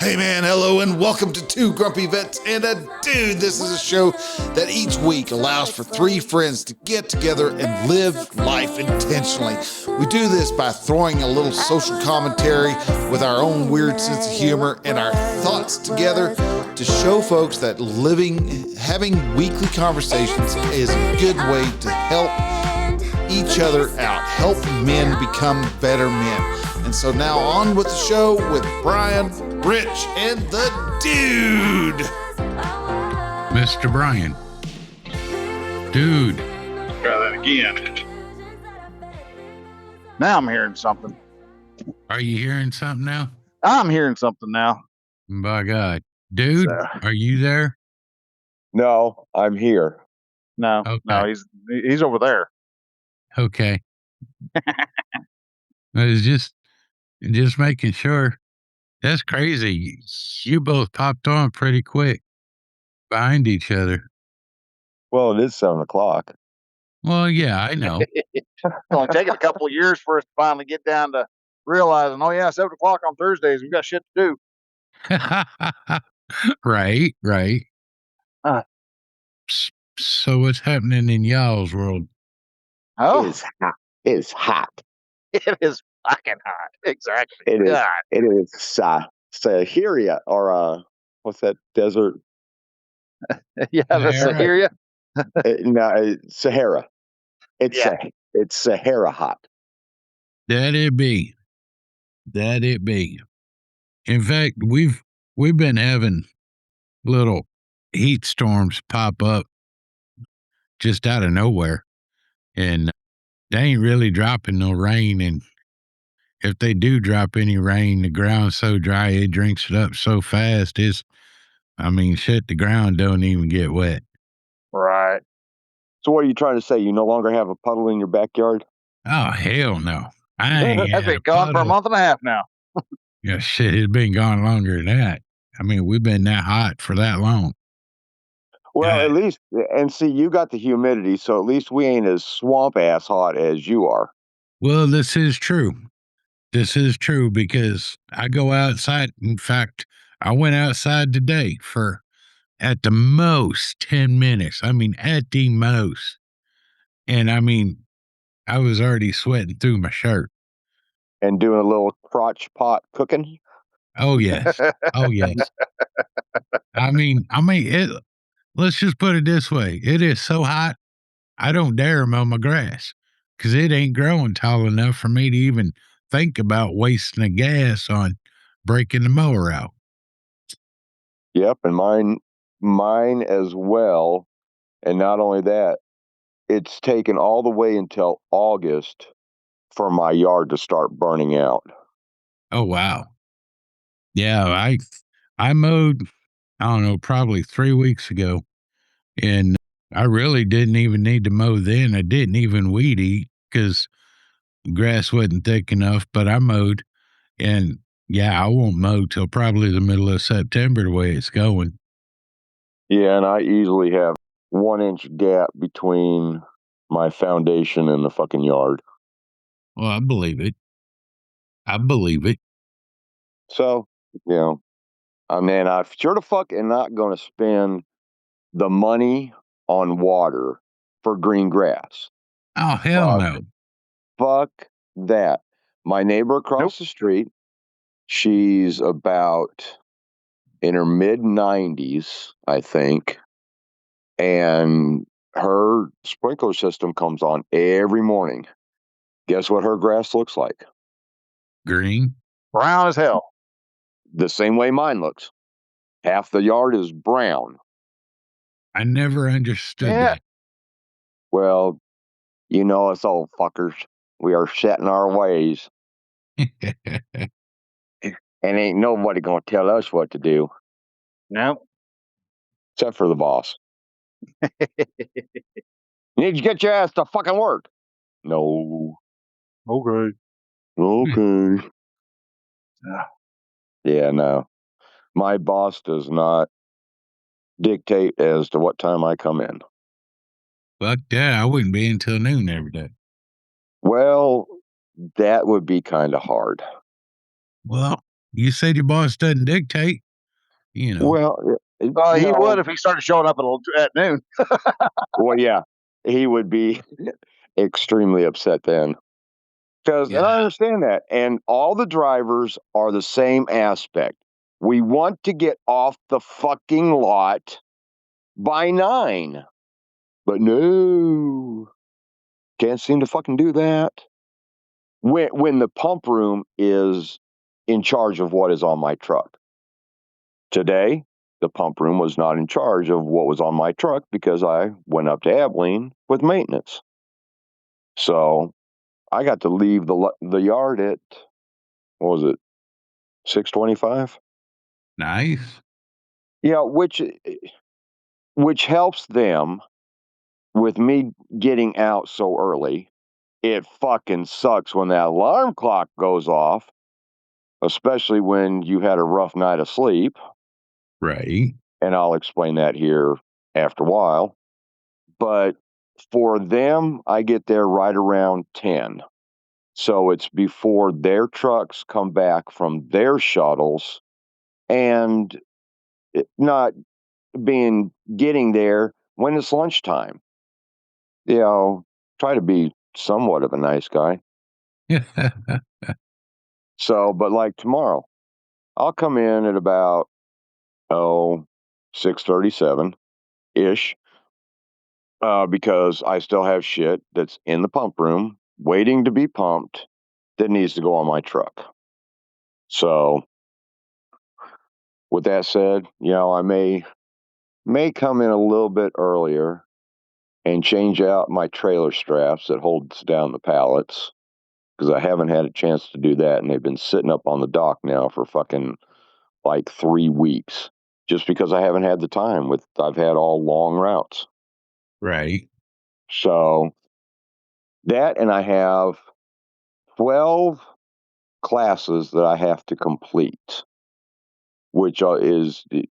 Hey man, hello and welcome to Two Grumpy Vets and a Dude. This is a show that each week allows for three friends to get together and live life intentionally. We do this by throwing a little social commentary with our own weird sense of humor and our thoughts together to show folks that having weekly conversations is a good way to help each other out, help men become better men. And so now on with the show with Bryan, Rich, and the Dude. Mr. Bryan. Dude. Try that again. Now I'm hearing something. Are you hearing something now? I'm hearing something now. By God. Dude, So- are you there? No, I'm here. No, Okay. no, he's over there. Okay. I was just making sure. That's crazy. You both popped on pretty quick behind each other. Well, it is 7:00. Well, yeah, I know. It's only taken a couple of years for us to finally get down to realizing, oh yeah, 7:00 on Thursdays. We've got shit to do. Right. Uh. So what's happening in y'all's world? Oh, It's hot. It's hot. it is fucking hot. Exactly. It is. God. It is Sahara or what's that desert? Yeah, the Sahara. Sahara. No, Sahara. It's Yeah. it's Sahara hot. That it be. In fact, we've been having little heat storms pop up just out of nowhere, and they ain't really dropping no rain. And if they do drop any rain, the ground's so dry it drinks it up so fast. Shit, the ground don't even get wet. Right. So what are you trying to say? You no longer have a puddle in your backyard? Oh hell no! I ain't That's had been a gone for a puddle. month and a half now. Yeah, shit, it's been gone longer than that. We've been that hot for that long. Well, Yeah. at least, and see, you got the humidity, so at least we ain't as swamp ass hot as you are. Well, this is true. This is true because I go outside. In fact, I went outside today for at the most 10 minutes. At the most. And I was already sweating through my shirt. And doing a little crotch pot cooking. Oh, yes. Oh, yes. Let's just put it this way. It is so hot, I don't dare mow my grass because it ain't growing tall enough for me to even think about wasting the gas on breaking the mower out. Yep, and mine as well. And not only that, it's taken all the way until August for my yard to start burning out. Oh, wow. Yeah, I mowed, I don't know, probably 3 weeks ago, and I really didn't even need to mow then. I didn't even weed eat because grass wasn't thick enough, but I mowed, and yeah, I won't mow till probably the middle of September the way it's going. Yeah, and I easily have 1 inch gap between my foundation and the fucking yard. Well, I believe it. So, I'm sure the fuck am not going to spend the money on water for green grass. Oh, hell no. Fuck that. My neighbor across the street, she's about in her mid-90s, I think, and her sprinkler system comes on every morning. Guess what her grass looks like? Green? Brown as hell. The same way mine looks. Half the yard is brown. I never understood Yeah. Well, us old fuckers. We are set in our ways, that. and ain't nobody gonna tell us what to do, No. except for the boss. You need to get your ass to fucking work. No. Okay. Okay. Yeah, no. My boss does not dictate as to what time I come in. Fuck that. I wouldn't be until noon every day. Well, that would be kind of hard. Well, You said your boss doesn't dictate. You know. Well, He no. would if he started showing up at noon. Well, yeah, he would be extremely upset then. And I Yeah. understand that. And all the drivers are the same aspect. We want to get off the fucking lot by 9. But no, can't seem to fucking do that. When the pump room is in charge of what is on my truck. Today, the pump room was not in charge of what was on my truck because I went up to Abilene with maintenance. So I got to leave the yard at, what was it, 6:25? Nice. Yeah, which helps them with me getting out so early. It fucking sucks when that alarm clock goes off, especially when you had a rough night of sleep. Right. And I'll explain that here after a while. But for them, I get there right around 10. So it's before their trucks come back from their shuttles and not getting there when it's lunchtime. Try to be somewhat of a nice guy. So, but like tomorrow, I'll come in at about 6:37 ish, because I still have shit that's in the pump room waiting to be pumped that needs to go on my truck. So, with that said, I may come in a little bit earlier and change out my trailer straps that holds down the pallets because I haven't had a chance to do that, and they've been sitting up on the dock now for fucking like 3 weeks just because I haven't had the time I've had all long routes. Right. So that, and I have 12 classes that I have to complete, which and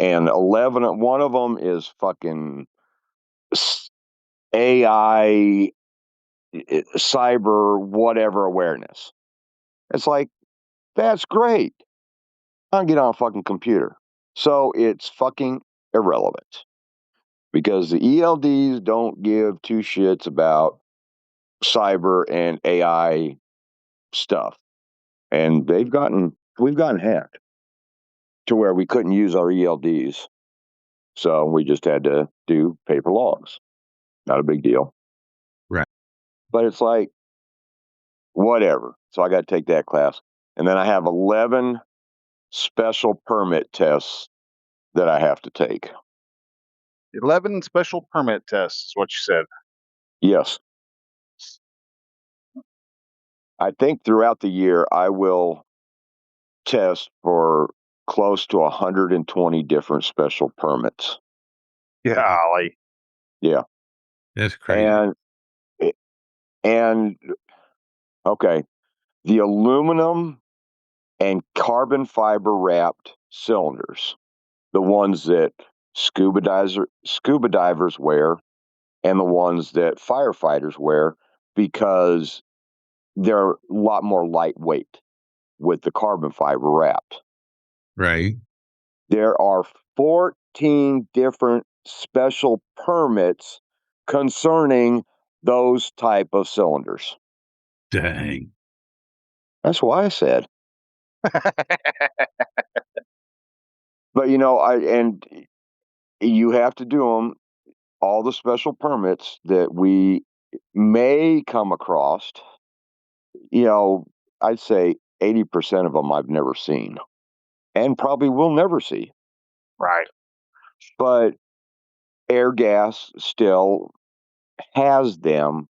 11, one of them is fucking AI, cyber, whatever awareness. It's like, that's great. I'll get on a fucking computer. So it's fucking irrelevant because the ELDs don't give two shits about cyber and AI stuff. And we've gotten hacked to where we couldn't use our ELDs. So we just had to do paper logs. Not a big deal. Right. But it's like, whatever. So I got to take that class. And then I have 11 special permit tests that I have to take. 11 special permit tests, is what you said. Yes. I think throughout the year, I will test for close to 120 different special permits. Golly. Yeah. That's crazy. And okay, the aluminum and carbon fiber wrapped cylinders, the ones that scuba divers wear and the ones that firefighters wear, because they're a lot more lightweight with the carbon fiber wrapped. Right. There are 14 different special permits concerning those type of cylinders. Dang. That's why I said. But you have to do them, all the special permits that we may come across. I'd say 80% of them I've never seen and probably will never see. Right. But air gas still has them,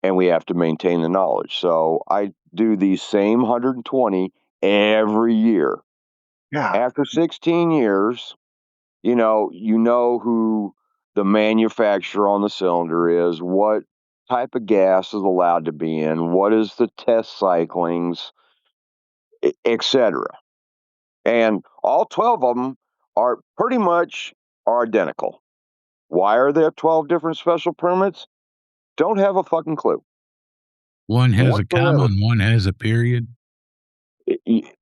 and we have to maintain the knowledge. So I do these same 120 every year. Yeah. After 16 years, you know who the manufacturer on the cylinder is, what type of gas is allowed to be in, what is the test cyclings, etc. And all 12 of them are pretty much identical. Why are there 12 different special permits? Don't have a fucking clue. One has a comma Whatsoever. and one has a period.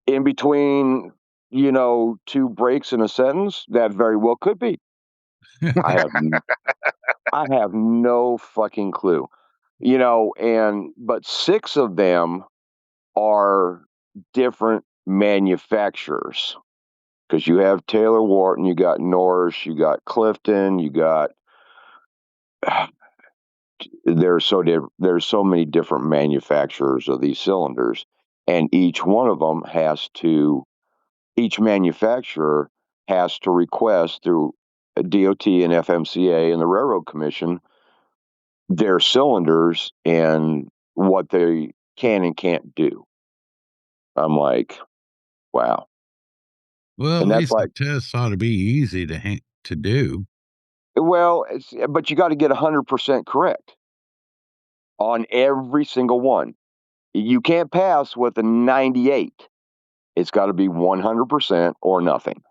in between, you know, two breaks in a sentence, that very well could be. I have I have no fucking clue. You know, but 6 of them are different manufacturers because you have Taylor Wharton, you got Norris, you got Clifton, you got there's so many different manufacturers of these cylinders, and each manufacturer has to request through DOT and FMCA and the Railroad Commission their cylinders and what they can and can't do. I'm like, wow. Well, at And that's least the like, tests ought to be easy to do. well, but you got to get 100% correct on every single one. You can't pass with a 98. It's got to be 100% or nothing.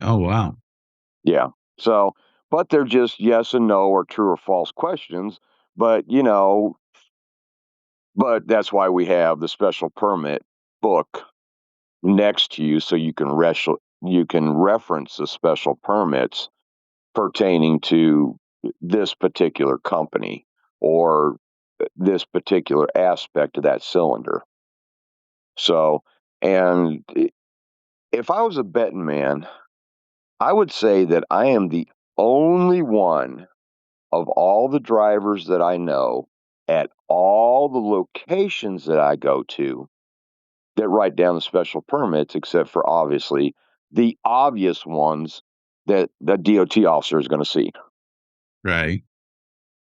Oh, wow. Yeah. So, but they're just yes and no or true or false questions. But, you know, but that's why we have the special permit book next to you so you can reference the special permits pertaining to this particular company or this particular aspect of that cylinder. So, and if I was a betting man, I would say that I am the only one of all the drivers that I know at all the locations that I go to that write down the special permits, except for obviously the obvious ones that the DOT officer is going to see. Right.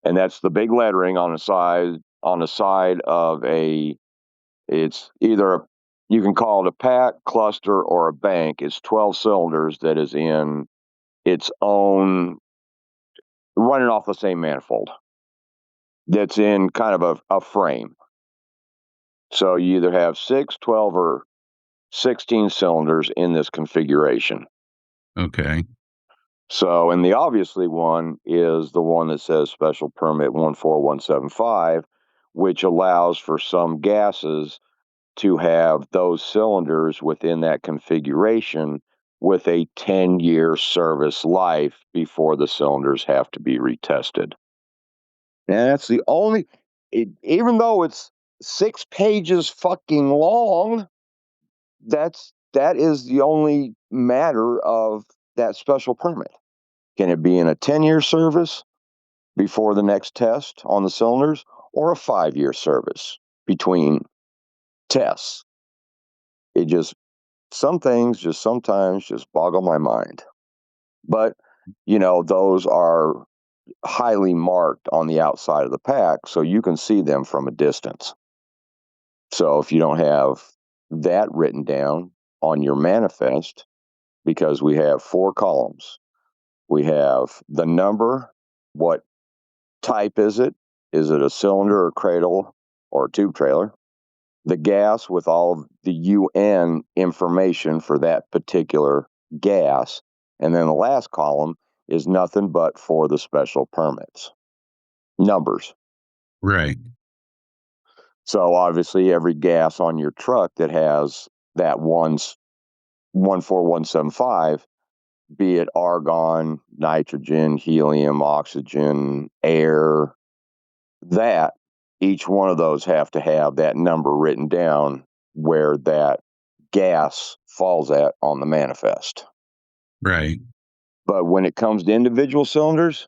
And that's the big lettering on the side of it's either you can call it a pack, cluster, or a bank. It's 12 cylinders that is in its own, running off the same manifold that's in kind of a frame. So you either have 6, 12, or 16 cylinders in this configuration. Okay. So, and the obviously one is the one that says special permit 14175, which allows for some gases to have those cylinders within that configuration with a 10-year service life before the cylinders have to be retested. And that's the only, even though it's 6 pages fucking long, that is the only matter of that special permit. Can it be in a 10-year service before the next test on the cylinders or a 5-year service between tests? It just, some things just sometimes just boggle my mind. But, you know, those are highly marked on the outside of the pack, so you can see them from a distance. So if you don't have that written down on your manifest, because we have 4 columns, we have the number, what type is it? Is it a cylinder or cradle or tube trailer? The gas with all of the UN information for that particular gas. And then the last column is nothing but for the special permits. Numbers. Right. So obviously every gas on your truck that has that 14175, be it argon, nitrogen, helium, oxygen, air, that each one of those have to have that number written down where that gas falls at on the manifest. Right. But when it comes to individual cylinders,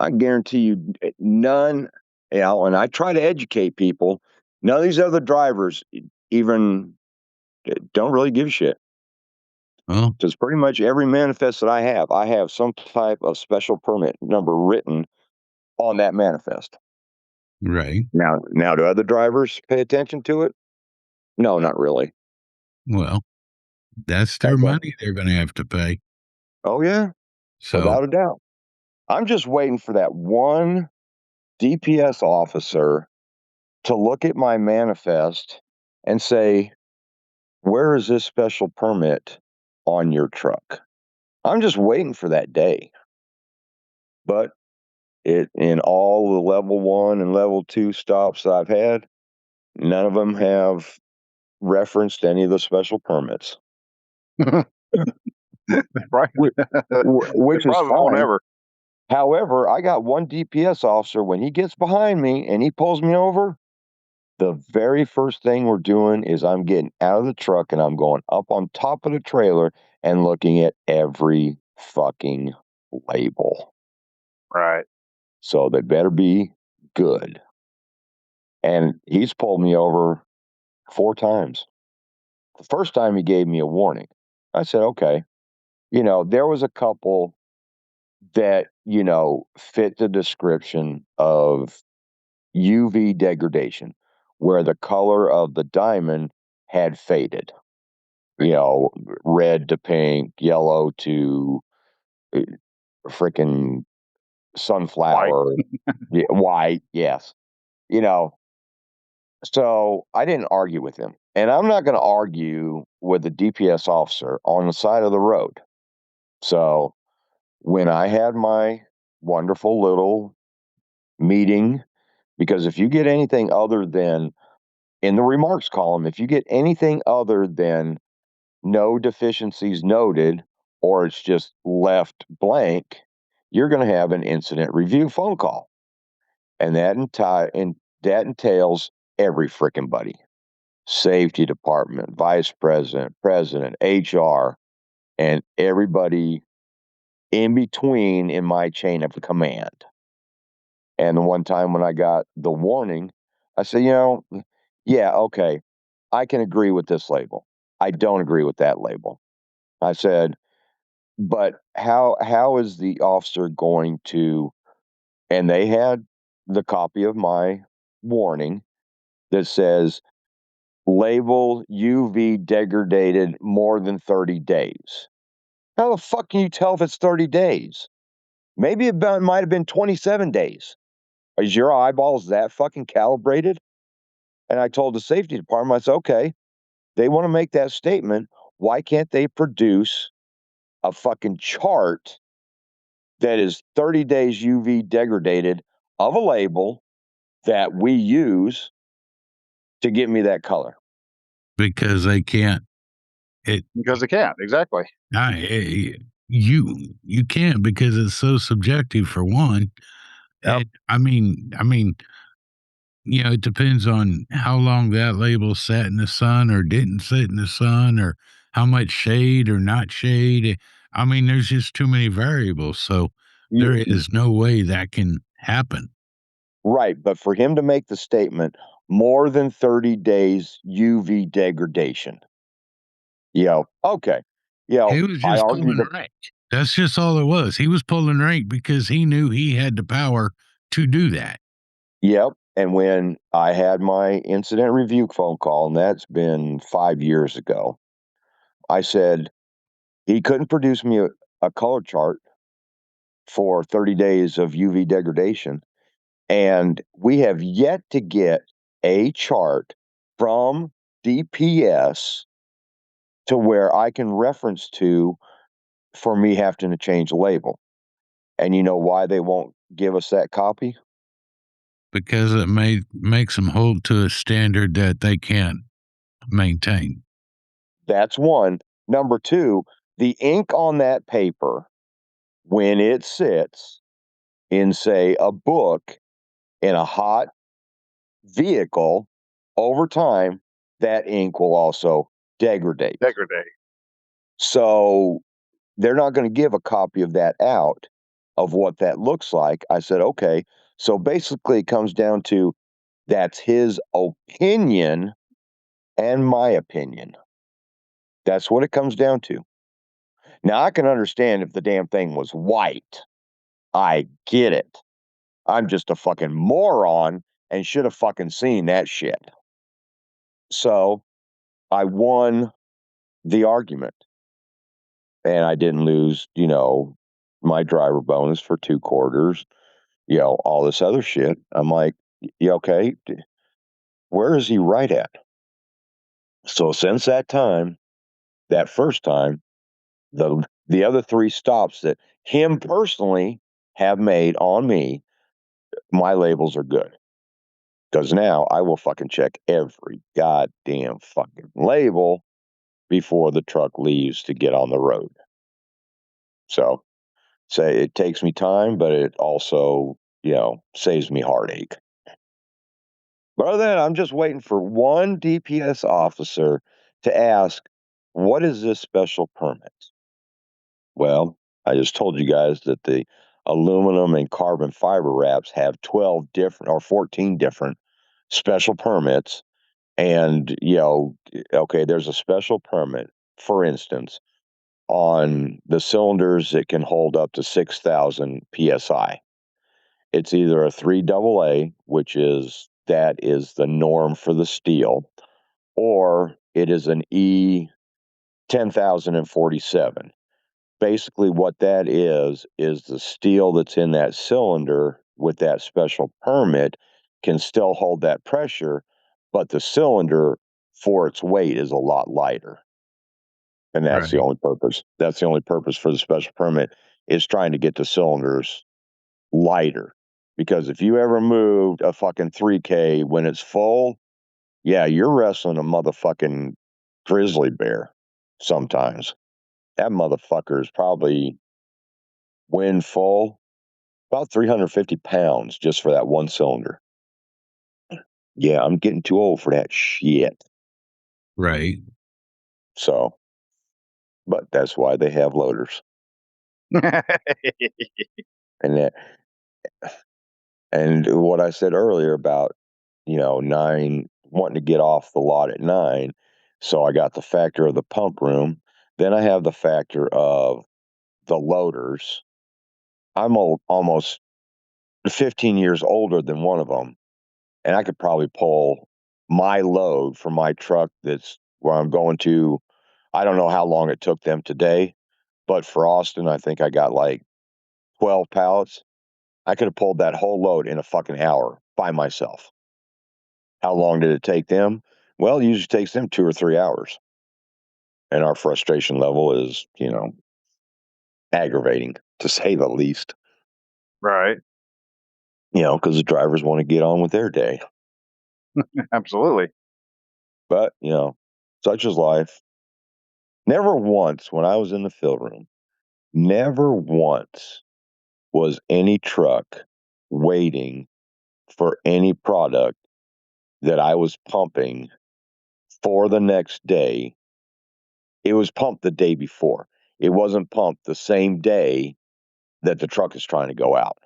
I guarantee you none, you know, and I try to educate people, none of these other drivers even don't really give a shit. Well, Because pretty much every manifest that I have some type of special permit number written on that manifest. right. Now, do other drivers pay attention to it? No, not really. Well, that's their money they're going to have to pay. Oh yeah, So, without a doubt. I'm just waiting for that one DPS officer to look at my manifest and say, "Where is this special permit on your truck?" I'm just waiting for that day. But it in all the level 1 and level 2 stops that I've had, none of them have referenced any of the special permits, Right. which is Probably won't fine. ever. However, I got one DPS officer, when he gets behind me and he pulls me over, the very first thing we're doing is I'm getting out of the truck and I'm going up on top of the trailer and looking at every fucking label. Right. So they better be good. And he's pulled me over 4 times. The first time he gave me a warning. I said, okay. There was a couple that, fit the description of UV degradation, where the color of the diamond had faded. Red to pink, yellow to freaking sunflower, white, yes. So I didn't argue with him. And I'm not going to argue with a DPS officer on the side of the road. So when I had my wonderful little meeting, because if you get anything other than, in the remarks column, if you get anything other than no deficiencies noted, or it's just left blank, you're going to have an incident review phone call. And that entails every freaking buddy. Safety department, vice president, president, HR, and everybody in between in my chain of command. And the one time when I got the warning, I said, yeah, okay, I can agree with this label. I don't agree with that label. I said, but how is the officer going to, and they had the copy of my warning that says label UV degraded more than 30 days. How the fuck can you tell if it's 30 days? Maybe it might have been 27 days. Is your eyeballs that fucking calibrated? And I told the safety department, I said, okay, they want to make that statement. Why can't they produce a fucking chart that is 30 days UV degraded of a label that we use to give me that color? Because they can't. Because they can't. Exactly. You can't, because it's so subjective, for one. Yep. And I mean, it depends on how long that label sat in the sun or didn't sit in the sun, or how much shade or not shade. There's just too many variables. So there is no way that can happen. Right. But for him to make the statement, more than 30 days UV degradation, okay. He was I just argue pulling rank. That's just all it was. He was pulling rank because he knew he had the power to do that. Yep. And when I had my incident review phone call, and that's been 5 years ago, I said he couldn't produce me a color chart for 30 days of UV degradation. And we have yet to get a chart from DPS to where I can reference to for me having to change the label. And you know why they won't give us that copy? Because it makes them hold to a standard that they can't maintain. That's one. Number two, the ink on that paper, when it sits in, say, a book in a hot vehicle, over time, that ink will also degrade. So they're not going to give a copy of that out, of what that looks like. I said, okay. So basically, it comes down to, that's his opinion and my opinion. That's what it comes down to. Now, I can understand if the damn thing was white. I get it. I'm just a fucking moron and should have fucking seen that shit. So I won the argument. And I didn't lose, my driver bonus for 2 quarters, all this other shit. I'm like, yeah, okay, where is he right at? So since that time, that first time, the other 3 stops that him personally have made on me, my labels are good. Because now I will fucking check every goddamn fucking label before the truck leaves to get on the road. So, say it takes me time, but it also, saves me heartache. But other than that, I'm just waiting for one DPS officer to ask, what is this special permit? Well, I just told you guys that the aluminum and carbon fiber wraps have 12 different or 14 different special permits. And, okay, there's a special permit, for instance, on the cylinders that can hold up to 6,000 psi. It's either a 3AA, which is the norm for the steel, or it is an E 10,047. Basically, what that is the steel that's in that cylinder with that special permit can still hold that pressure, but the cylinder for its weight is a lot lighter. And that's the Right. only purpose. That's the only purpose for the special permit, is trying to get the cylinders lighter. Because if you ever moved a fucking 3K when it's full, yeah, you're wrestling a motherfucking grizzly bear sometimes. That motherfucker is probably, when full, about 350 pounds just for that one cylinder. Yeah, I'm getting too old for that shit. Right. So, but that's why they have loaders. And that, and what I said earlier about, 9, wanting to get off the lot at 9. So I got the factor of the pump room. Then I have the factor of the loaders. I'm almost 15 years older than one of them, and I could probably pull my load for my truck that's where I'm going to. I don't know how long it took them today, but for Austin, I think I got like 12 pallets. I could have pulled that whole load in a fucking hour by myself. How long did it take them? Well, it usually takes them 2 or 3 hours. And our frustration level is, aggravating, to say the least. Right. Because the drivers want to get on with their day. Absolutely. But, such is life. Never once, when I was in the fill room, never once was any truck waiting for any product that I was pumping for the next day. It was pumped the day before. It wasn't pumped the same day that the truck is trying to go out.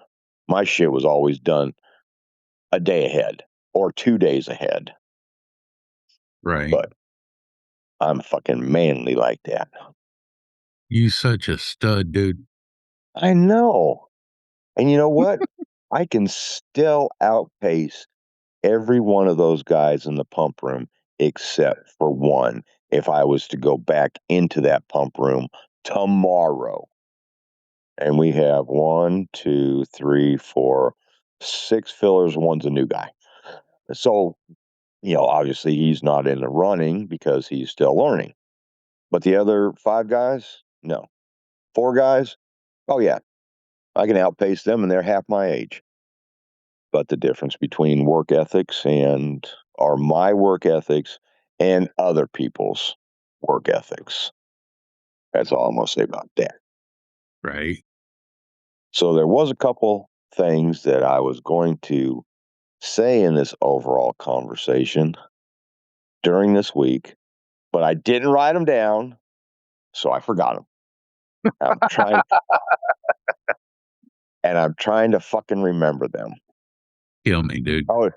My shit was always done a day ahead or 2 days ahead. Right. But I'm fucking manly like that. You such a stud, dude. I know. And you know what? I can still outpace every one of those guys in the pump room except for one if I was to go back into that pump room tomorrow. And we have 1, 2, 3, 4, 6 fillers. One's a new guy. So, obviously he's not in the running because he's still learning. But the other 5 guys, no. 4 guys, oh yeah, I can outpace them and they're half my age. But the difference between work ethics or my work ethics and other people's work ethics. That's all I'm going to say about that. Right. So there was a couple things that I was going to say in this overall conversation during this week, but I didn't write them down, so I forgot them. I'm trying to fucking remember them. Kill me, dude. Oh,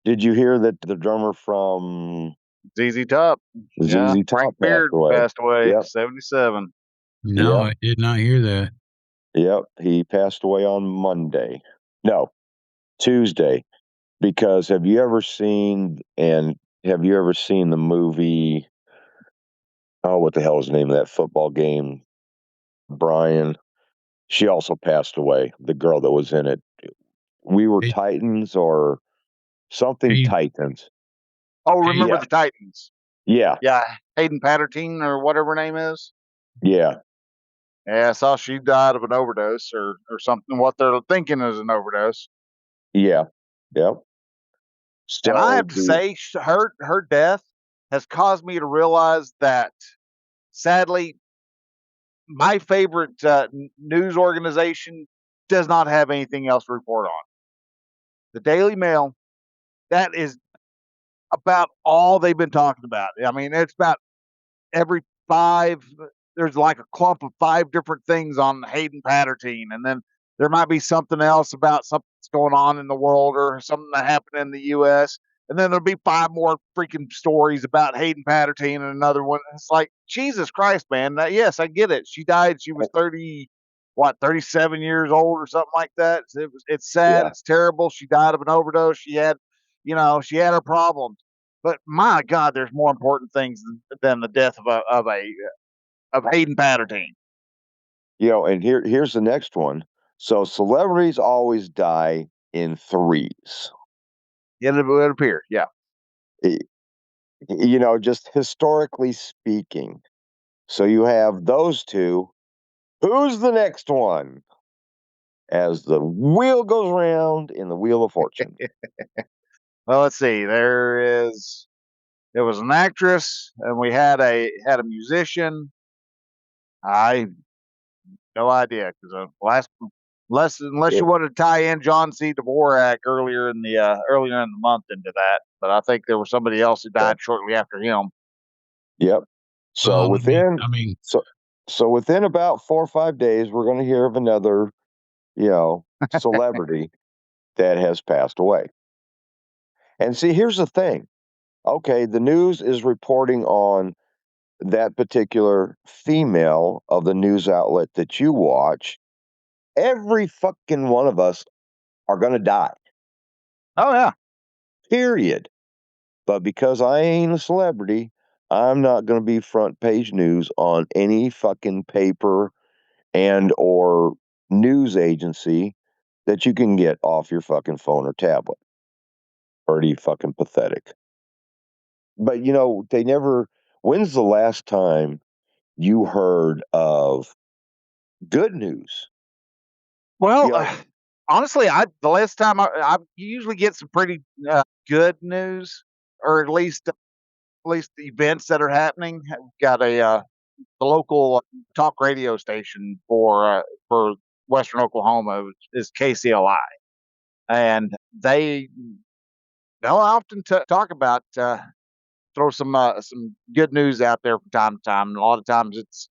did you hear that the drummer from ZZ Top. Yeah. ZZ Top Frank Beard passed away. Yep. 77. No, Yep. I did not hear that. Yep, he passed away on Monday. No, Tuesday. Because have you ever seen the movie? Oh, what the hell is the name of that football game? Bryan. She also passed away. The girl that was in it. We Were Hey, Titans or something hey, Titans. Oh, remember Yeah. the Titans. Yeah. Yeah. Hayden Patterson or whatever her name is. Yeah. Yeah, I saw she died of an overdose or something. What they're thinking is an overdose. Yeah. Yep. And I So have to say, her death has caused me to realize that, sadly, my favorite news organization does not have anything else to report on. The Daily Mail, that is about all they've been talking about. I mean, it's about every five, there's like a clump of five different things on Hayden Patterson, and then there might be something else about something that's going on in the world or something that happened in the U.S. And then there'll be five more freaking stories about Hayden Patterson and another one. It's like, Jesus Christ, man. Yes, I get it. She died. She was 37 years old or something like that. It's sad. yeah, It's terrible. She died of an overdose. She had her problems. But my God, there's more important things than the death of Hayden Patterson. and here's the next one. So celebrities always die in threes. It would appear, yeah. Just historically speaking. So you have those two. Who's the next one? As the wheel goes round in the wheel of fortune. Well, let's see. There was an actress, and we had a musician. I no idea because unless you It- wanted to tie in John C. Dvorak earlier in the month into that, but I think there was somebody else who died shortly after him. Yep. So Well, within I mean, so so within about 4 or 5 days, we're going to hear of another, celebrity that has passed away. And see, here's the thing. Okay, the news is reporting on that particular female of the news outlet that you watch. Every fucking one of us are going to die. Oh yeah, Period. But because I ain't a celebrity, I'm not going to be front page news on any fucking paper and or news agency that you can get off your fucking phone or tablet. Pretty fucking pathetic. But they never. When's the last time you heard of good news? well, You know, honestly, the last time I usually get some pretty good news, or at least the events that are happening. I've got the local talk radio station for Western Oklahoma is KCLI, and they'll often talk about throw some good news out there from time to time. And a lot of times it's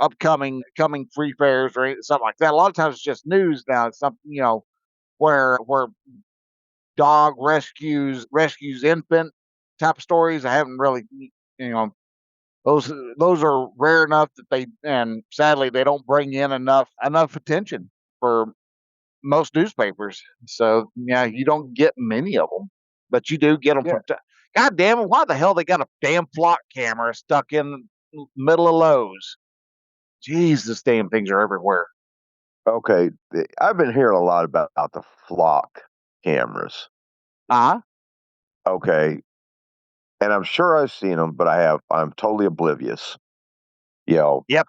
upcoming coming free fairs or something like that. A lot of times it's just news now. It's something where dog rescues infant type of stories. I haven't really you know those are rare enough that and sadly they don't bring in enough attention for most newspapers. So yeah, you don't get many of them, but you do get them yeah. from. God damn it! Why the hell they got a damn flock camera stuck in the middle of Lowe's? Jesus, damn things are everywhere. Okay, I've been hearing a lot about the flock cameras. Uh huh. Okay, and I'm sure I've seen them, but I'm totally oblivious. You know, Yep.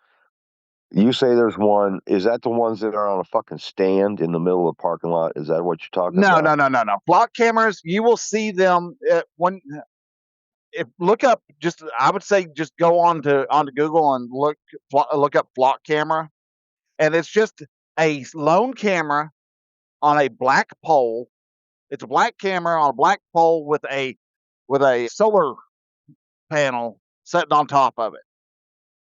you say there's one. Is that the ones that are on a fucking stand in the middle of the parking lot? Is that what you're talking No, about? no, no, no, no. Flock cameras, you will see them when if look up. Just I would say just go onto Google and look up flock camera, and it's just a lone camera on a black pole. It's a black camera on a black pole with a solar panel sitting on top of it,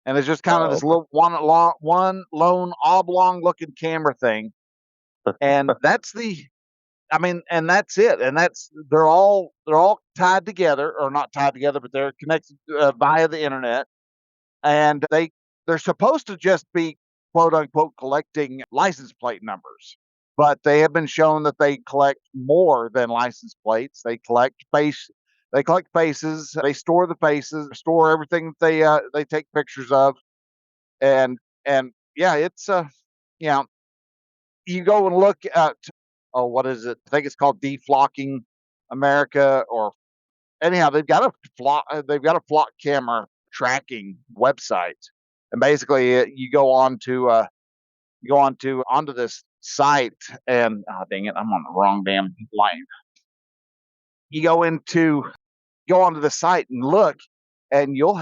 and it's just kind of Oh, this little one lone oblong looking camera thing, and that's the. I mean, and that's it, and they're all tied together, or not tied together, but they're connected via the internet, and they're supposed to just be quote unquote collecting license plate numbers, but they have been shown that they collect more than license plates. They collect faces, they store the faces, store everything that they take pictures of, and yeah, it's you know you go and look at, oh, what is it? I think it's called Deflocking America, or anyhow, they've got a flock camera tracking website, and basically you go onto this site, and oh dang it, I'm on the wrong damn line. you go onto the site and look, and you'll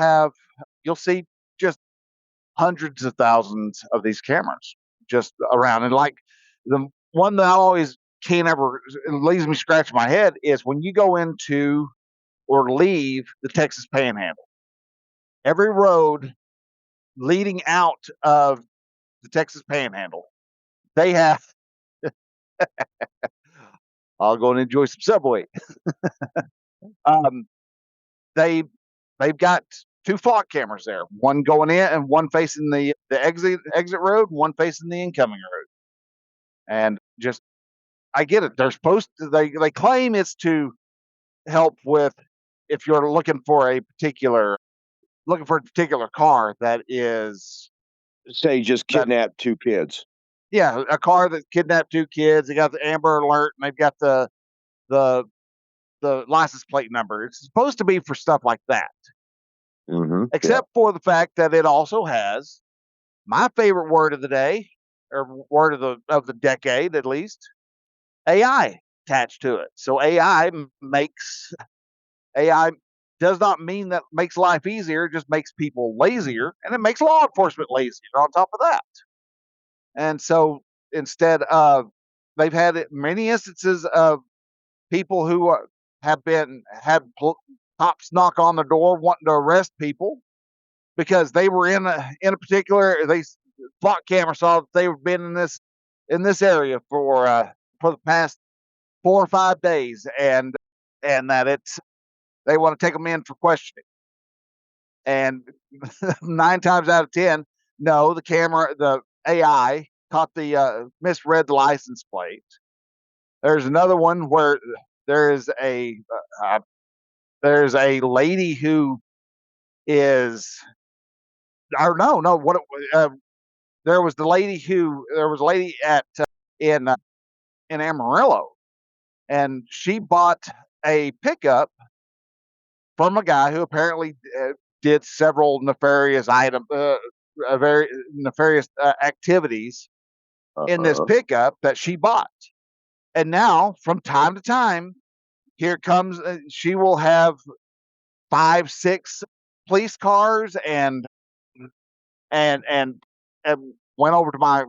see just hundreds of thousands of these cameras just around. And like the one that I always can't ever it leaves me scratching my head is when you go into or leave the Texas Panhandle. Every road leading out of the Texas Panhandle, they have. I'll go and enjoy some Subway. um, they they've got two flock cameras there, one going in and one facing the exit road, one facing the incoming road. And just I get it. They're supposed to. They claim it's to help with if you're looking for a particular car that is Say just that kidnapped two kids. yeah, a car that kidnapped two kids. They got the Amber Alert and they've got the the license plate number. It's supposed to be for stuff like that. Yeah. Except for the fact that it also has my favorite word of the day, or word of the decade at least, AI attached to it. So AI does not mean that makes life easier, it just makes people lazier, and it makes law enforcement lazier on top of that. And so instead of they've had many instances of people who cops knock on the door wanting to arrest people because they were in a particular flock camera saw that they've been in this area for the past 4 or 5 days, and that they want to take them in for questioning. And 9 times out of 10, no, the AI misread the license plate. There's another one where there's a lady who is, or no, what there was a lady at in Amarillo, and she bought a pickup from a guy who apparently did several very nefarious activities in this pickup that she bought. And now, from time to time, here comes she will have 5, 6 police cars and and went over to my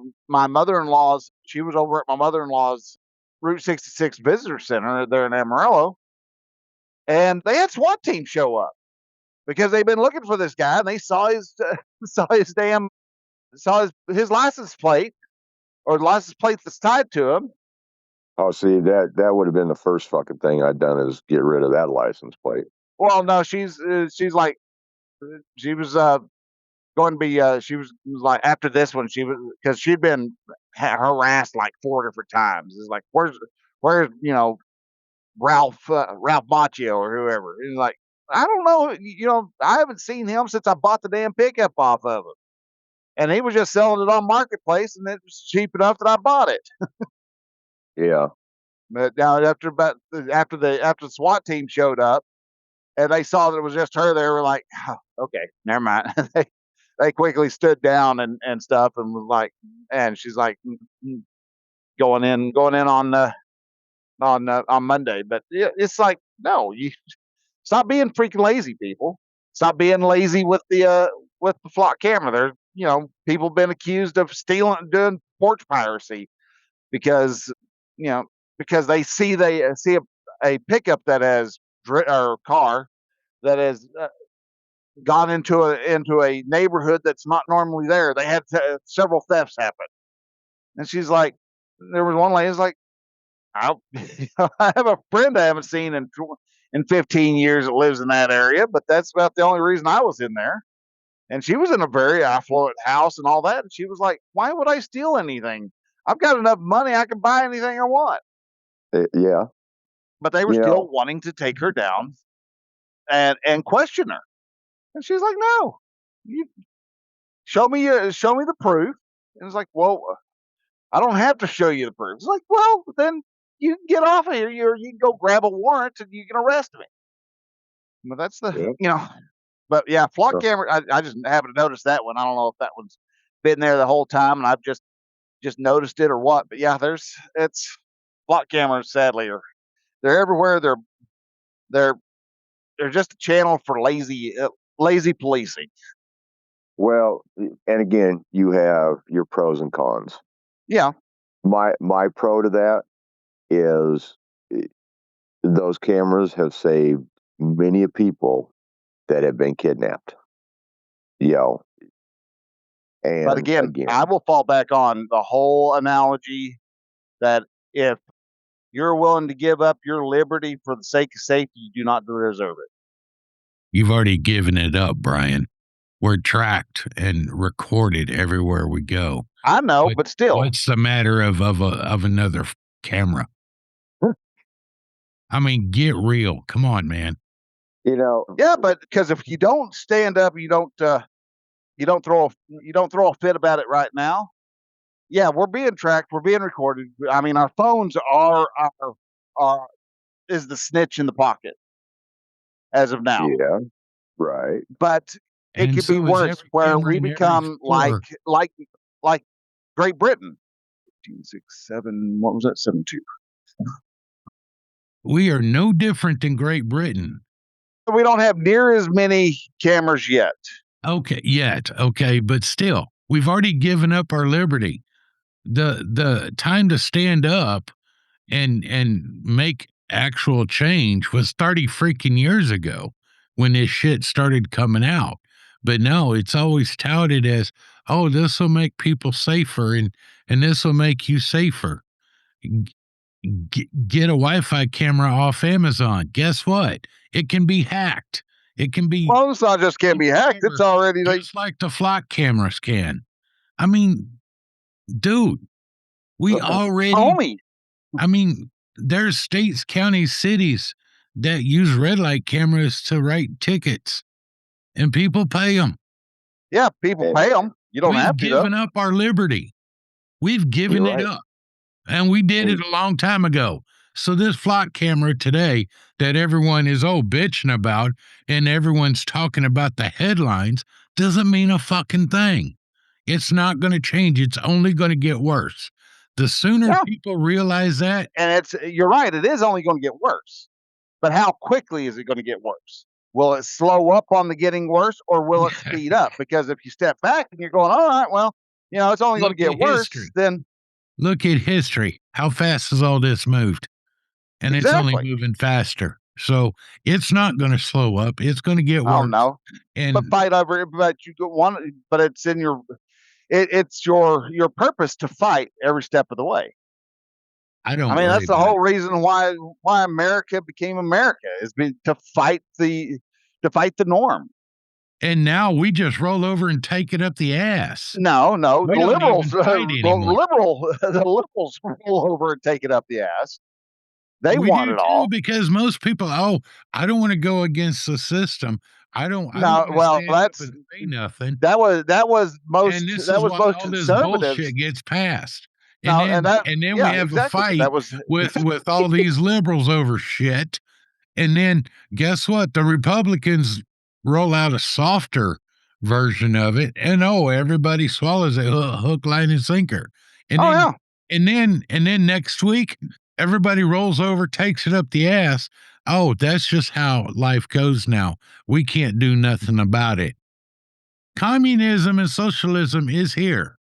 mother-in-law's. She was over at my mother-in-law's Route 66 visitor center there in Amarillo, and they had SWAT team show up because they've been looking for this guy, and they saw his license plate, or the license plate that's tied to him. Oh, see, that would have been the first fucking thing I'd done is get rid of that license plate. Well, no, she's like she was going to be she was like after this one because she'd been harassed like 4 different times. It's like where's Ralph Macchio or whoever. He's like, I don't know, I haven't seen him since I bought the damn pickup off of him, and he was just selling it on Marketplace, and it was cheap enough that I bought it. Yeah. But now after the SWAT team showed up and they saw that it was just her, they were like, oh, okay, never mind. They quickly stood down and stuff, and was like, and she's like going in on Monday. But it's like, no, you stop being freaking lazy, people. Stop being lazy with the flock camera. There's people been accused of stealing, doing porch piracy because they see a pickup that has or car that has gone into a neighborhood that's not normally there. They had several thefts happen, and she's like, there was one lady who's like, I have a friend I haven't seen in 15 years that lives in that area, but that's about the only reason I was in there. And she was in a very affluent house and all that. And she was like, why would I steal anything? I've got enough money. I can buy anything I want. Yeah. But they were still wanting to take her down and question her. And she's like, no, you show me the proof. And it's like, well, I don't have to show you the proof. It's like, well, then you can get off of here. You can go grab a warrant and you can arrest me. But that's but yeah, flock camera. I just haven't noticed that one. I don't know if that one's been there the whole time and I've just noticed it or what. But yeah, it's flock cameras. Sadly, they're everywhere. They're they're just a channel for lazy policing. Well, and again, you have your pros and cons. Yeah. My pro to that is those cameras have saved many people that have been kidnapped. And But again, I will fall back on the whole analogy that if you're willing to give up your liberty for the sake of safety, you do not deserve it. You've already given it up, Brian. We're tracked and recorded everywhere we go. I know, but still. What's the matter of another camera? I mean, get real. Come on, man. Yeah, but because if you don't stand up, you don't throw a fit about it right now. Yeah, we're being tracked, we're being recorded. I mean, our phones are is the snitch in the pocket as of now. Yeah, right. But it And could so be is worse, every where camera we in every become store. like Great Britain. 1567, what was that? 72. We are no different than Great Britain. We don't have near as many cameras yet. Okay, but still, we've already given up our liberty. The time to stand up and make actual change was 30 freaking years ago when this shit started coming out. But no, it's always touted as, oh, this will make people safer and this will make you safer. Get a Wi-Fi camera off Amazon. Guess what? It can be hacked. It can be. Well, it's not just can't be hacked. It's already just like the flock cameras can. I mean, dude, we already. Homie. I mean, there's states, counties, cities that use red light cameras to write tickets, and people pay them. Yeah, people pay them. You don't have to. We've given up our liberty. We've given it up. And we did it a long time ago. So this flock camera today that everyone is bitching about and everyone's talking about the headlines doesn't mean a fucking thing. It's not going to change. It's only going to get worse. The sooner people realize that. And you're right, it is only going to get worse. But how quickly is it going to get worse? Will it slow up on the getting worse, or will it speed up? Because if you step back and you're going, all right, well, it's only going to get worse, then look at history. How fast has all this moved? And it's only moving faster. So it's not going to slow up. It's going to get worse. Oh, no. But fight over it. But you want, but it's in your, it's your purpose to fight every step of the way. I mean, that's the whole reason why America became America, is to fight the norm. And now we just roll over and take it up the ass. No, the liberals, the liberals roll over and take it up the ass. They want it all, because most people. Oh, I don't want to go against the system. I don't. No, well, that's nothing. That was most. And this that is was why most all conservatives. This bullshit gets passed. And then we have a fight with all these liberals over shit. And then guess what? The Republicans roll out a softer version of it, and everybody swallows it hook, line, and sinker. And then next week, everybody rolls over, takes it up the ass. Oh, that's just how life goes now. We can't do nothing about it. Communism and socialism is here.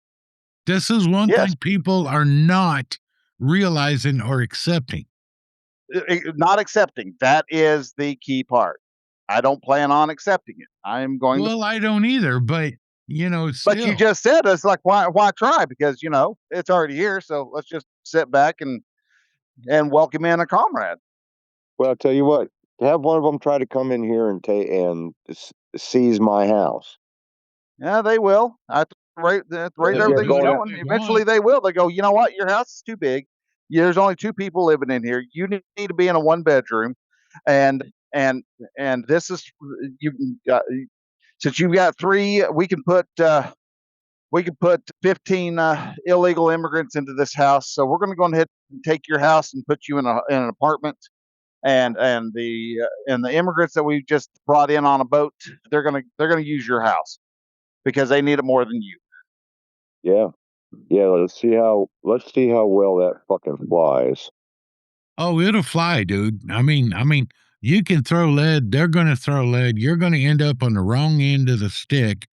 This is one thing people are not realizing or accepting. Not accepting. That is the key part. I don't plan on accepting it. I'm going Well, I don't either, but still. But you just said, it's like, why try? Because, it's already here. So let's just sit back and welcome in a comrade. Well, I'll tell you what, have one of them try to come in here and seize my house. Yeah, they will. That's right everything's going. Eventually they will. They go, you know what? Your house is too big. There's only 2 people living in here. You need to be in a 1-bedroom. And this is, since you've got 3, we can put 15 illegal immigrants into this house. So we're going to go ahead and take your house and put you in an apartment. And the immigrants that we've just brought in on a boat, they're gonna use your house because they need it more than you. Yeah. Let's see how well that fucking flies. Oh, it'll fly, dude. I mean, You can throw lead. They're going to throw lead. You're going to end up on the wrong end of the stick,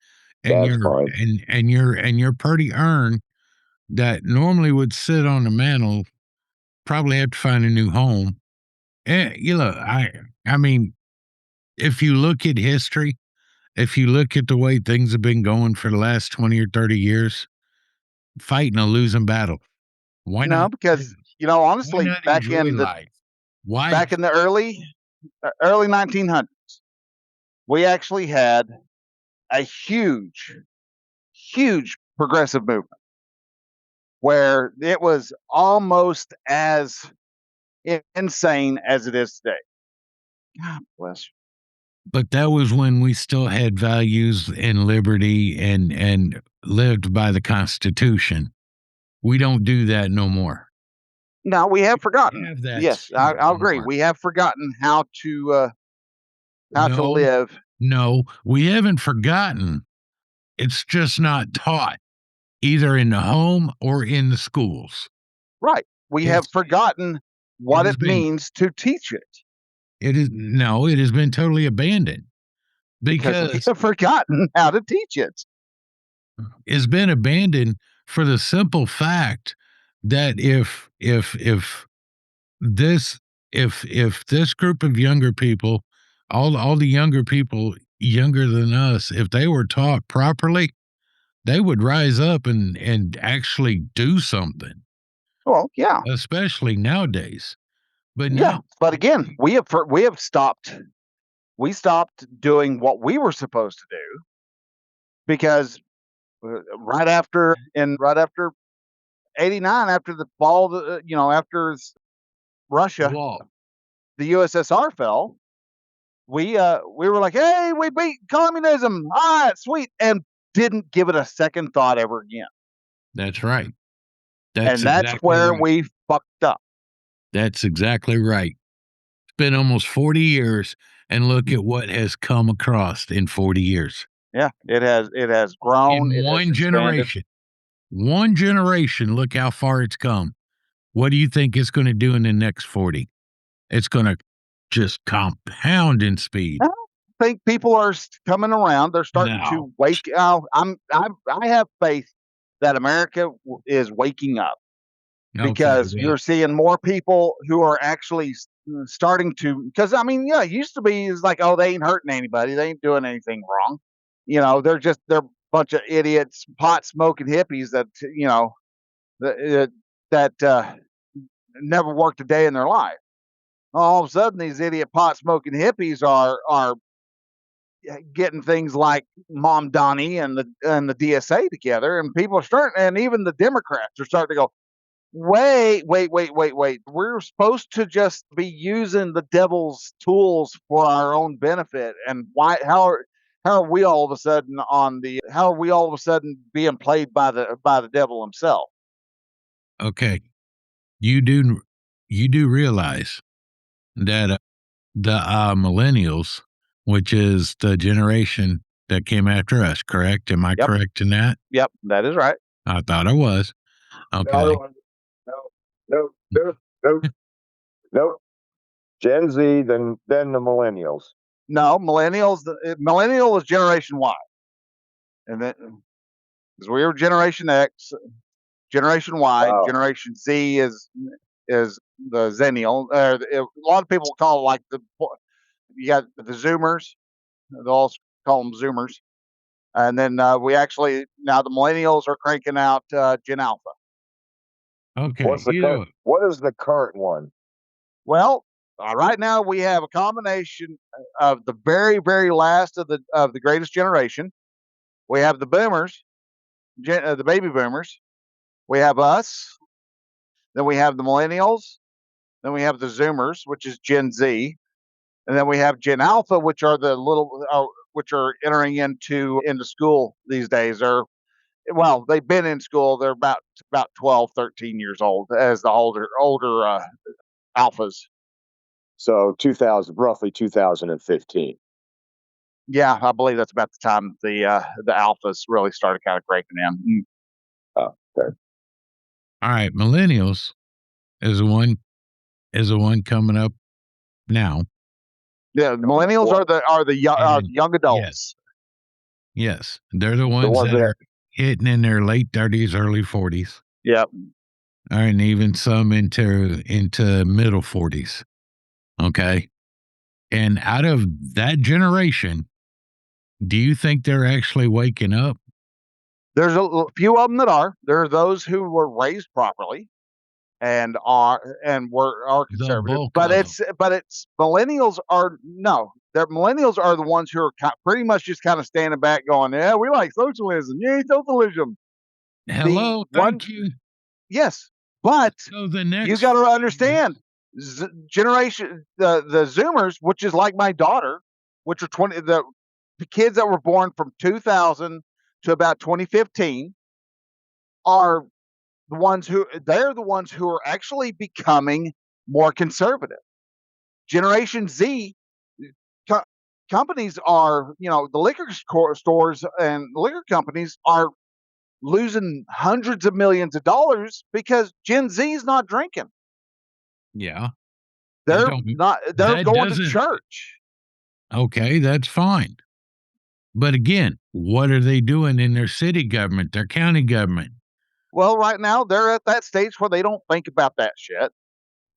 and That's fine. your pretty urn that normally would sit on the mantle probably have to find a new home. And you know, I mean, if you look at history, if you look at the way things have been going for the last 20 or 30 years, fighting a losing battle. Why No, not? because Why honestly, not enjoy life? Why? back in the early 1900s, we actually had a huge progressive movement where it was almost as insane as it is today. God bless you. But that was when we still had values and liberty and lived by the Constitution. We don't do that no more. No, we have forgotten. Have that Yes, spirit I'll no agree. more. We have forgotten how to No, live. no, we haven't forgotten. It's just not taught either in the home or in the schools. Right. We have It's- forgotten what has it been- means to teach it It has been totally abandoned because we because have forgotten how to teach it. it's been abandoned for the simple fact that this if this group of younger people, all the younger people younger than us, if they were taught properly, they would rise up and actually do something, Well, yeah, especially nowadays. But yeah. now, But again, we have stopped. We stopped doing what we were supposed to do because right after '89, after the fall, after Russia, wall. the USSR fell, we were like, hey, we beat communism. All right, sweet, and didn't give it a second thought ever again. That's right. That's And that's exactly where right. we fucked up. That's exactly right. It's been almost 40 years, and look at what has come across in 40 years. Yeah, it has grown. In It has one expanded. generation. One generation, look how far it's come. What do you think it's going to do in the next 40? It's going to just compound in speed. I think people are coming around. They're starting No. to wake. I have faith that America is waking up because Okay, you're seeing more people who are actually starting to. Because I mean, yeah, it used to be is like, oh, they ain't hurting anybody. They ain't doing anything wrong. They're a bunch of idiots, pot smoking hippies that that never worked a day in their life. All of a sudden, these idiot pot smoking hippies are getting things like Mom Donnie and the DSA together, and people are starting, and even the Democrats are starting to go, wait. We're supposed to just be using the devil's tools for our own benefit, and why? How are we all of a sudden How are we all of a sudden being played by the devil himself? okay. You do realize that the millennials, which is the generation that came after us, correct? Am I Yep. correct in that? Yep, that is right. I thought I was. Okay. No. Gen Z, then the millennials. No, millennial is Generation Y, and then because we were Generation X, Generation Y, Wow. Generation Z is the Zennial. A lot of people call it like you got the Zoomers. They all call them Zoomers, and then we actually now the millennials are cranking out Gen Alpha. Okay. What is the current one? Well, right now we have a combination of the very very last of the greatest generation. We have the boomers, the baby boomers. We have us. Then we have the millennials. Then we have the Zoomers, which is Gen Z, and then we have Gen Alpha, which are which are entering into school these days. Well, they've been in school. They're about 12, 13 years old as the older alphas. So roughly 2015. Yeah, I believe that's about the time the alphas really started kind of breaking in. Oh, okay. All right. Millennials is the one coming up now. Yeah, the millennials are the young adults. Yes. They're the ones that are hitting in their late 30s, early 40s. Yep. And even some into middle 40s. Okay. And out of that generation, do you think they're actually waking up? There's a few of them that are. There are those who were raised properly and are conservative. But it's millennials are no. The millennials are the ones who are pretty much just kind of standing back, going, "Yeah, we like socialism. Yay, socialism." Hello, thank you. Yes, but so the next you got to understand, generation the Zoomers, which is like my daughter, which are the kids that were born from 2000 to about 2015, are they're the ones who are actually becoming more conservative. Generation Z companies are, the liquor stores and liquor companies are losing hundreds of millions of dollars because Gen Z is not drinking. Yeah. They're going to church. Okay, that's fine. But again, what are they doing in their city government, their county government? Well, right now they're at that stage where they don't think about that shit.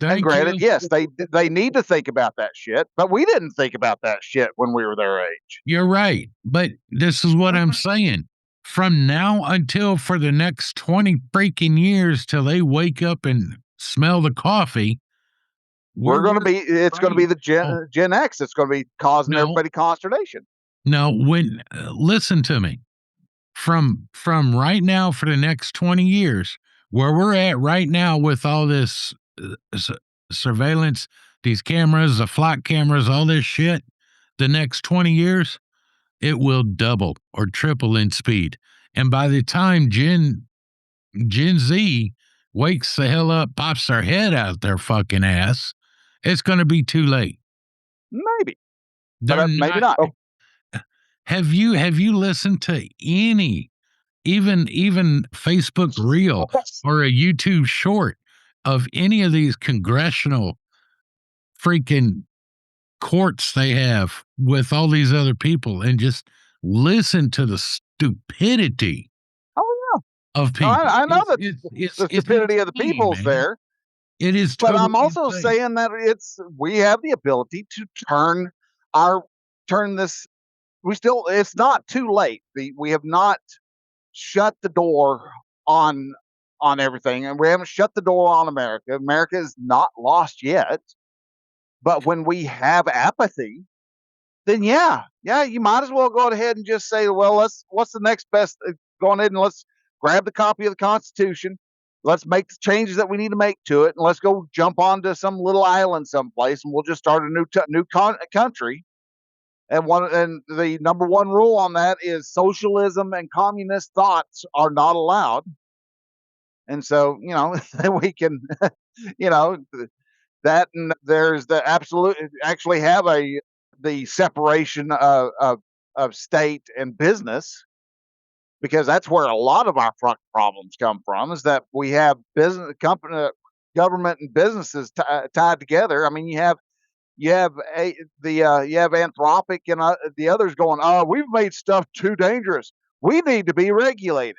And granted, yes, they need to think about that shit, but we didn't think about that shit when we were their age. You're right. But this is what I'm saying. From now until for the next 20 freaking years till they wake up and smell the coffee, it's going to be the Gen X. It's going to be causing everybody consternation. No, listen to me. From right now for the next 20 years, where we're at right now with all this surveillance, these cameras, the flock cameras, all this shit, the next 20 years, it will double or triple in speed. And by the time Gen Z wakes the hell up, pops their head out their fucking ass, it's going to be too late. Maybe. Maybe not. Have you listened to any, even Facebook Reel or a YouTube short of any of these congressional freaking courts they have with all these other people, and just listen to the stupidity of people? I know that the stupidity of the people's there. It is, but I'm also saying that we have the ability to turn this. It's not too late. We have not shut the door on everything, and we haven't shut the door on America. America is not lost yet. But when we have apathy, then yeah, you might as well go ahead and just say, well, what's the next best? Go ahead and let's grab the copy of the Constitution. Let's make the changes that we need to make to it, and let's go jump onto some little island someplace, and we'll just start a new country. And the number one rule on that is socialism and communist thoughts are not allowed. And so, we can, that, and there's the actually have the separation of state and business, because that's where a lot of our problems come from, is that we have government and businesses tied together. I mean, you have Anthropic and the others going, "Oh, we've made stuff too dangerous. We need to be regulated."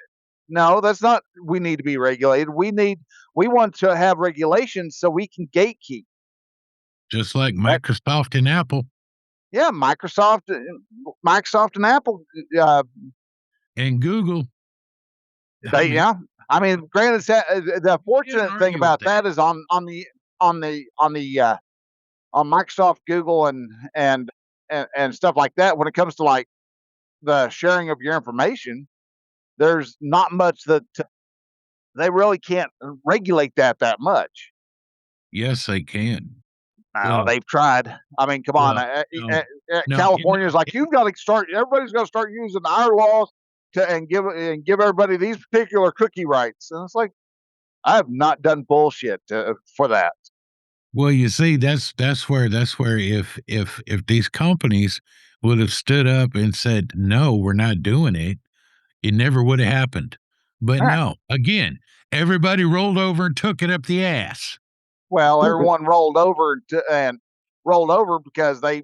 No, that's not. We need to be regulated. We want to have regulations so we can gatekeep. Just like Microsoft and Apple. Yeah, Microsoft and Apple and Google. I mean, granted, the fortunate thing about that is on Microsoft, Google, and stuff like that, when it comes to like the sharing of your information, there's not much that they really can't regulate that much. Yes, they can. They've tried. I mean, come on. California's like, everybody's got to start using our laws and give everybody these particular cookie rights. And it's like, I have not done bullshit for that. Well, you see, that's where if these companies would have stood up and said, no, we're not doing it, it never would have happened. But no, again, everybody rolled over and took it up the ass. Well, everyone rolled over because they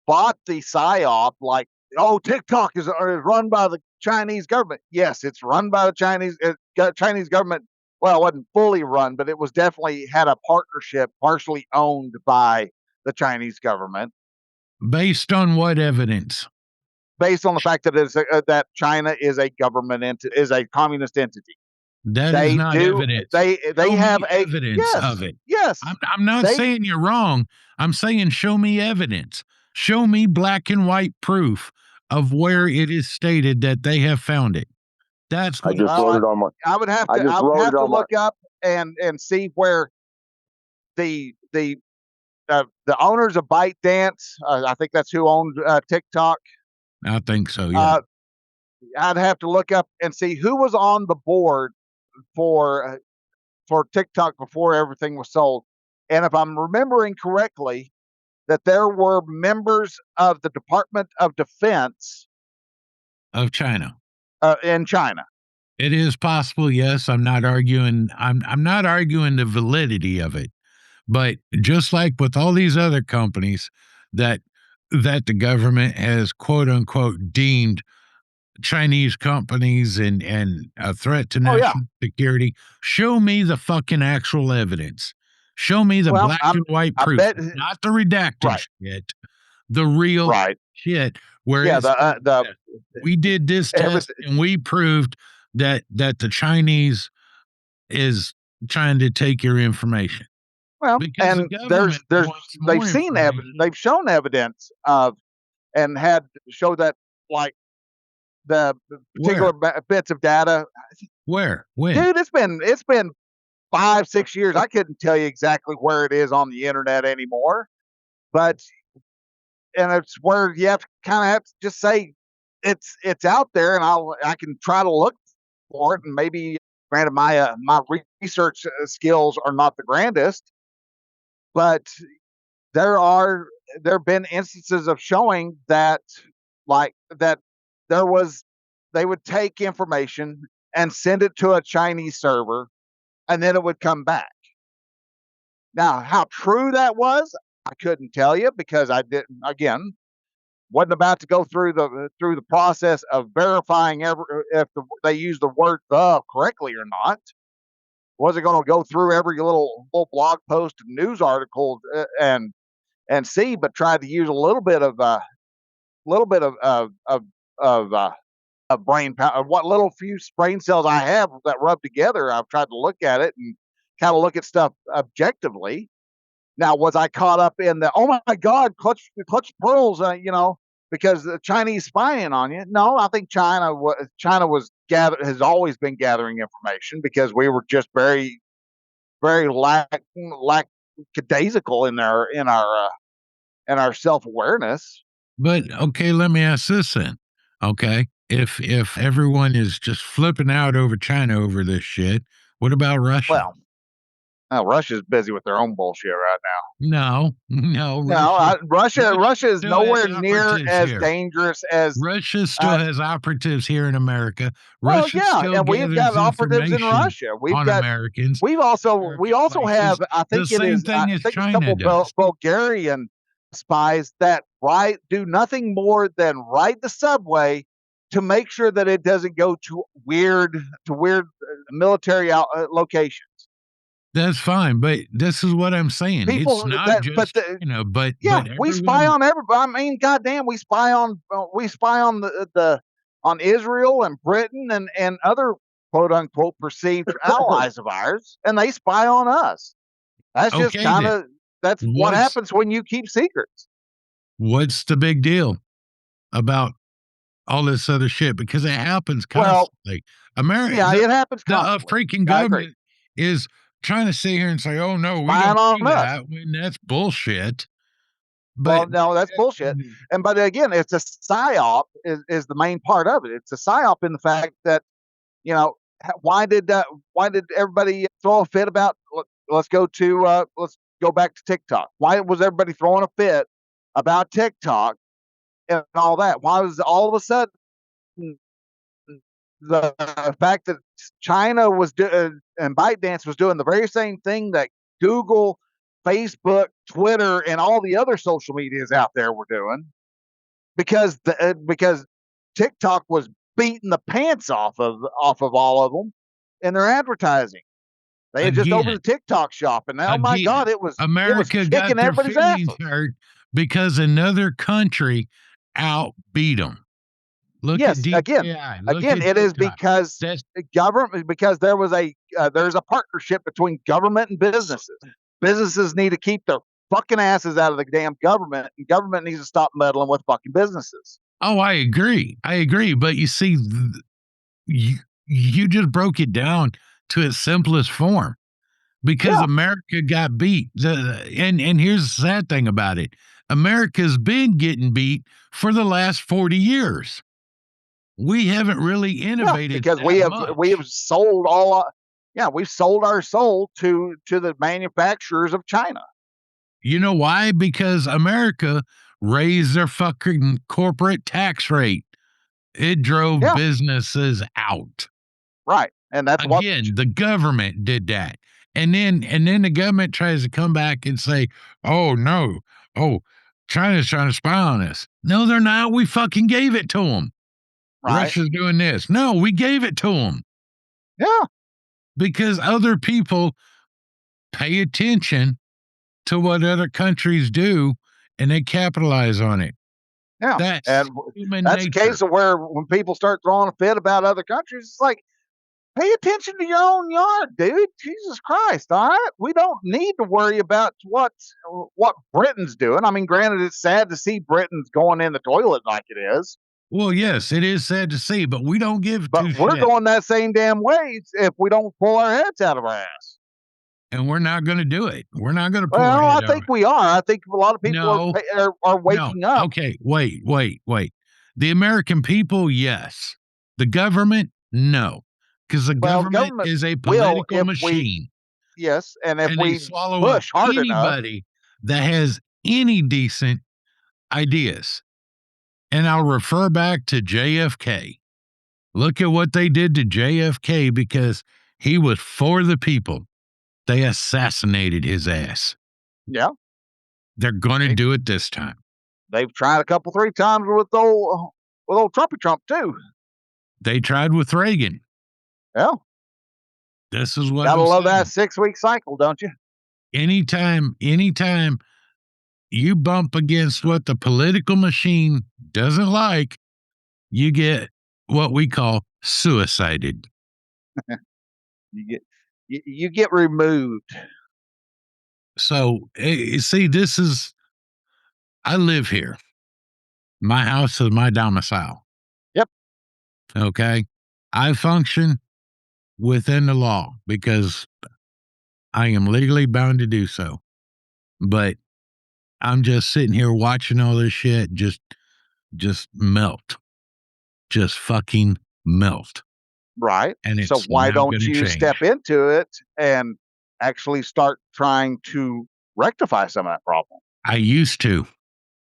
bought the psyop, like, oh, TikTok is run by the Chinese government. Yes, it's run by the Chinese government. Well, it wasn't fully run, but it was definitely had a partnership, partially owned by the Chinese government, Based on what evidence? based on the fact that that China is a government is a communist entity. That is not evidence. They Show have me a evidence of it. Yes. I'm not saying you're wrong. I'm saying show me evidence. Show me black and white proof of where it is stated that they have found it. That's I what just wrote it on my. I would have to look up and see where the owners of ByteDance, I think that's who owned TikTok. I think so. Yeah. I'd have to look up and see who was on the board for TikTok before everything was sold. And if I'm remembering correctly, that there were members of the Department of Defense of China. In China. It is possible, yes. I'm not arguing. I'm not arguing the validity of it, but just like with all these other companies that the government has quote unquote deemed Chinese companies and a threat to national security, show me the fucking actual evidence. Show me the black and white proof, not the redacted shit, the real shit. Whereas we did this test and we proved that the Chinese is trying to take your information. Well, because and they've seen evidence, they've shown evidence of, and had show that, like, the particular bits of data. Where? When? Dude, it's been 5-6 years. I couldn't tell you exactly where it is on the internet anymore, and it's where you have to kind of have to just say it's out there, and I can try to look for it, and maybe, granted, my research skills are not the grandest, but there have been instances of showing that, like, that they would take information and send it to a Chinese server, and then it would come back. Now, how true that was, I couldn't tell you, because I wasn't about to go through the process of verifying if they used the word "the" correctly or not. Wasn't going to go through every little blog post and news article and see, but tried to use a little bit of brain power, what little few brain cells I have that rub together. I've tried to look at it and kind of look at stuff objectively. Now, was I caught up in the, oh my God, clutch pearls, because the Chinese spying on you? No, I think China has always been gathering information, because we were just very, very lackadaisical in our self-awareness. But okay, let me ask this then. Okay, if everyone is just flipping out over China over this shit, what about Russia? Well, Russia's busy with their own bullshit right now. Russia is nowhere near as dangerous as Russia still has operatives here in America. Russia still and we've got operatives in Russia. We've got Americans. We also have, I think it's a couple Bulgarian spies that do nothing more than ride the subway to make sure that it doesn't go to weird military locations. That's fine, but this is what I'm saying. It's not we spy on everybody. I mean, goddamn, we spy on on Israel and Britain and other quote unquote perceived allies of ours, and they spy on us. That's just kind of what happens when you keep secrets. What's the big deal about all this other shit? Because it happens constantly. America, it happens constantly. The freaking government is trying to sit here and say, "Oh no, we don't do that." That's bullshit. But no, that's bullshit. But again, it's a psyop is the main part of it. It's a psyop in the fact that, why did everybody throw a fit about? Let's go back to TikTok. Why was everybody throwing a fit about TikTok and all that? Why was all of a sudden the fact that China was and ByteDance was doing the very same thing that Google Facebook, Twitter, and all the other social medias out there were doing, because TikTok was beating the pants off of all of them in their advertising. They had just opened a TikTok shop, and oh my God, it was America got kicking their everybody's feelings asses. hurt because another country outbeat them. Look Yes, at DJI. again, it is because the government, because there's a partnership between government and businesses. Businesses need to keep their fucking asses out of the damn government, and government needs to stop meddling with fucking businesses. Oh, I agree. But you see, you just broke it down to its simplest form, because America got beat. And here's the sad thing about it. America's been getting beat for the last 40 years. We haven't really innovated, because we have sold we've sold our soul to the manufacturers of China. You know why? Because America raised their fucking corporate tax rate. It drove businesses out. Right. And that's the government did that. And then the government tries to come back and say, oh no, China's trying to spy on us. No, they're not. We fucking gave it to them. Right. Russia's doing this. No, we gave it to them. Yeah. Because other people pay attention to what other countries do, and they capitalize on it. Yeah. That's a case of where when people start throwing a fit about other countries, it's like, pay attention to your own yard, dude. Jesus Christ, all right? We don't need to worry about what Britain's doing. I mean, granted, it's sad to see Britain's going in the toilet like it is. Well, yes, it is sad to see, but we don't give But we're going that same damn way if we don't pull our heads out of our ass. And we're not going to do it. We're not going to pull our head out. I think we are. I think a lot of people are waking up. Okay, wait. The American people, yes. The government, no. Because the government is a political machine. Yes, and if we swallow push hard anybody that has any decent ideas. And I'll refer back to JFK. Look at what they did to JFK because he was for the people. They assassinated his ass. Yeah. They're going to do it this time. They've tried 3 times with old Trumpy Trump, too. They tried with Reagan. Yeah. This is what gotta love that 6-week cycle, don't you? Anytime you bump against what the political machine doesn't like, you get what we call suicided. You get removed. So, see, I live here. My house is my domicile. Yep. Okay. I function within the law because I am legally bound to do so. But I'm just sitting here watching all this shit just melt. Just fucking melt. Right. And so why don't you step into it and actually start trying to rectify some of that problem? I used to.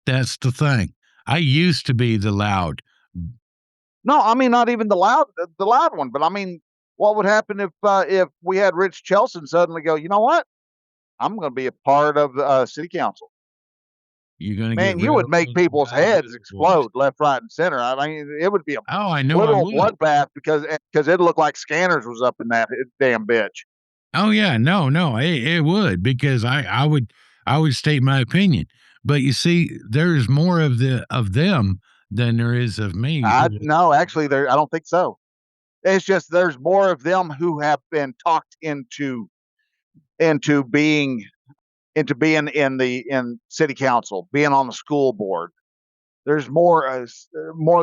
That's the thing. I used to be the loud. No, I mean, not even the loud one, but I mean, what would happen if we had rchelson suddenly go, you know what? I'm going to be a part of the city council. You're going to Man, you would make people's heads explode left, right, and center. I mean, it would be a literal bloodbath because it'd look like Scanners was up in that damn bitch. Oh yeah, no, it would because I would state my opinion. But you see, there's more of them than there is of me. No, actually, I don't think so. It's just there's more of them who have been talked into being in city council, being on the school board. There's more of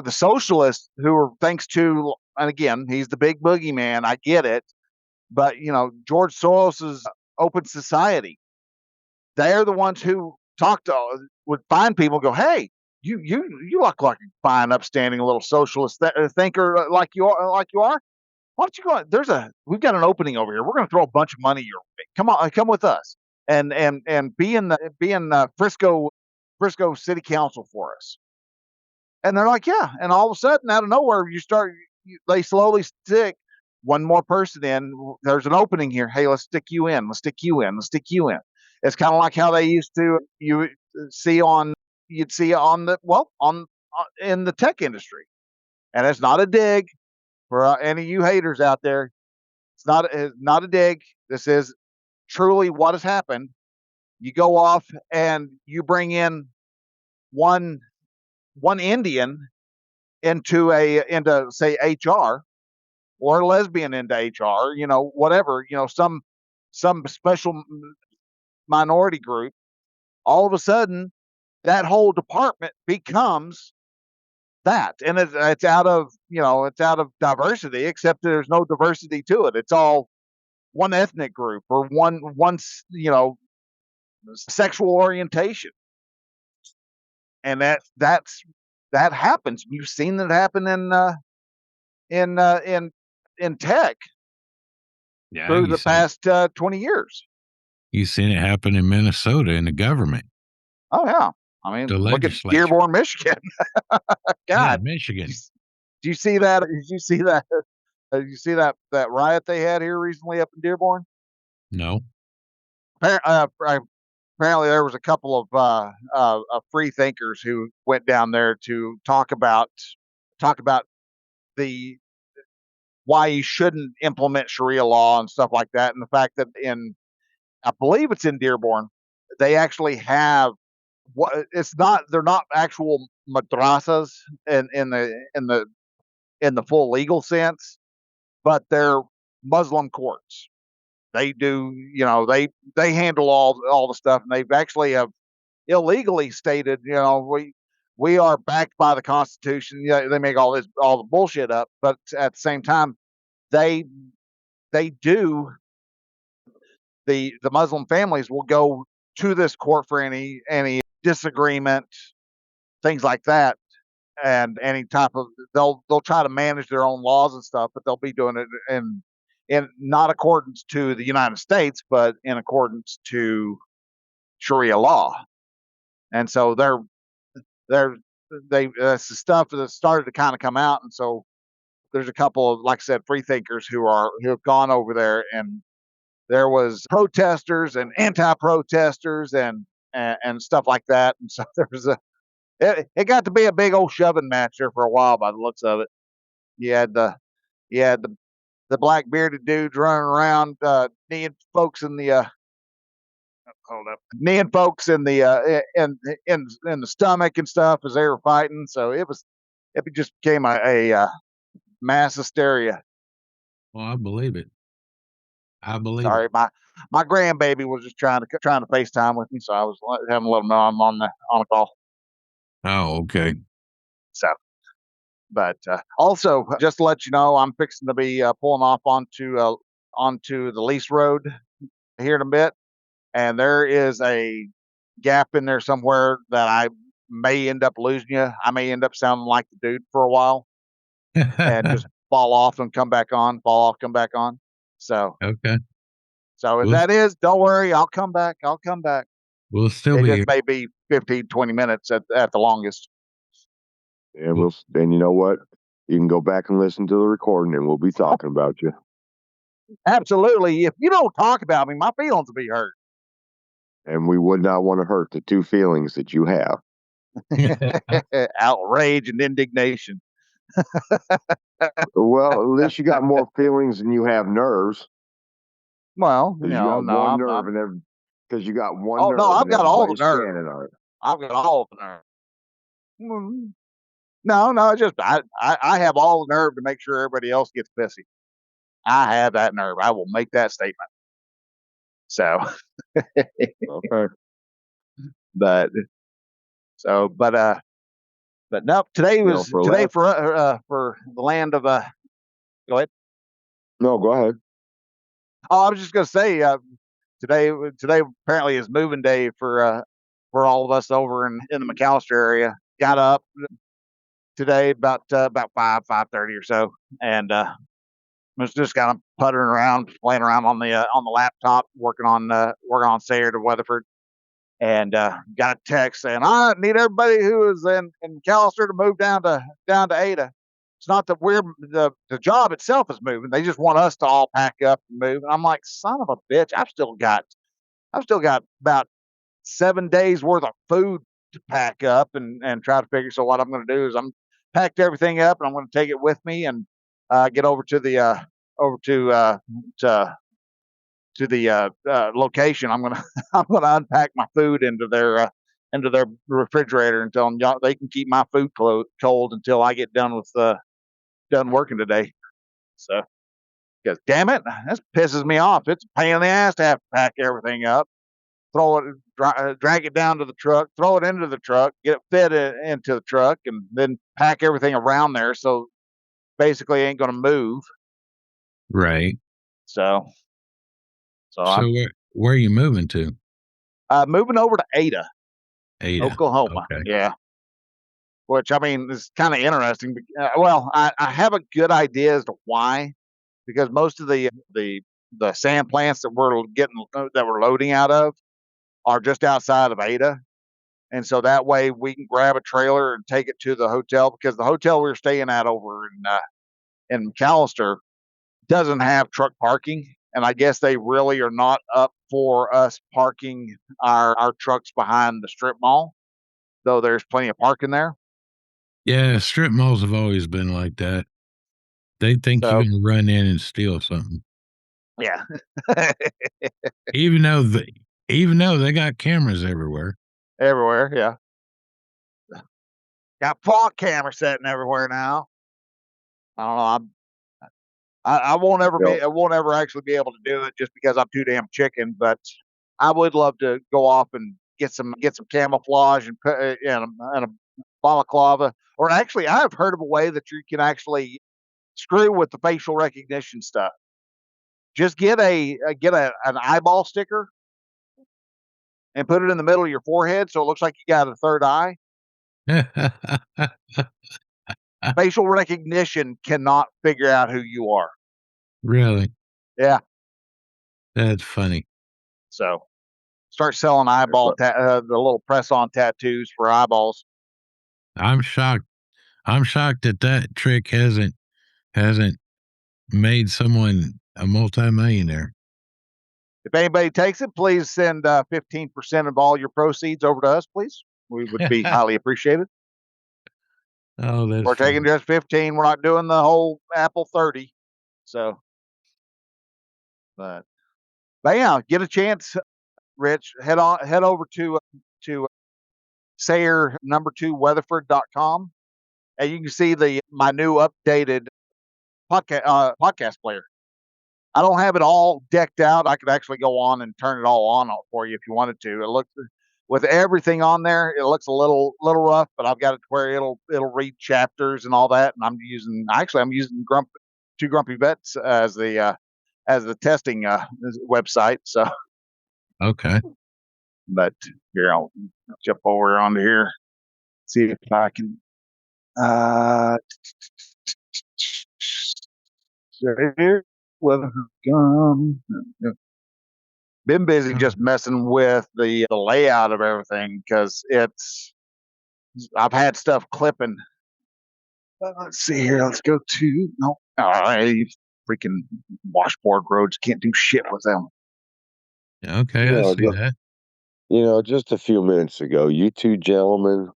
the socialists who are, thanks to, and again, he's the big boogeyman. I get it, but George Soros's Open Society, they're the ones who would find people and go, hey, you look like a fine, upstanding little socialist thinker like you are. Why don't you go? We've got an opening over here. We're going to throw a bunch of money your way. Come on, come with us and be in Frisco City Council for us. And they're like, yeah. And all of a sudden, out of nowhere, they slowly stick one more person in. There's an opening here. Hey, let's stick you in. Let's stick you in. Let's stick you in. It's kind of like how they used to you'd see on in the tech industry, and it's not a dig for any of you haters out there. It's not a dig. This is truly what has happened. You go off and you bring in one Indian into say HR, or a lesbian into HR, whatever, some special minority group. All of a sudden, that whole department becomes that, and it's out of diversity, except there's no diversity to it. It's all one ethnic group or one sexual orientation, and that happens. You've seen that happen in tech Yeah, through the past 20 years. You've seen it happen in Minnesota in the government. Oh yeah, I mean, The look at legislature. Dearborn, Michigan. Yeah, God, Michigan. do you see that? Did you see that? Did you see that riot they had here recently up in Dearborn? No. Apparently, there was a couple of free thinkers who went down there to talk about the why you shouldn't implement Sharia law and stuff like that, and the fact that I believe it's in Dearborn, they actually have they're not actual madrasas in the full legal sense, but they're Muslim courts. They do, they handle all the stuff, and they've actually have illegally stated, we are backed by the Constitution. Yeah, they make all the bullshit up, but at the same time, they do the Muslim families will go to this court for any disagreement, things like that, and any type of they'll try to manage their own laws and stuff, but they'll be doing it in not accordance to the United States, but in accordance to Sharia law. And so that's the stuff that started to kind of come out, and so there's a couple of, like I said, free thinkers who have gone over there, and there was protesters and anti-protesters and stuff like that, and so there was it got to be a big old shoving match there for a while by the looks of it. You had the black bearded dudes running around kneeing folks in the kneeing folks in the in the stomach and stuff as they were fighting. So it just became a mass hysteria. Well, I believe it. Sorry, my grandbaby was just trying to FaceTime with me, so I was having a little know I'm on the call. Oh, okay. So, but also just to let you know, I'm fixing to be pulling off onto the lease road here in a bit, and there is a gap in there somewhere that I may end up losing you. I may end up sounding like the dude for a while, and just fall off and come back on, fall off, come back on. So okay. So if that is, don't worry, I'll come back. We'll still It be just here. may be 15, 20 minutes at the longest. And then you know what? You can go back and listen to the recording, and we'll be talking about you. Absolutely. If you don't talk about me, my feelings will be hurt. And we would not want to hurt the two feelings that you have. Outrage and indignation. Well, at least you got more feelings than you have nerves. Well, you got one nerve, and because you got one. Oh nerve no, I've got all the nerve. On it. I've got all the nerve. No, just I have all the nerve to make sure everybody else gets pissy. I have that nerve. I will make that statement. So, okay. But no, today was for the land of go ahead. No, go ahead. Oh, I was just going to say today apparently is moving day for all of us over in the McAlester area. Got up today about 5:30 or so, and was just kind of puttering around, playing around on the laptop, working on Sayre to Weatherford, and got a text saying, I need everybody who is in McAlester to move down to Ada. It's not that the job itself is moving. They just want us to all pack up and move. And I'm like, son of a bitch, I've still got I've still got about 7 days worth of food to pack up and try to figure. So what I'm going to do is I'm packed everything up and I'm going to take it with me and get over to the over to the location. I'm gonna I'm gonna unpack my food into their refrigerator and tell them y'all they can keep my food cold until I get done with done working today. So, because damn it, this pisses me off. It's a pain in the ass to have to pack everything up, throw it, drag it down to the truck, throw it into the truck, get it fit into the truck, and then pack everything around there. So basically, it ain't gonna move. Right. So So I'm where are you moving to? moving over to Ada, Ada. Oklahoma. Okay. Yeah. Which I mean is kind of interesting. Well, I have a good idea as to why, because most of the sand plants that we're getting that we're loading out of are just outside of Ada, and so that way we can grab a trailer and take it to the hotel because the hotel we were staying at over in McAlester doesn't have truck parking, and I guess they really are not up for us parking our trucks behind the strip mall, though there's plenty of parking there. Yeah, strip malls have always been like that. They think you're So gonna run in and steal something. yeah. Even though they got cameras everywhere. Everywhere, yeah. Got fog camera setting everywhere now. I don't know. I won't ever Yep. I won't ever actually be able to do it just because I'm too damn chicken. But I would love to go off and get some camouflage and put and a balaclava. Or actually, I have heard of a way that you can actually screw with the facial recognition stuff. Just get an eyeball sticker and put it in the middle of your forehead so it looks like you got a third eye. Facial recognition cannot figure out who you are. Really? Yeah. That's funny. So start selling the little press on tattoos for eyeballs. I'm shocked. I'm shocked that trick hasn't made someone a multimillionaire. If anybody takes it, please send 15% of all your proceeds over to us, please. We would be highly appreciated. Oh, that's We're taking funny. just 15. We're not doing the whole Apple 30. So, but yeah, get a chance, Rich. Head over to Sayer #2Weatherford.com, and you can see my new updated podcast player. I don't have it all decked out. I could actually go on and turn it all on for you if you wanted to. It looks with everything on there. It looks a little rough, but I've got it to where it'll read chapters and all that. And I'm using Two Grumpy Vets as the testing website. So, Okay. but here I'll jump over onto here, see if I can. Here, weather gum. Been busy just messing with the layout of everything because I've had stuff clipping. Let's see here. Let's go to no. Freaking washboard roads can't do shit with them. Okay, I see that. Just a few minutes ago, you two gentlemen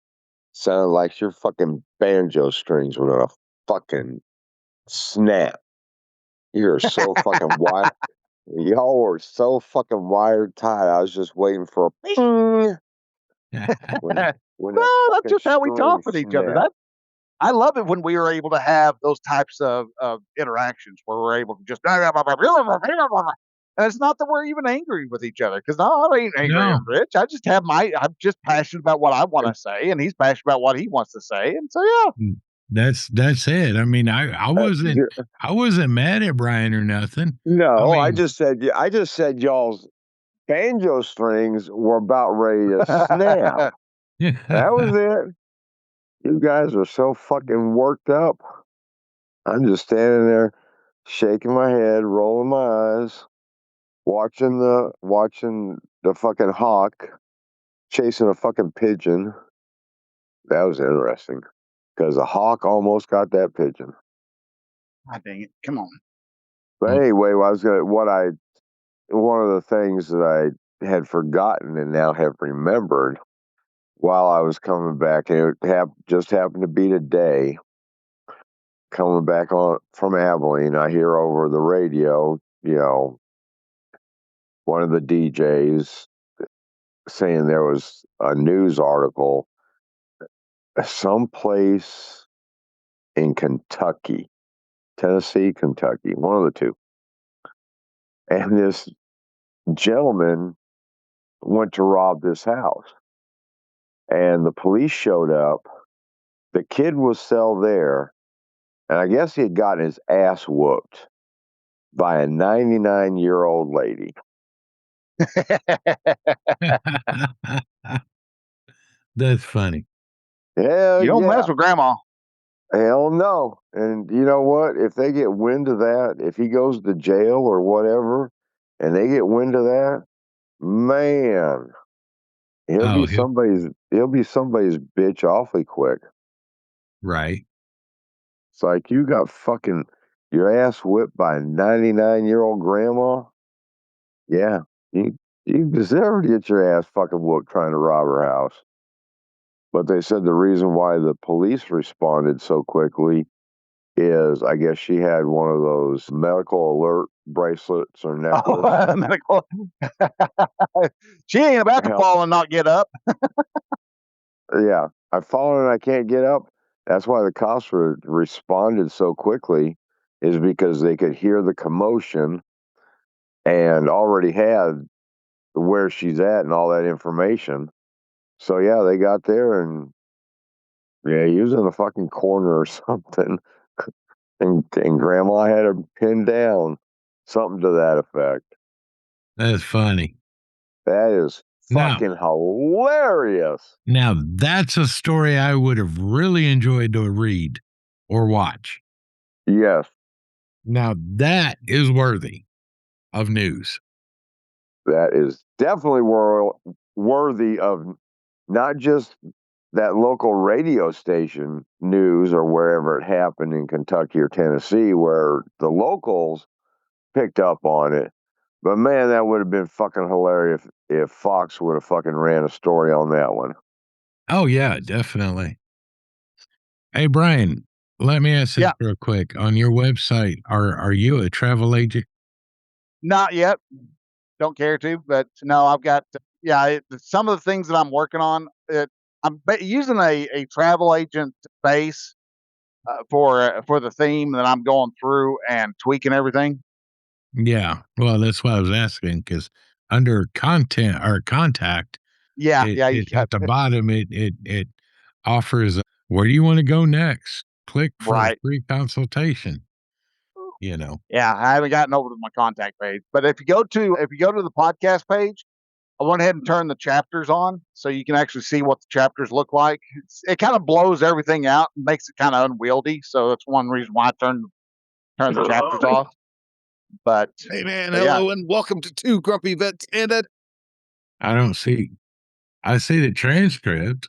sounded like your fucking banjo strings were gonna fucking snap. You're so fucking wired. Y'all were so fucking wired tight. I was just waiting for a ping when that No, that's just how we string talk with each other. snapped. I love it when we are able to have those types of interactions where we're able to just and it's not that we're even angry with each other because no, I ain't angry No. at Rich. I'm just passionate about what I want to say, and he's passionate about what he wants to say, and so yeah. That's it. I mean, I wasn't mad at Bryan or nothing. No, I mean, just said y'all's banjo strings were about ready to snap. That was it. You guys are so fucking worked up. I'm just standing there shaking my head, rolling my eyes, watching the fucking hawk chasing a fucking pigeon. That was interesting because the hawk almost got that pigeon. God dang it! Come on. But anyway, one of the things that I had forgotten and now have remembered while I was coming back, and it just happened to be today. Coming back on from Abilene, I hear over the radio, one of the DJs saying there was a news article someplace in Kentucky, Tennessee, Kentucky, one of the two. And this gentleman went to rob this house. And the police showed up. The kid was still there. And I guess he had gotten his ass whooped by a 99-year-old lady. That's funny. Hell You don't yeah. mess with grandma. Hell no. And you know what? If they get wind of that, if he goes to jail or whatever, and they get wind of that, man, he'll be somebody's bitch awfully quick. Right. It's like you got fucking your ass whipped by a 99-year-old grandma. Yeah, you deserve to get your ass fucking whooped trying to rob her house. But they said the reason why the police responded so quickly is I guess she had one of those medical alert bracelets or necklace. Oh, medical. She ain't about to fall and not get up. Yeah, I've fallen and I can't get up. That's why the cops responded so quickly, is because they could hear the commotion and already had where she's at and all that information. So yeah, they got there and he was in the fucking corner or something. and grandma had her pinned down. Something to that effect. That's funny. That is fucking hilarious. Now, that's a story I would have really enjoyed to read or watch. Yes. Now, that is worthy of news. That is definitely worthy of not just that local radio station news or wherever it happened in Kentucky or Tennessee where the locals picked up on it. But man, that would have been fucking hilarious if Fox would have fucking ran a story on that one. Oh, yeah, definitely. Hey, Bryan, let me ask this real quick. On your website, are you a travel agent? Not yet. Don't care to, but no, I've got, some of the things that I'm working on, I'm using a travel agent base for the theme that I'm going through and tweaking everything. Yeah. Well, that's why I was asking, because under content or contact, you it's at the bottom, it offers where do you want to go next? Click for a free consultation. Yeah, I haven't gotten over to my contact page, but if you go to the podcast page, I went ahead and turned the chapters on so you can actually see what the chapters look like. It kind of blows everything out and makes it kind of unwieldy. So that's one reason why I turned the chapters off. But hey, man, hello and welcome to Two Grumpy Vets and a. I see the transcript.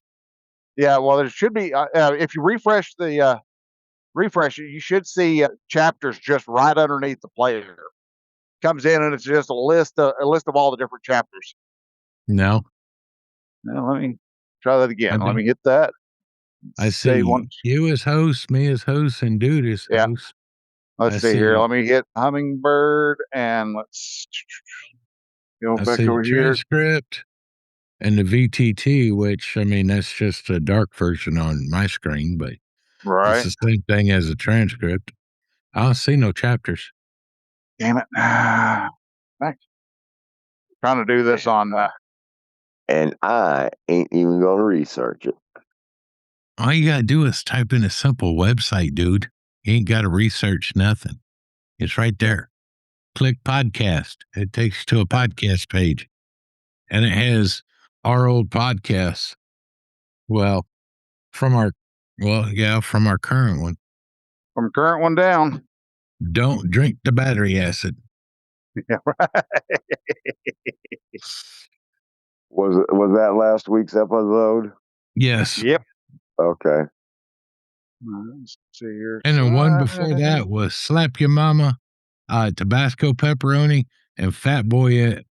Yeah, well, there should be if you refresh it, you should see chapters just right underneath the player. Comes in and it's just a list of all the different chapters. No, let me try that again. Let me hit that. I see you as host, me as host, and dude as host. Let's see here. Let me hit Hummingbird and let's go back over here. Transcript and the VTT, which I mean that's just a dark version on my screen, but it's the same thing as a transcript. I don't see no chapters. Damn it! Trying to do this on. And I ain't even going to research it. All you got to do is type in a simple website, dude. You ain't got to research nothing. It's right there. Click podcast. It takes you to a podcast page. And it has our old podcasts. Well, from our current one. From current one down. Don't drink the battery acid. Yeah, right. Was that last week's episode? Yes. Yep. Okay. Let's see here. And the one before that was Slap Your Mama, Tabasco Pepperoni, and Fat Boyette.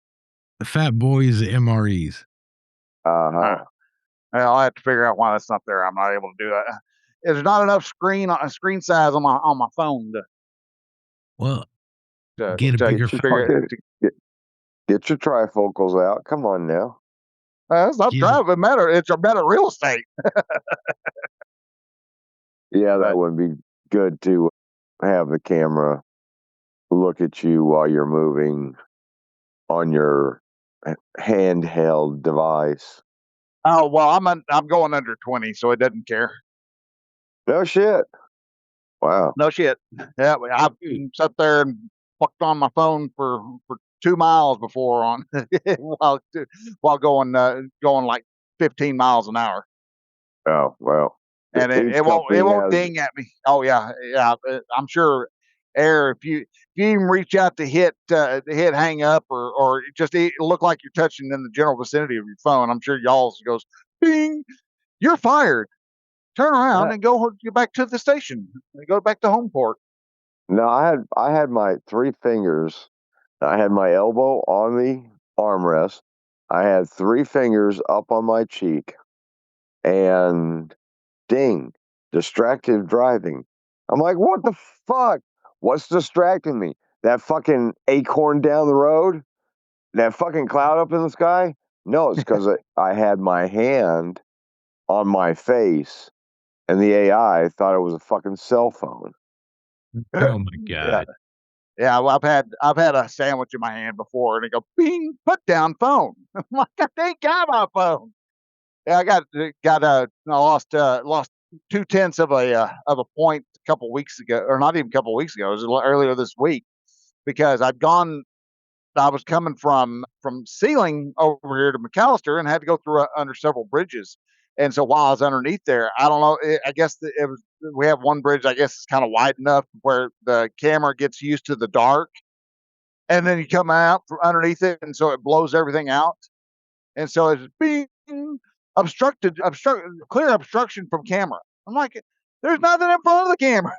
fat boys MREs. Uh-huh. Well, I'll have to figure out why that's not there. I'm not able to do that. There's not enough screen size on my phone Well, to get a bigger figure it. Get your trifocals out. Come on now. It's not Get- driving matter. It's a better real estate. Yeah, that But- would be good to have the camera look at you while you're moving on your handheld device. Oh well, I'm going under 20, so it doesn't care. No shit. Wow. No shit. Yeah, I've sat there and fucked on my phone for 2 miles before on while going like 15 miles an hour, Oh, well. and Each it company won't has- ding at me. Oh yeah, I'm sure. Air, if you even reach out to hit hang up or just look like you're touching in the general vicinity of your phone, I'm sure y'all's goes ding. You're fired. Turn around and go back to the station. Go back to home port. No, I had my 3 fingers. I had my elbow on the armrest. I had 3 fingers up on my cheek, and ding, distracted driving. I'm like, what the fuck? What's distracting me? That fucking acorn down the road? That fucking cloud up in the sky? No, it's because I had my hand on my face, and the AI thought it was a fucking cell phone. Oh my God. Yeah, well, I've had a sandwich in my hand before, and it go bing, put down phone. I'm like, I ain't got my phone. Yeah, I lost 2/10 of a point a couple weeks ago, or not even a couple weeks ago. It was earlier this week because I was coming from Sealing over here to McAlester and had to go through under several bridges. And so while I was underneath there, I don't know. I guess it was. We have one bridge. I guess it's kind of wide enough where the camera gets used to the dark, and then you come out from underneath it, and so it blows everything out. And so it's being clear obstruction from camera. I'm like, there's nothing in front of the camera.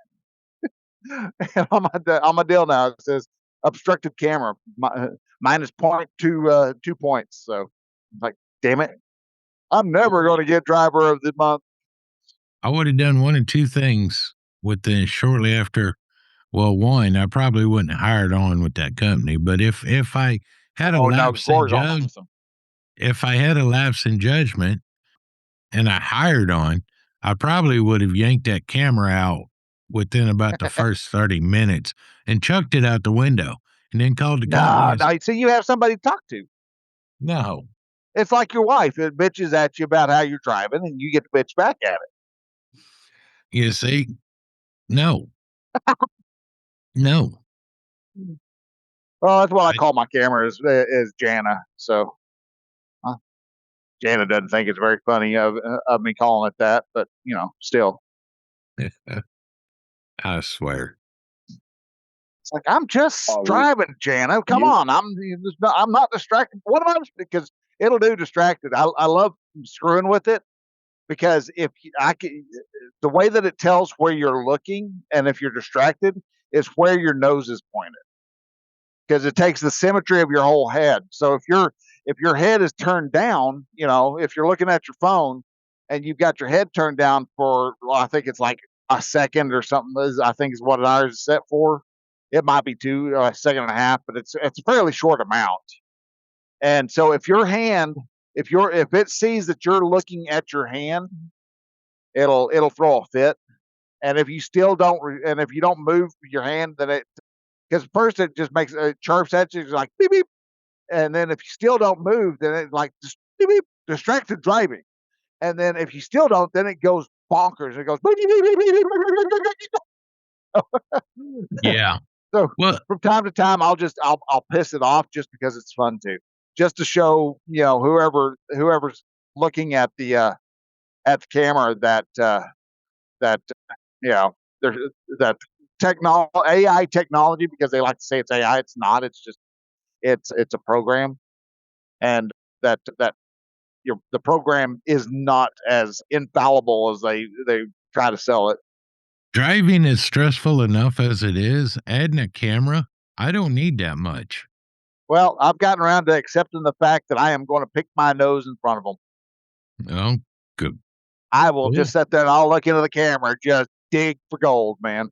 And on my deal now, it says obstructed camera minus 2 points. So I'm like, damn it, I'm never going to get driver of the month. I would have done one of 2 things within shortly after. Well, one, I probably wouldn't have hired on with that company, but if I had a lapse in awesome. if I had a lapse in judgment and I hired on, I probably would have yanked that camera out within about the first 30 minutes and chucked it out the window and then called the company. No, see, you have somebody to talk to. No. It's like your wife. It bitches at you about how you're driving, and you get to bitch back at it. You see? No. No. Well, that's what I call my camera is Jana. So Jana doesn't think it's very funny of me calling it that, but still, I swear. it's like I'm just Oh, driving, Jana. Come on, I'm not distracted. What am I? Because it'll do distracted. I love screwing with it because if I can, the way that it tells where you're looking and if you're distracted is where your nose is pointed. Because it takes the symmetry of your whole head. So if your head is turned down, if you're looking at your phone and you've got your head turned down for, well, I think it's like a second or something. I think is what ours is set for. It might be 2 or a second and a half, but it's a fairly short amount. And so if it sees that you're looking at your hand, it'll throw a fit. And if you still don't, and if you don't move your hand, then because first it just makes chirps at you, it's like beep beep, and then if you still don't move, then it like just beep beep, distracted driving, and then if you still don't, then it goes bonkers. It goes beep, beep, beep, beep, beep, beep, beep. Yeah. So Well, from time to time, I'll piss it off just because it's fun to, just to show whoever's looking at the camera that there's that AI technology, because they like to say it's AI. It's not. It's just it's a program, and that the program is not as infallible as they try to sell it. driving is stressful enough as it is. Adding a camera, I don't need that much. Well, I've gotten around to accepting the fact that I am going to pick my nose in front of them. Oh, good. I will Cool. just sit there and I'll look into the camera, just dig for gold, man.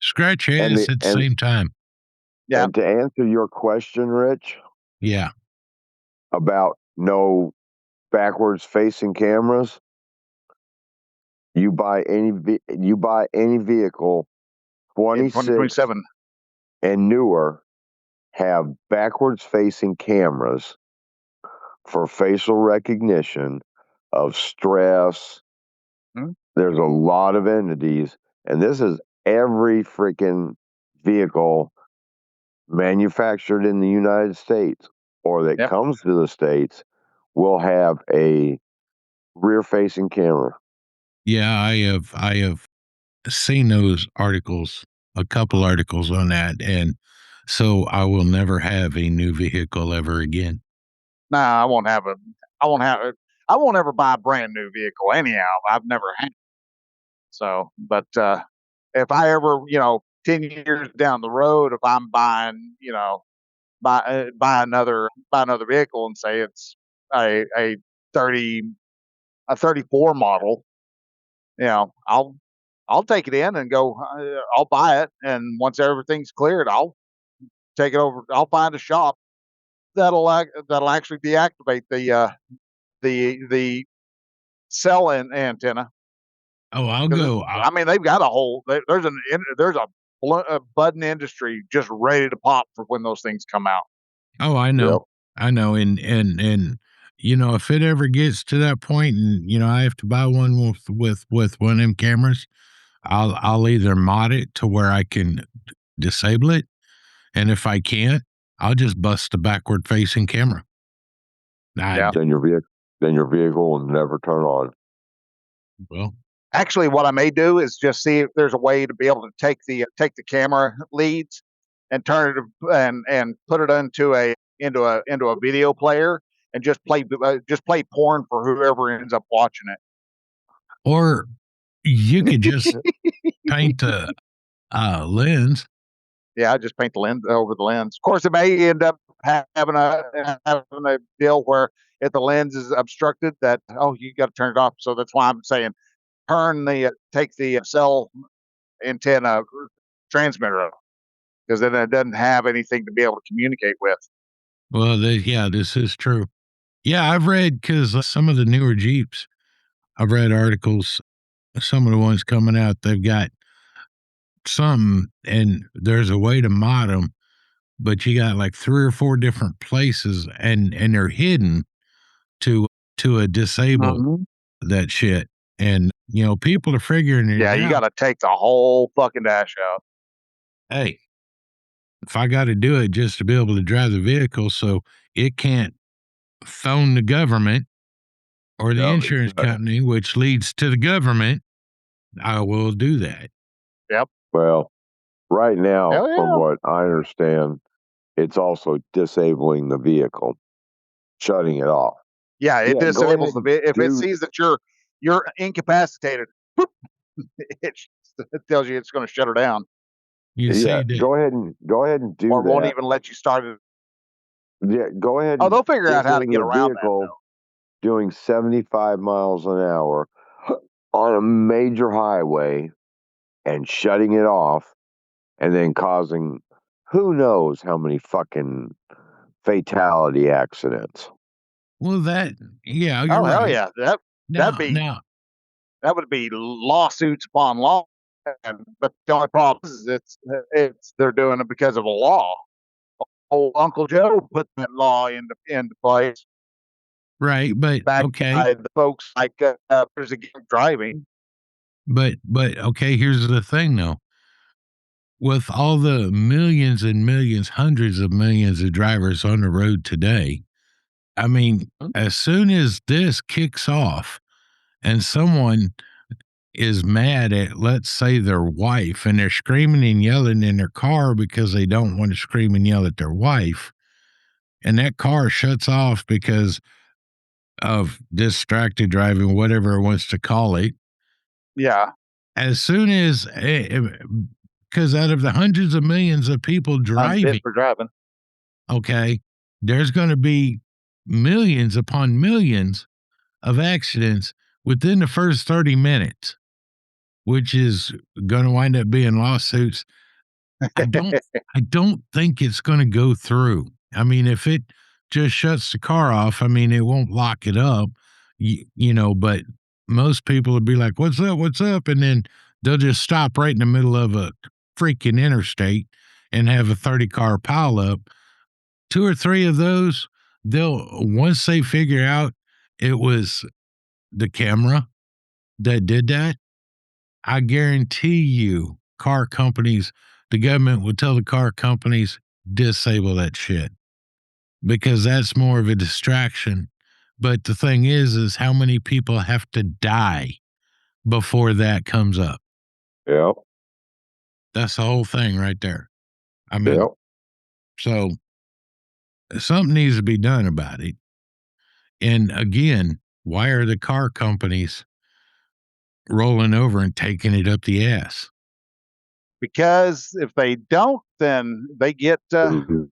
Scratch ass at the same time. Yeah. And to answer your question, Rich, Yeah. about no backwards facing cameras, you buy any vehicle 26 2027. and newer have backwards facing cameras for facial recognition of stress. There's a lot of entities, and this is every freaking vehicle manufactured in the United States or that comes to the States will have a rear facing camera. Yeah, I have seen those articles, a couple articles on that, and so I will never have a new vehicle ever again. Nah, I won't have I won't ever buy a brand new vehicle anyhow. I've never had. So, but if I ever, 10 years down the road, if I'm buying, buy another vehicle and say it's a 30 a 34 model, I'll take it in and go. I'll buy it, and once everything's cleared, I'll take it over. I'll find a shop that'll actually deactivate the cell antenna. Oh, I'll go. I mean, they've got a whole there's a budding industry just ready to pop for when those things come out. Oh, I know. Yep. I know. And if it ever gets to that point and I have to buy one with one of them cameras, I'll either mod it to where I can disable it, and if I can't, I'll just bust the backward facing camera. Then your vehicle will never turn on. Well, actually, what I may do is just see if there's a way to be able to take the camera leads and turn it and put it into a video player and just play porn for whoever ends up watching it. Or you could just paint the lens. Yeah, just paint the lens over the lens. Of course, it may end up having a deal where if the lens is obstructed, that you got to turn it off. So that's why I'm saying take the cell antenna transmitter off, because then it doesn't have anything to be able to communicate with. Well, this is true. Yeah, I've read, because some of the newer Jeeps, I've read articles, some of the ones coming out, they've got some, and there's a way to mod them, but you got like 3 or 4 different places, and they're hidden to disable that shit. And people are figuring it out. You got to take the whole fucking dash out. Hey, if I got to do it just to be able to drive the vehicle so it can't phone the government or the insurance company, which leads to the government, I will do that. Yep. Well, right now, from what I understand, it's also disabling the vehicle, shutting it off. Yeah, it disables the vehicle. If it sees that you're incapacitated, it tells you it's going to shut her down. Go ahead and do or that. won't even let you start it. Yeah, go ahead. Oh, they'll figure out how to get around that. Doing 75 miles an hour on a major highway and shutting it off, and then causing who knows how many fucking fatality accidents. Well, you're hell right. Yeah, that would be lawsuits upon law. But the only problem is they're doing it because of a law. Old Uncle Joe put that law into place. Right, but back okay. by the folks like driving. But okay, here's the thing though. With all the millions and millions, hundreds of millions of drivers on the road today, I mean, as soon as this kicks off and someone is mad at, let's say, their wife, and they're screaming and yelling in their car because they don't want to scream and yell at their wife, and that car shuts off because of distracted driving, whatever it wants to call it. Yeah. As soon as, because out of the hundreds of millions of people driving, Unfit for driving. okay, there's going to be millions upon millions of accidents within the first 30 minutes, which is going to wind up being lawsuits. I don't think it's going to go through. I mean, if it just shuts the car off, I mean, it won't lock it up, but most people would be like, "What's up? What's up?" And then they'll just stop right in the middle of a freaking interstate and have a 30 car pileup. 2 or 3 of those, once they figure out it was the camera that did that, I guarantee you car companies, the government would tell the car companies, disable that shit because that's more of a distraction. But the thing is how many people have to die before that comes up? Yep. That's the whole thing right there. I mean, Yep. so something needs to be done about it. And again, why are the car companies rolling over and taking it up the ass? Because if they don't, then they get Mhm.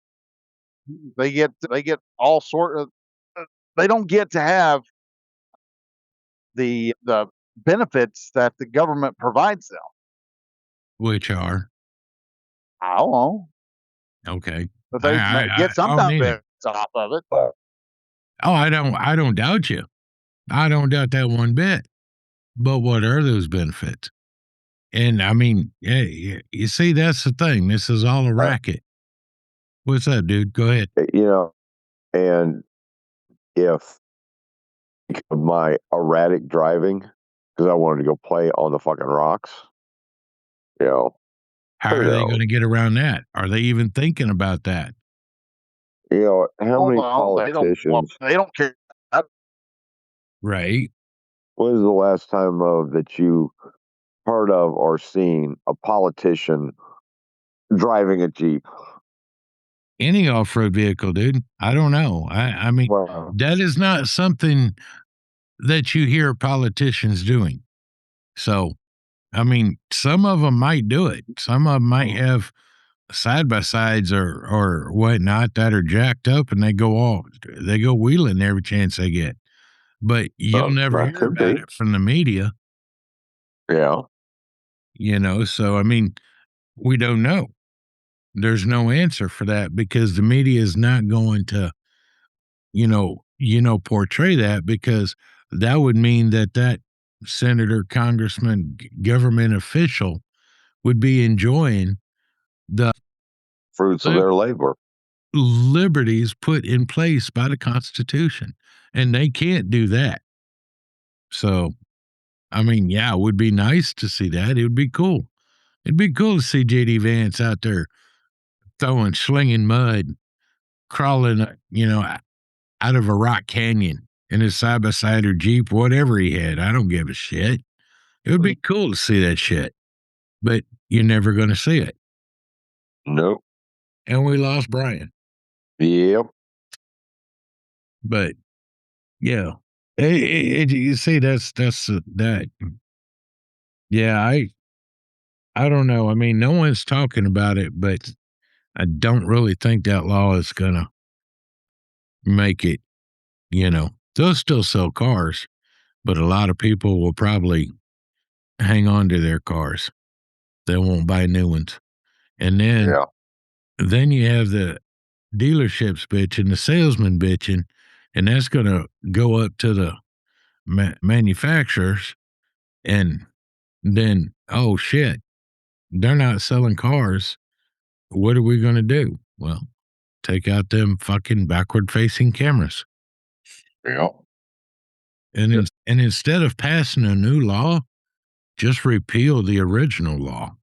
all sort of. They don't get to have the benefits that the government provides them. Which are I don't know, okay. but they get some I don't either. benefits off of it. Oh, I don't doubt you. I don't doubt that one bit. But what are those benefits? And I mean, you see, that's the thing. This is all a racket. What's up, dude? Go ahead. And if of my erratic driving, because I wanted to go play on the fucking rocks, How are they going to get around that? Are they even thinking about that? how many Well, politicians? they don't care. Right. When was the last time that you heard of or seen a politician driving a Jeep? Any off-road vehicle, dude. I don't know. I mean, Wow. that is not something that you hear politicians doing. So, I mean, some of them might do it. Some of them might have side by sides or whatnot that are jacked up, and they go wheeling every chance they get. But you'll never That hear could about be. it from the media. Yeah. So I mean, we don't know. There's no answer for that because the media is not going to, portray that because that would mean that senator, congressman, government official would be enjoying the Fruits of their labor. liberties put in place by the Constitution, and they can't do that. So, I mean, yeah, it would be nice to see that. It would be cool. It'd be cool to see JD Vance out there slinging mud, crawling, out of a rock canyon in his side by side or Jeep, whatever he had. I don't give a shit. It would be cool to see that shit, but you're never going to see it. Nope. And we lost Bryan. Yep. But yeah, you see, that's that. Yeah, I don't know. I mean, no one's talking about it, but I don't really think that law is gonna make it. They'll still sell cars, but a lot of people will probably hang on to their cars. They won't buy new ones, and then you have the dealerships bitching, the salesman bitching, and that's gonna go up to the manufacturers, and then oh shit, they're not selling cars. What are we going to do? Well, take out them fucking backward facing cameras. Yeah. And instead of passing a new law, just repeal the original law.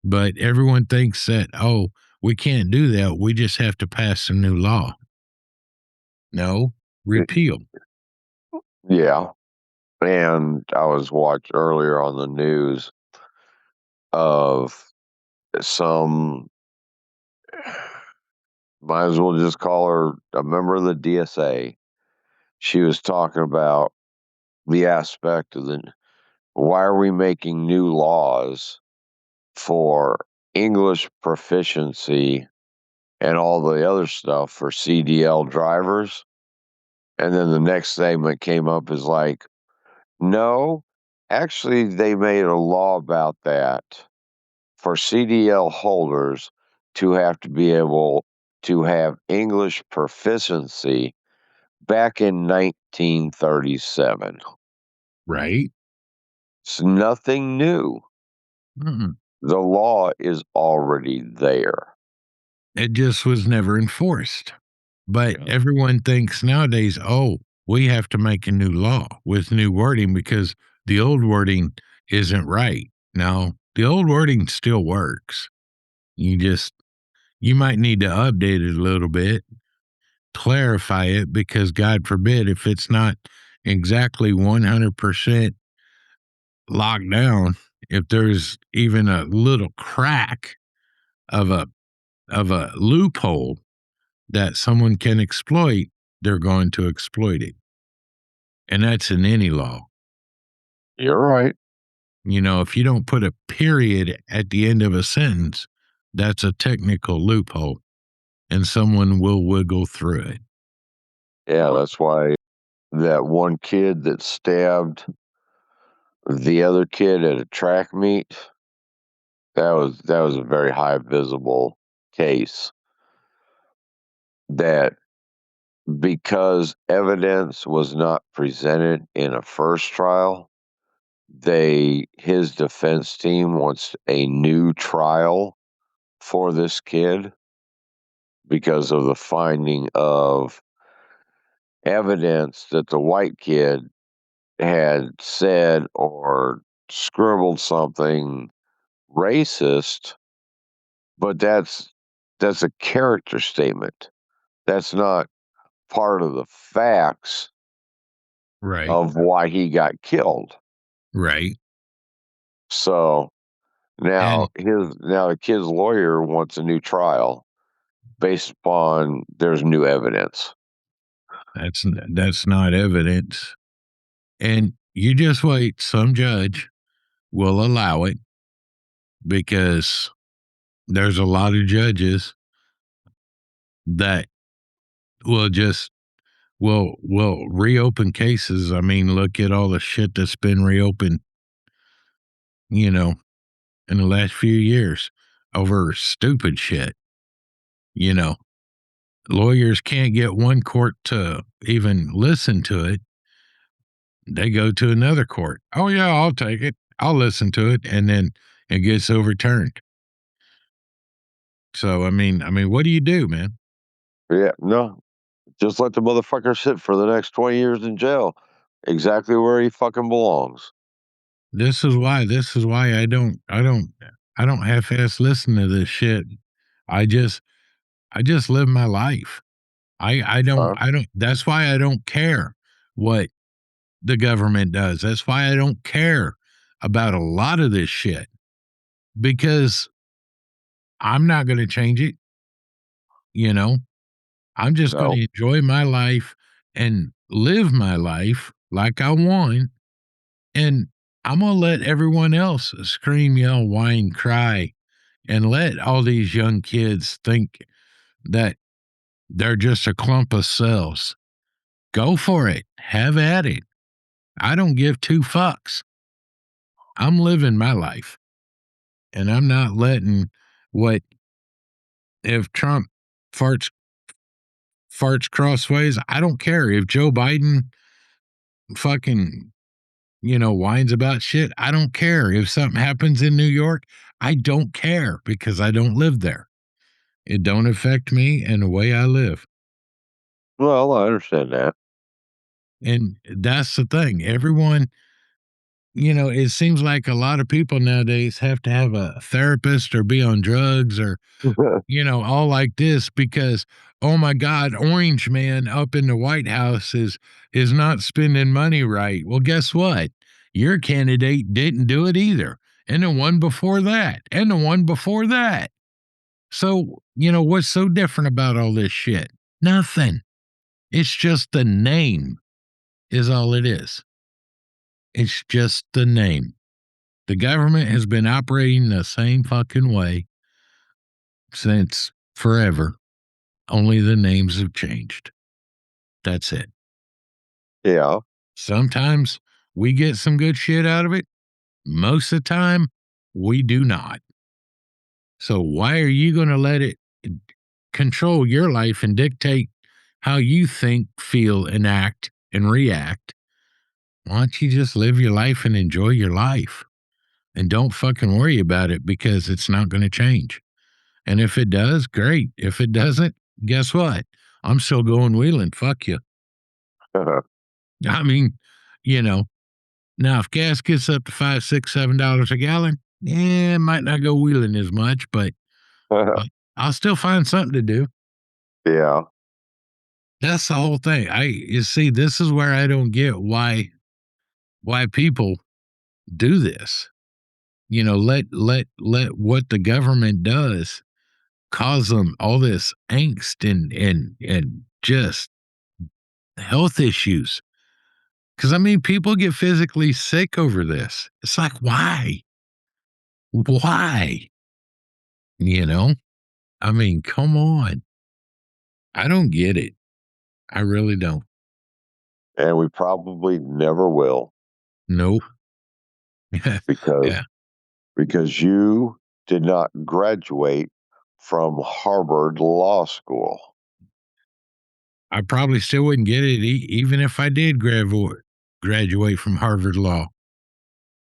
But everyone thinks that, oh, we can't do that. We just have to pass a new law. No, repeal. Yeah. And I was watching earlier on the news of some, might as well just call her a member of the DSA. She was talking about the aspect of why are we making new laws for English proficiency and all the other stuff for CDL drivers. And then the next segment came up is like, no, actually, they made a law about that for CDL holders to have to be able to have English proficiency back in 1937. Right? It's nothing new. Mm-mm. The law is already there. It just was never enforced. But Yeah. everyone thinks nowadays, oh, we have to make a new law with new wording because the old wording isn't right. No, the old wording still works. You might need to update it a little bit, clarify it, because God forbid if it's not exactly 100% locked down, if there's even a little crack of a loophole that someone can exploit, they're going to exploit it. And that's in any law. You're right. You know, if you don't put a period at the end of a sentence, that's a technical loophole and someone will wiggle through it. Yeah, that's why that one kid that stabbed the other kid at a track meet, that was a very high visible case that because evidence was not presented in a first trial, his defense team wants a new trial for this kid because of the finding of evidence that the white kid had said or scribbled something racist, but that's a character statement. That's not part of the facts Right. of why he got killed. Right. So now And the kid's lawyer wants a new trial based upon there's new evidence. that's not evidence. And you just wait, some judge will allow it because there's a lot of judges that will just will reopen cases. I mean, look at all the shit that's been reopened, you know, in the last few years over stupid shit. You know, lawyers can't get one court to even listen to it. They go to another court. Oh yeah, I'll take it. I'll listen to it, and then it gets overturned. So I mean, what do you do, man? Yeah, no, just let the motherfucker sit for the next 20 years in jail, exactly where he fucking belongs. This is why. I don't half-ass listen to this shit. I just I just live my life. Huh? I don't. That's why I don't care what the government does. That's why I don't care about a lot of this shit because I'm not going to change it. You know, I'm just going No. to enjoy my life and live my life like I want. And I'm going to let everyone else scream, yell, whine, cry, and let all these young kids think that they're just a clump of cells. Go for it. Have at it. I don't give two fucks. I'm living my life. And I'm not letting what if Trump farts crossways, I don't care. If Joe Biden fucking, whines about shit, I don't care. If something happens in New York, I don't care because I don't live there. It don't affect me and the way I live. Well, I understand that. And that's the thing. Everyone, it seems like a lot of people nowadays have to have a therapist or be on drugs or all like this because oh my God, Orange Man up in the White House is not spending money right. Well, guess what? Your candidate didn't do it either. And the one before that, and the one before that. So, what's so different about all this shit? Nothing. It's just the name is all it is. It's just the name. The government has been operating the same fucking way since forever. Only the names have changed. That's it. Yeah. Sometimes we get some good shit out of it. Most of the time, we do not. So why are you going to let it control your life and dictate how you think, feel, and act and react? Why don't you just live your life and enjoy your life? And don't fucking worry about it, because it's not going to change. And if it does, great. If it doesn't, guess what? I'm still going wheeling. Fuck you. I mean, now if gas gets up to $5, $6, $7 a gallon, it might not go wheeling as much, but I'll still find something to do. Yeah. That's the whole thing. You see, this is where I don't get why people do this. Let what the government does cause them all this angst and just health issues. Because people get physically sick over this. It's like, why? Why? Come on. I don't get it. I really don't. And we probably never will. Nope. because Yeah. because you did not graduate from Harvard Law School. I probably still wouldn't get it even if I did graduate from Harvard Law.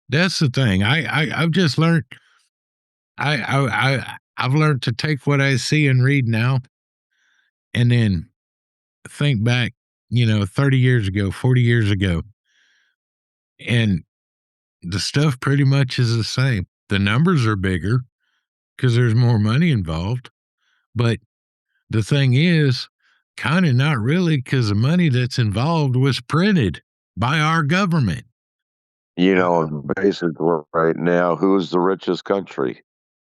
That's the thing. I've just learned. I've learned to take what I see and read now, and then think back, 30 years ago, 40 years ago, and the stuff pretty much is the same. The numbers are bigger because there's more money involved, but the thing is, kind of not really, because the money that's involved was printed by our government. Basically right now, who's the richest country?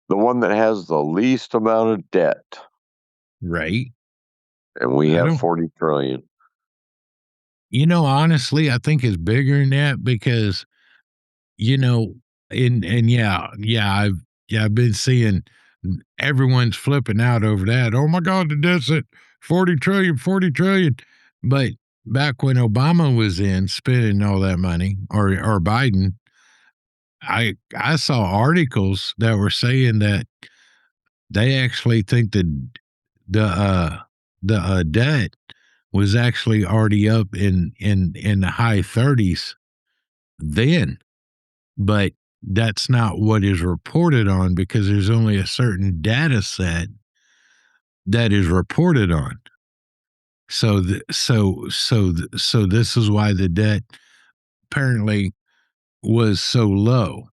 The one that has the least amount of debt. Right. And we have 40 trillion. Honestly, I think it's bigger than that because, I've been seeing everyone's flipping out over that. Oh my God, the debt's at 40 trillion. But back when Obama was in spending all that money, or Biden, I saw articles that were saying that they actually think that the debt was actually already up in the high 30s then, but that's not what is reported on, because there's only a certain data set that is reported on. So this is why the debt apparently was so low,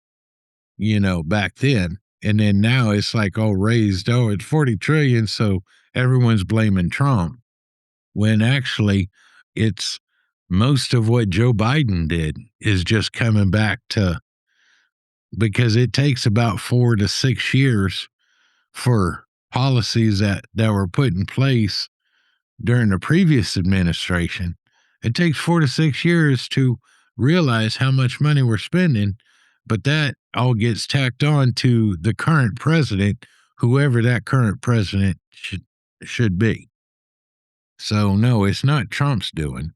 back then. And then now it's like all raised. Oh, it's 40 trillion. So everyone's blaming Trump, when actually it's most of what Joe Biden did is just coming back to, because it takes about 4 to 6 years for policies that were put in place during the previous administration. It takes 4 to 6 years to realize how much money we're spending, but that all gets tacked on to the current president, whoever that current president should be. So no, it's not Trump's doing,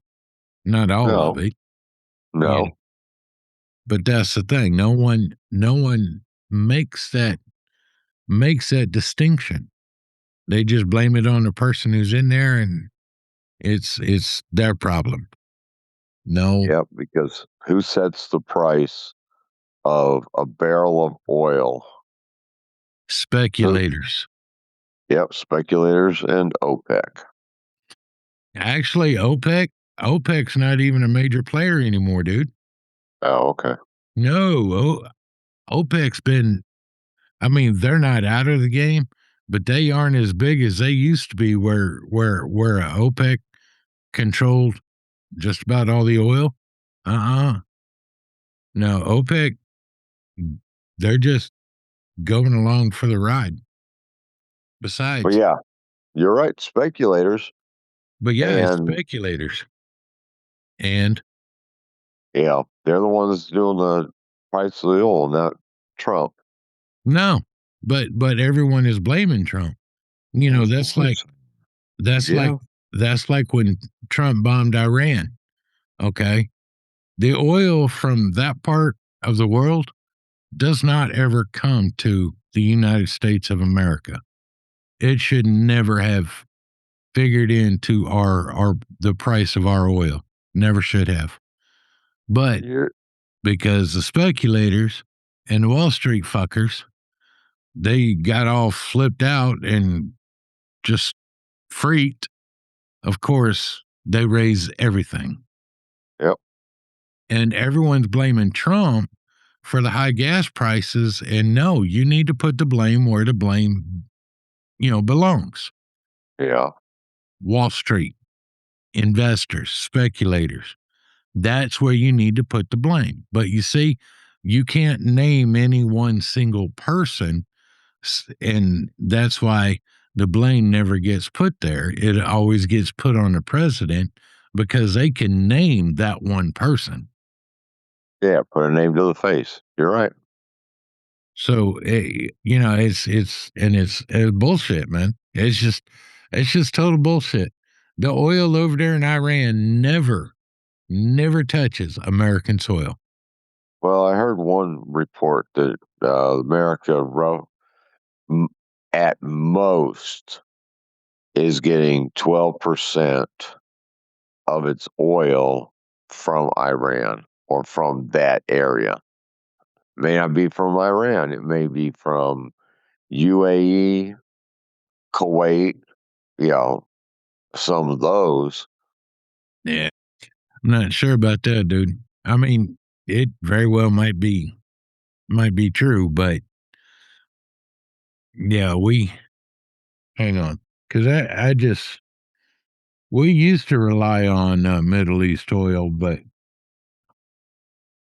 not all of it. No. But that's the thing. No one makes that distinction. They just blame it on the person who's in there, and it's their problem. No. Yep, because who sets the price of a barrel of oil? Speculators. Yep, speculators and OPEC. Actually, OPEC's not even a major player anymore, dude. Oh, okay. No, OPEC's been, they're not out of the game, but they aren't as big as they used to be, where OPEC controlled just about all the oil. No, OPEC, they're just going along for the ride. Besides. But yeah, you're right, speculators. But yeah, it's speculators. And yeah, they're the ones doing the price of the oil, not Trump. No, but everyone is blaming Trump. You know, that's like Yeah. that's like when Trump bombed Iran. Okay. The oil from that part of the world does not ever come to the United States of America. It should never have figured into our the price of our oil. Never should have. But You're, because the speculators and the Wall Street fuckers, they got all flipped out and just freaked. Of course, they raise everything. yep. And everyone's blaming Trump for the high gas prices. And no, you need to put the blame where the blame, belongs. Yeah. Wall Street, investors, speculators. That's where you need to put the blame. But you see, you can't name any one single person. And that's why the blame never gets put there. It always gets put on the president because they can name that one person. Yeah. Put a name to the face. You're right. So it's bullshit, man. It's just total bullshit. The oil over there in Iran never touches American soil. Well, I heard one report that America at most is getting 12% of its oil from Iran or from that area. May not be from Iran. It may be from UAE, Kuwait, some of those. Yeah, I'm not sure about that, dude. I mean, it very well might be true, but yeah, hang on, because we used to rely on Middle East oil, but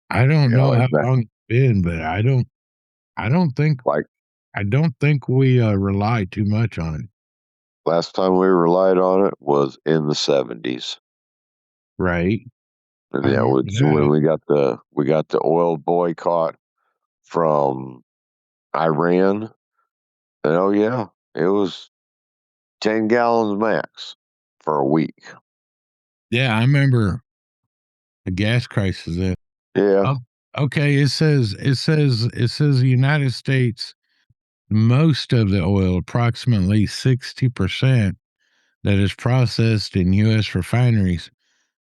I don't know Like how that, long it's been, but I don't think like we rely too much on it. last time we relied on it was in the 70s. Right. And I yeah, remember it's when that. we got the oil boycott from Iran. And oh yeah, it was 10 gallons max for a week. Yeah, I remember the gas crisis then. Yeah. Oh, okay. It says the United States, most of the oil, approximately 60% that is processed in U.S. refineries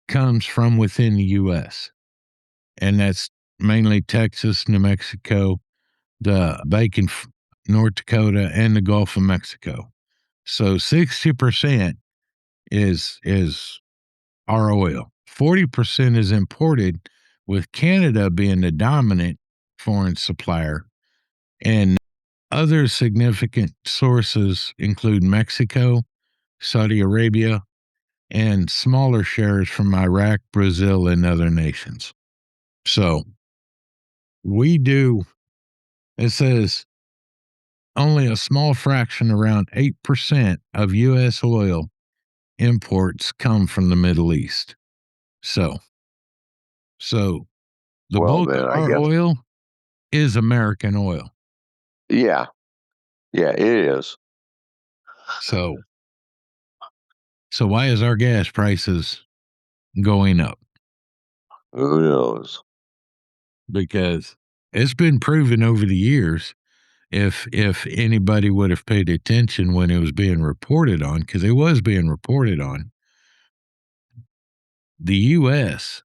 comes from within the U.S. And that's mainly Texas, New Mexico, the North Dakota, and the Gulf of Mexico. So 60% is our oil. 40% is imported, with Canada being the dominant foreign supplier. And other significant sources include Mexico, Saudi Arabia, and smaller shares from Iraq, Brazil, and other nations. So it says only a small fraction, around 8% of U.S. oil imports come from the Middle East. So the Well, bulk then of I our guess. oil is American oil. Yeah. Yeah, it is. So why is our gas prices going up? Who knows? Because it's been proven over the years, if anybody would have paid attention when it was being reported on, because it was being reported on, the U.S.,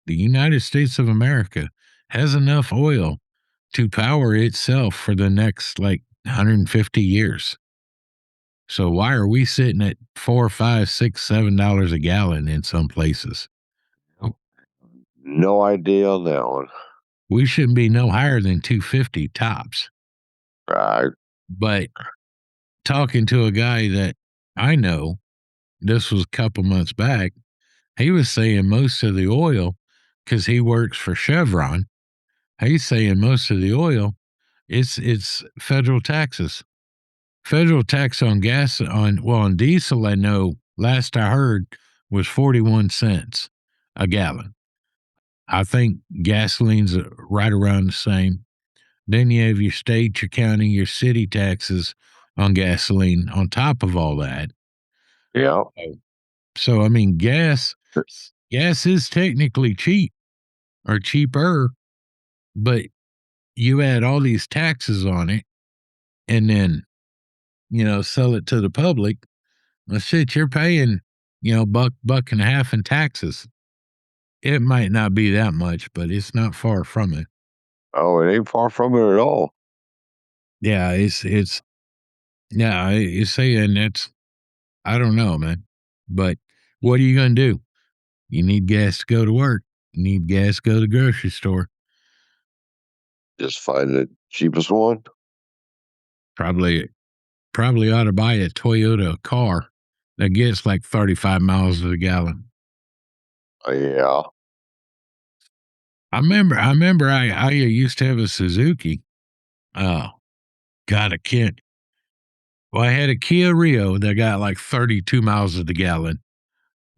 the United States of America, has enough oil to power itself for the next 150 years. So why are we sitting at $4, $5, $6, $7 a gallon in some places? No idea on that one. We shouldn't be no higher than 250 tops. Right. But talking to a guy that I know, this was a couple months back, he was saying most of the oil, because he works for Chevron, he's saying most of the oil, it's federal taxes. Federal tax on on diesel, I know, last I heard, was 41 cents a gallon. I think gasoline's right around the same. Then you have your state, your county, your city taxes on gasoline on top of all that. Yeah. So I mean, gas is technically cheap or cheaper, but you add all these taxes on it and then, sell it to the public. Well, shit, you're paying, buck and a half in taxes. It might not be that much, but it's not far from it. Oh, it ain't far from it at all. Yeah, you say, and that's, I don't know, man. But what are you going to do? You need gas to go to work. You need gas to go to the grocery store. Just find the cheapest one. Probably ought to buy a Toyota car that gets like 35 miles a gallon. Yeah. I remember I used to have a Suzuki. Oh, God, I can't. Well, I had a Kia Rio that got like 32 miles of the gallon,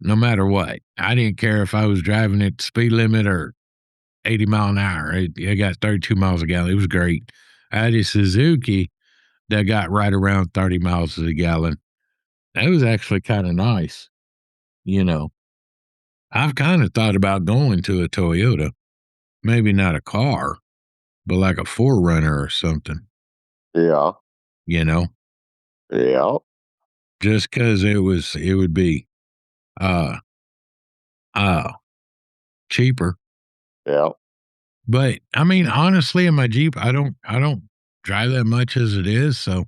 no matter what. I didn't care if I was driving at speed limit or 80 mile an hour. It got 32 miles a gallon. It was great. I had a Suzuki that got right around 30 miles of the gallon. That was actually kind of nice. I've kind of thought about going to a Toyota, maybe not a car, but like a 4Runner or something, Yeah. you know, Yeah. just because it would be uh cheaper. Yeah. But I mean, honestly, in my Jeep, I don't drive that much as it is, so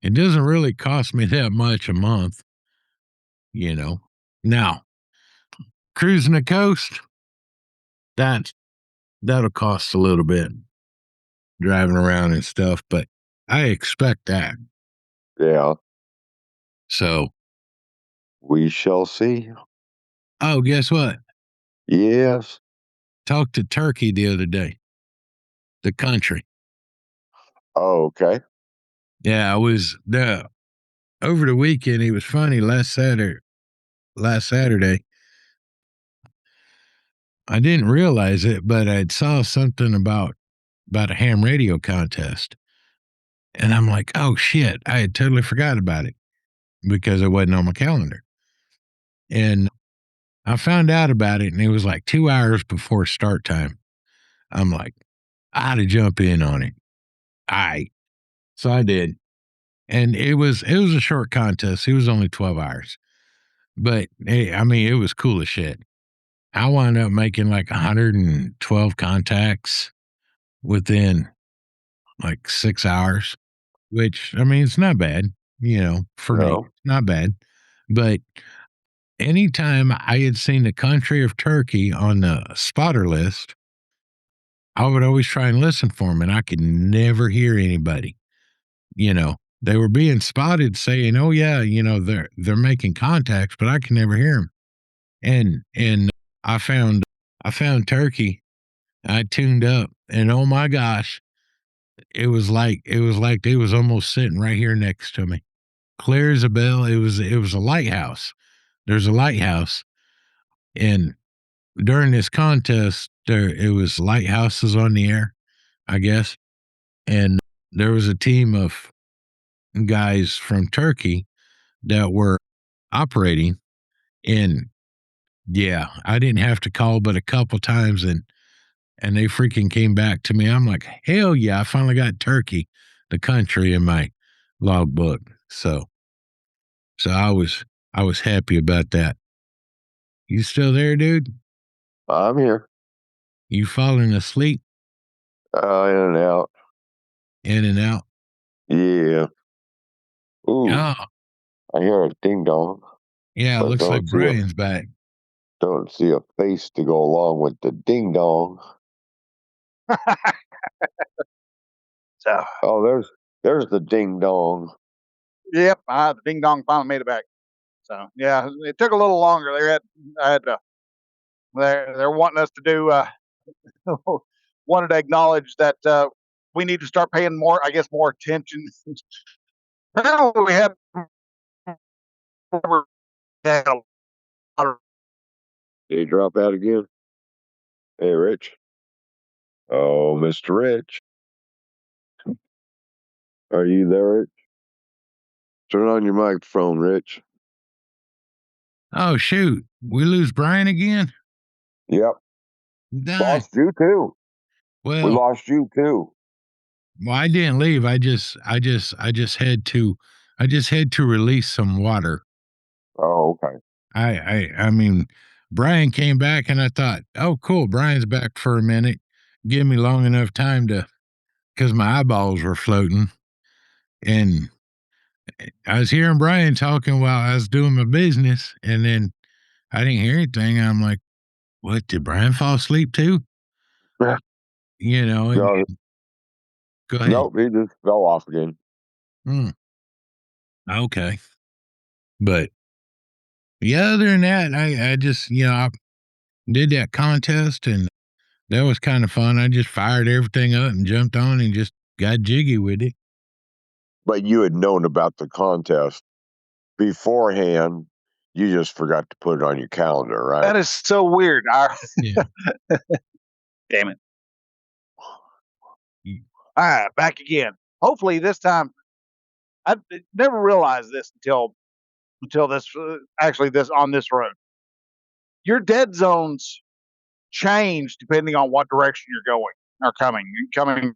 it doesn't really cost me that much a month, you know. Now, cruising the coast, that that'll cost a little bit driving around and stuff, but I expect that. Yeah. So, We shall see. oh, guess what? Yes. Talked to Turkey the other day, the country. Oh, okay. Yeah, I was there over the weekend. It was funny last Saturday, I didn't realize it, but I saw something about a ham radio contest. And I'm like, oh shit, I had totally forgot about it because it wasn't on my calendar. And I found out about it and it was like 2 hours before start time. I'm like, I had to jump in on it. So I did. And it was a short contest. It was only 12 hours. But I mean, it was cool as shit. I wound up making like 112 contacts within like 6 hours, which I mean, it's not bad, for me, No. not bad. But anytime I had seen the country of Turkey on the spotter list, I would always try and listen for them, and I could never hear anybody. They were being spotted saying, "Oh yeah, they're making contacts," but I could never hear them. And I found I found Turkey. I tuned up, and oh my gosh, it was like they was almost sitting right here next to me, clear as a bell. It was a lighthouse. There's a lighthouse, and during this contest, it was lighthouses on the air, I guess, and there was a team of guys from Turkey that were operating, and yeah, I didn't have to call but a couple times, and they freaking came back to me. I'm like, hell yeah, I finally got Turkey, the country, in my logbook. So I was happy about that. You still there, dude? I'm here. You falling asleep In and out. in and out? Yeah. Ooh, Oh, I hear a ding dong, yeah, it but looks like Brian's back. don't see a face to go along with the ding dong. So, Oh, there's the ding dong. yep, the ding dong finally made it back. So, yeah, it took a little longer. I had to, they're wanting us to do, wanted to acknowledge that we need to start paying more, I guess, more attention. Well, we had a lot of Did he drop out again? Hey, Rich. Oh, Mr. Rich. Are you there, Rich? Turn on your microphone, Rich. Oh, shoot. We lose Bryan again? Yep. Dang. Lost you too. We Well, lost you too. I didn't leave. I just had to release some water. Oh, okay. I mean, Bryan came back and I thought, oh, cool. Bryan's back for a minute. Give me long enough time because my eyeballs were floating. And I was hearing Bryan talking while I was doing my business. And then I didn't hear anything. I'm like, what? Did Bryan fall asleep too? Yeah. And No, go ahead. nope, he just fell off again. Okay. But yeah, other than that, I just, I did that contest and that was kind of fun. I just fired everything up and jumped on and just got jiggy with it. But you had known about the contest beforehand. You just forgot to put it on your calendar, right? That is so weird. Yeah. Damn it. All right, back again. Hopefully this time, I never realized this until this this on this road. Your dead zones change depending on what direction you're going or coming, going.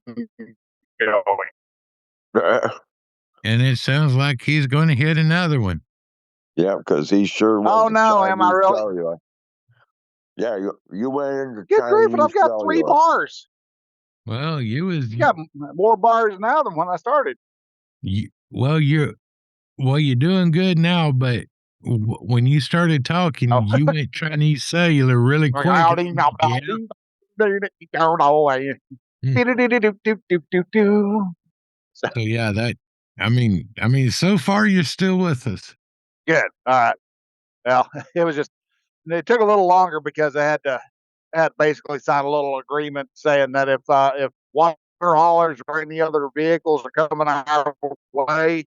And it sounds like he's going to hit another one. Yeah, because he sure went. Oh no, am I really? Cellular. Yeah, you went into Good grief, Chinese and I've got 3 cellular. bars. Well, You got more bars now than when I started. You're doing good now, but when you started talking, you went Chinese cellular really quick. So yeah, so far you're still with us. Good. All right. Well, it took a little longer because I had to basically sign a little agreement saying that if water haulers or any other vehicles are coming our way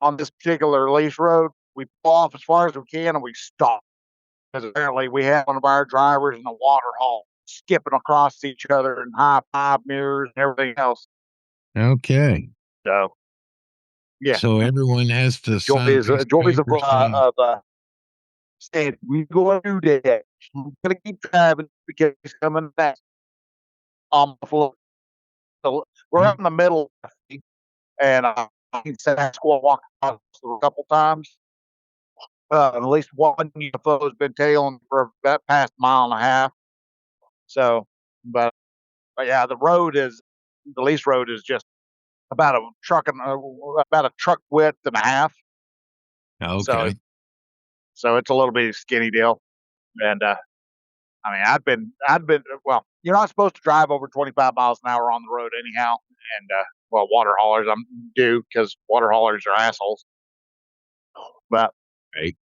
on this particular lease road, we pull off as far as we can and we stop. Because apparently we had one of our drivers in the water haul skipping across each other and high five mirrors and everything else. Okay. So, yeah. So everyone has to joys of saying we going to do that. I'm gonna keep driving because he's coming back. So we're in the middle, and I said I walk across a couple times. At least one UFO has been tailing for that past mile and a half. So, but yeah, the lease road is just about a truck width and a half. Okay. So it's a little bit skinny deal, and I've been well. You're not supposed to drive over 25 miles an hour on the road anyhow, and water haulers do because water haulers are assholes. But right.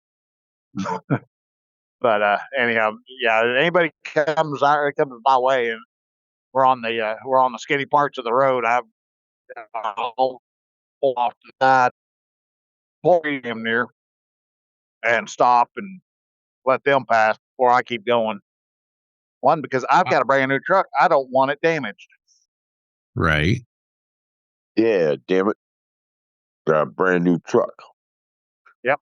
But anyhow, yeah. Anybody comes my way, and we're on the skinny parts of the road. I'll pull off to the side, pull them near, and stop and let them pass before I keep going. One, because I've got a brand new truck. I don't want it damaged. Right. Yeah, damn it. Got a brand new truck. Yep.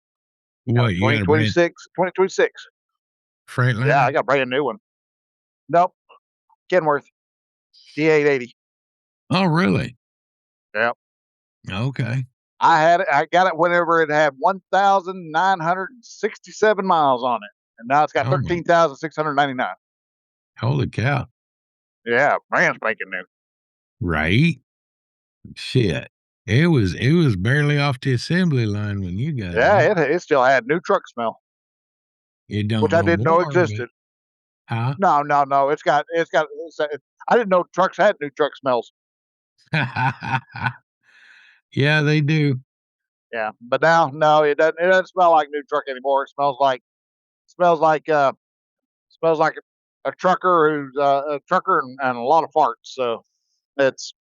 What, you got a 2026. Freightliner? Yeah, I got a brand new one. Nope. Kenworth. D880. Oh, really? Yep. Okay. I got it whenever it had 1,967 miles on it. And now it's got 13,699. Holy cow. Yeah, brand spanking new. Right? Shit. It was barely off the assembly line when you got it. Yeah, it still had new truck smell. It don't which I didn't know existed. Huh? No. It's got. I didn't know trucks had new truck smells. Yeah, they do. Yeah, but now no, it doesn't. It doesn't smell like new truck anymore. It smells like a trucker who's a trucker and a lot of farts. So it's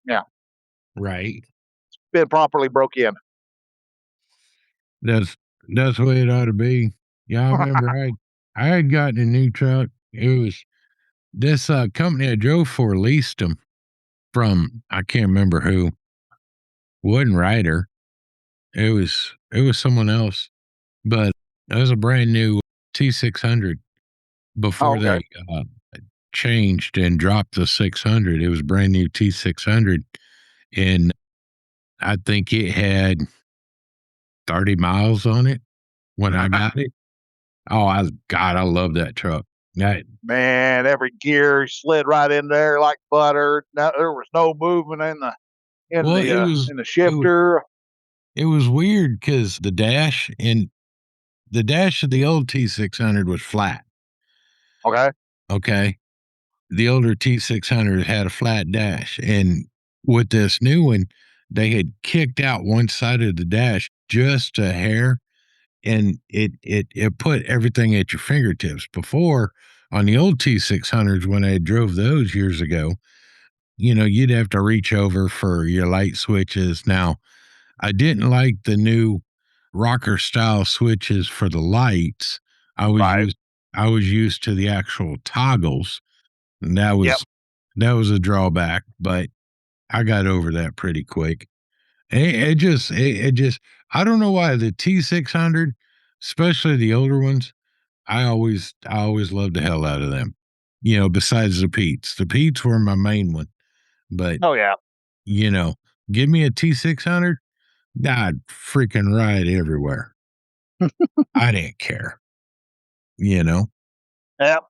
Right. It's been properly broke in. That's the way it ought to be. Yeah, I remember I had gotten a new truck. It was this company I drove for leased them from, I can't remember who. wasn't Ryder. It was someone else, but it was a brand new T600 before okay. they changed and dropped the 600. It was brand new T600, and I think it had 30 miles on it when I got it. Oh, I love that truck. That Man, every gear slid right in there like butter. No, there was no movement in the well, it was in the it was shifter. it was weird because the dash of the old T600 was flat. Okay. Okay, the older T600 had a flat dash, and with this new one, they had kicked out one side of the dash just a hair, and it put everything at your fingertips. Before, on the old T600s, when I drove those years ago, you'd have to reach over for your light switches. Now, I didn't like the new rocker style switches for the lights. I was Right. used I was used to the actual toggles, and Yep. that was a drawback, but I got over that pretty quick. It just I don't know why the T600, especially the older ones, I always loved the hell out of them. Besides the Pete's. The Pete's were my main one, but Oh yeah. you know, give me a T600, I'd freaking ride everywhere. I didn't care, you know, Yep.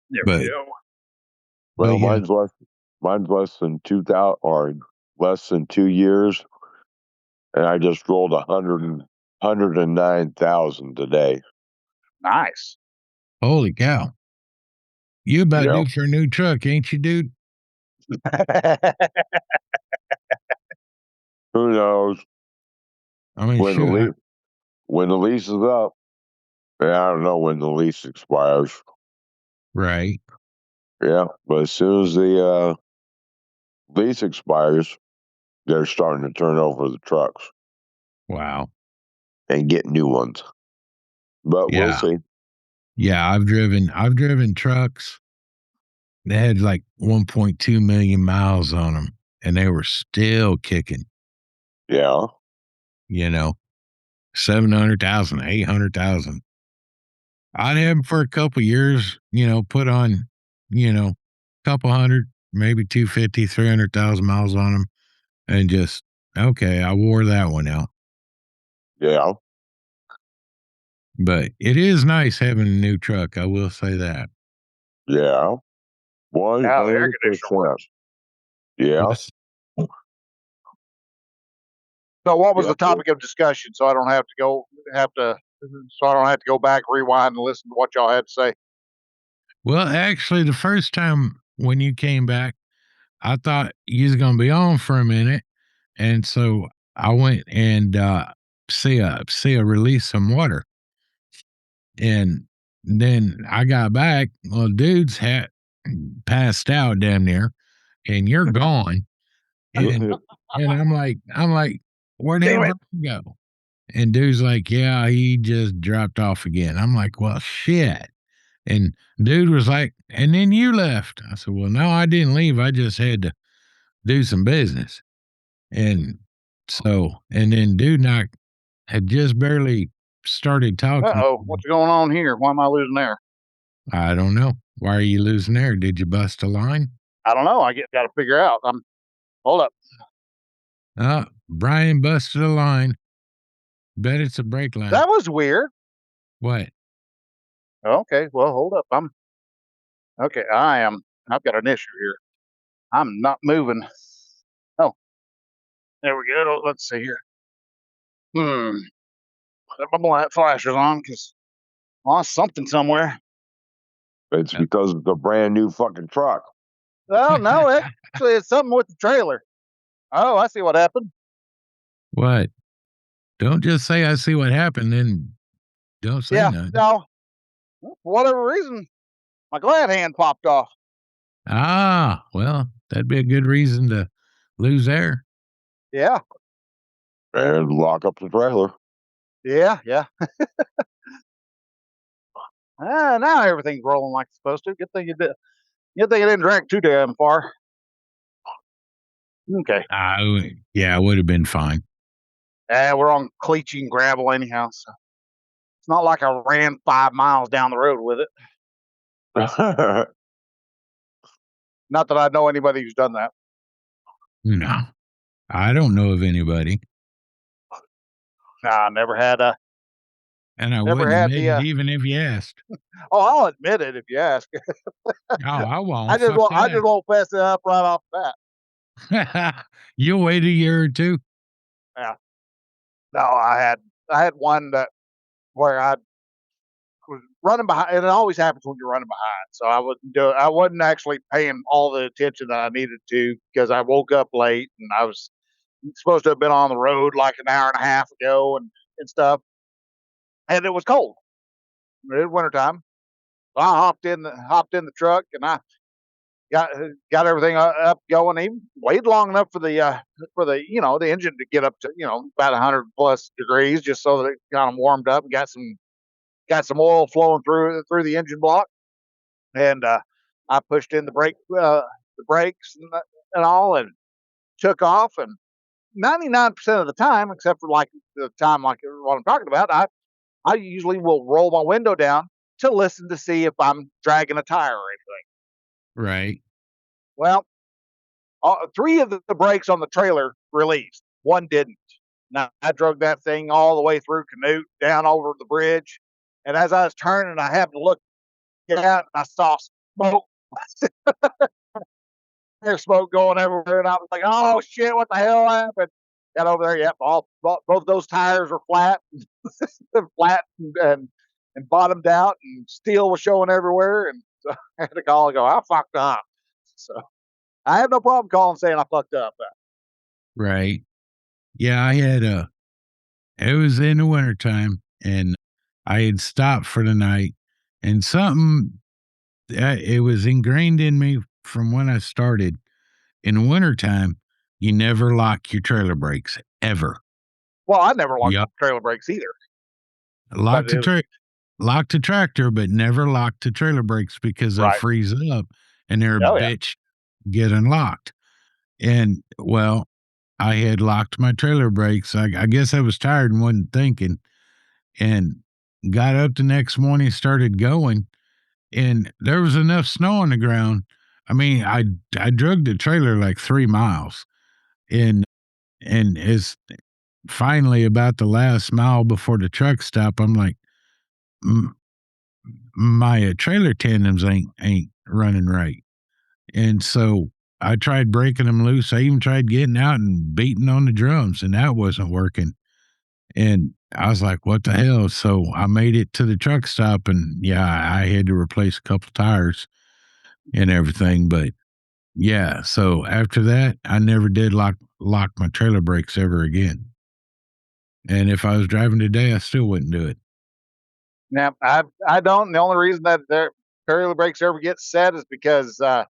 There we but go. but Well, yeah. mine's less than 2,000 or less than 2 years, and I just rolled 109,000 today. Nice. Holy cow. You about Yeah. due for a new truck, ain't you, dude? Who knows I mean, when the shoot. lease is up? Yeah, I don't know when the lease expires. Right. Yeah, but as soon as the lease expires, they're starting to turn over the trucks Wow. and get new ones. But we'll Yeah. see. Yeah. I've driven trucks that had like 1.2 million miles on them, and they were still kicking, Yeah, you know, 700,000, 800,000. I'd have them for a couple years, put on, a couple hundred, maybe 250, 300,000 miles on them, and just, okay, I wore that one out. yeah, But it is nice having a new truck. I will say that. yeah. How the air conditioner 100%. works. Yeah, Yes. So what was yeah. the topic of discussion? So I don't have to go back, rewind, and listen to what y'all had to say. Well, actually, the first time when you came back, I thought you was gonna be on for a minute, and so I went and see a release some water, and then I got back. Well, dude's had passed out damn near, and you're gone, and I'm like, where the hell Damn it. Bryan go? And dude's like, yeah, he just dropped off again. I'm like, well, shit. And dude was like, and then you left. I said, well, no, I didn't leave. I just had to do some business. And and then dude and I had just barely started talking. Uh-oh. What's going on here? Why am I losing air? I don't know. Why are you losing air? Did you bust a line? I don't know. Got to figure out. Hold up. Bryan busted a line. Bet it's a brake line. That was weird. What? Okay. Well, hold up. Okay. I've got an issue here. I'm not moving. Oh, there we go. Let's see here. Put my light flashers on because lost something somewhere. It's because it's a brand new fucking truck. Oh no, actually, it's something with the trailer. Oh, I see what happened. What? Don't just say I see what happened, then don't say Yeah, nothing. no, for whatever reason, my glad hand popped off. Ah, well, that'd be a good reason to lose air. Yeah, And lock up the trailer. yeah. Now everything's rolling like it's supposed to. Good thing you did. Good thing you didn't drag too damn far. Okay. Yeah, it would have been fine. We're on cleachy and gravel anyhow, so it's not like I ran 5 miles down the road with it. Not that I know anybody who's done that. No, I don't know of anybody, Nah, never had and I never wouldn't had admit the. it even if you asked. Oh, I'll admit it if you ask. Oh, I I won't. just Fuck won't. I just won't fess it up right off the bat. that. You'll wait a year or two. Yeah. No, I had one that where I was running behind, and it always happens when you're running behind. So I wasn't actually paying all the attention that I needed to because I woke up late and I was supposed to have been on the road like an hour and a half ago and stuff. And it was cold. It was wintertime. So I hopped in the truck and I got everything up going. Even waited long enough for the the engine to get up to about 100+ degrees just so that it got them warmed up and got some oil flowing through the engine block. And I pushed in the brakes and all, and took off. And 99% of the time, except for like the time like what I'm talking about, I usually will roll my window down to listen to see if I'm dragging a tire or anything. Right. Well, three of the brakes on the trailer released. One didn't. Now I drug that thing all the way through Canute down over the bridge, and as I was turning, I happened to look out and I saw smoke. There's smoke going everywhere, and I was like, "Oh shit, what the hell happened?" Got over there, yep, both those tires were flat, flat and bottomed out, and steel was showing everywhere, and so I had to call and go, "I fucked up." So I have no problem calling saying I fucked up. Right. Yeah, I had it was in the wintertime and I had stopped for the night and something it was ingrained in me from when I started. In the wintertime, you never lock your trailer brakes ever. Well, I never locked Yep. trailer brakes either, but Lock the it was lock the tractor, but never lock the trailer brakes because they'll right. freeze up and they're a Oh yeah, bitch get unlocked. And well, I had locked my trailer brakes. I guess I was tired and wasn't thinking, and got up the next morning, started going, and there was enough snow on the ground. I mean, I drug the trailer like 3 miles, and it's finally about the last mile before the truck stop. I'm like, "M- my trailer tandems ain't running right," and so I tried breaking them loose. I even tried getting out and beating on the drums, and that wasn't working. And I was like, what the hell? So I made it to the truck stop and yeah, I had to replace a couple tires and everything. But yeah, so after that, I never did lock my trailer brakes ever again. And if I was driving today, I still wouldn't do it. now I don't. And the only reason that their trailer brakes ever get set is because the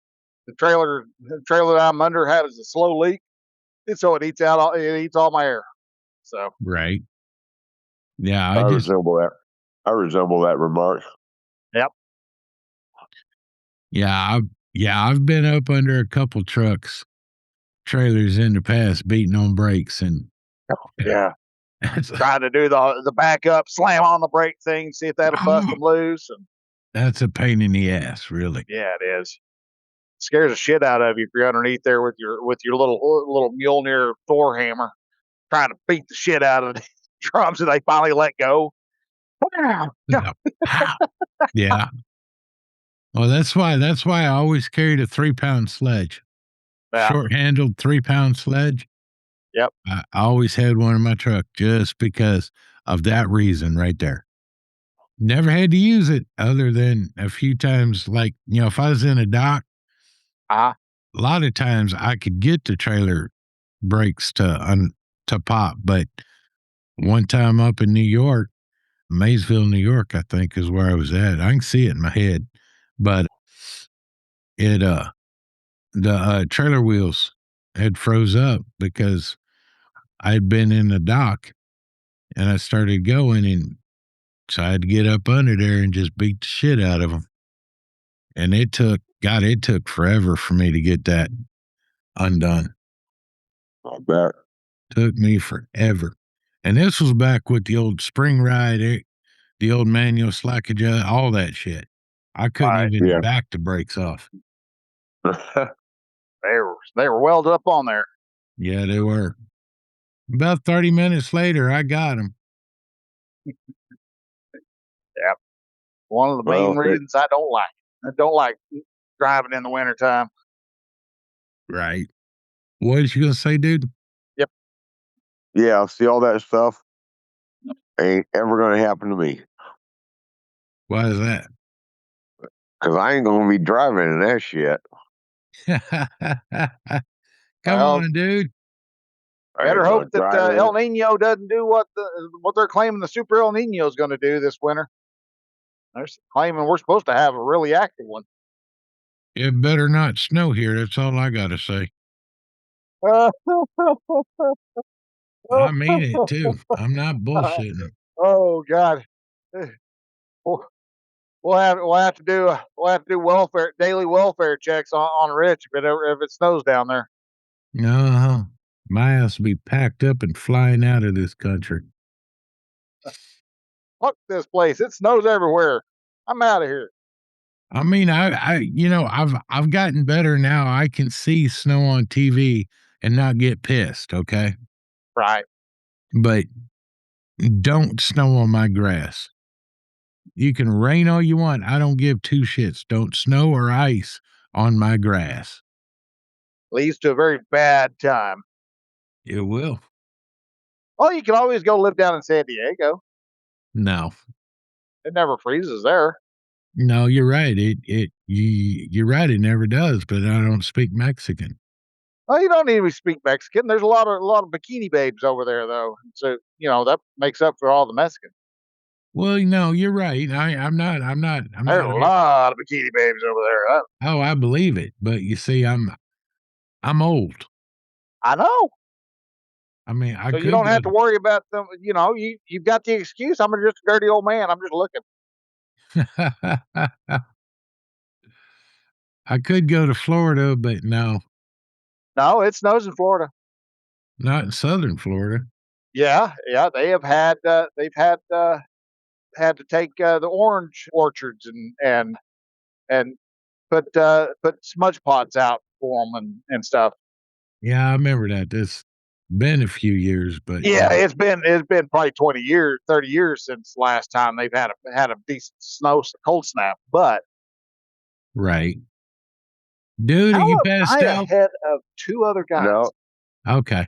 trailer that I'm under has a slow leak, and so it eats all my air. So Right. Yeah, I resemble that. I resemble that remark. yep, I've been up under a couple trailers in the past beating on brakes and yeah. that's Trying to do the backup, slam on the brake thing, see if that'll bust them loose. And that's a pain in the ass, really. yeah, it is. Scares the shit out of you if you're underneath there with your little Mjolnir Thor hammer, trying to beat the shit out of the drums, and they finally let go. Wow. Yeah. Pow. Yeah. Well, that's why I always carried a 3-pound sledge. Yeah. Short-handled 3-pound sledge. Yep. I always had one in my truck just because of that reason right there. Never had to use it other than a few times, like, if I was in a dock, Uh-huh. a lot of times I could get the trailer brakes to pop, but one time up in New York, Maysville, New York, I think is where I was at. I can see it in my head, but it the trailer wheels had froze up because I'd been in the dock and I started going, and so I had to get up under there and just beat the shit out of them. And it took forever for me to get that undone. I bet. Took me forever. And this was back with the old spring ride, the old manual slack adjust, all that shit. I couldn't Right. even Yeah. back the brakes off. They were welded up on there. Yeah, they were. About 30 minutes later, I got them. One of the main reasons I don't like it. I don't like driving in the wintertime. Right. What is you going to say, dude? Yeah, see all that stuff ain't ever going to happen to me Why is that? because I ain't going to be driving in that shit. Come Well, on, dude. I better ain't gonna hope that drive in El it. Nino doesn't do what they're claiming the super El Nino is going to do this winter. They're claiming we're supposed to have a really active one. It better not snow here. That's all I got to say. I mean it too. I'm not bullshitting. Oh God, we'll, we'll have to do daily welfare checks on Rich if it snows down there. Uh-huh. My ass will be packed up and flying out of this country. Fuck this place! It snows everywhere. I'm out of here. I mean, I've gotten better now. I can see snow on TV and not get pissed, okay? Right. But don't snow on my grass. You can rain all you want. I don't give two shits. Don't snow or ice on my grass. Leads to a very bad time. It will. Well, you can always go live down in San Diego. No. It never freezes there. No, you're right. You're right. It never does, but I don't speak Mexican. Well, you don't need to speak Mexican. There's a lot of bikini babes over there, though. So that makes up for all the Mexicans. Well, no, you're right. I'm not. There's a lot of bikini babes over there. Oh, I believe it. But you see, I'm old. I know. I mean, I So could you don't go have to worry about them. You've got the excuse. I'm just a dirty old man. I'm just looking. I could go to Florida, but no, No, it snows in Florida. not in southern Florida. Yeah, yeah. They've had to take the orange orchards and put smudge pots out for them and stuff. Yeah, I remember that. It's been a few years, but Yeah, it's been probably 20 years, 30 years since last time they've had a decent cold snap. But right. Dude, are how you am passed I out? ahead of two other guys? No, Okay.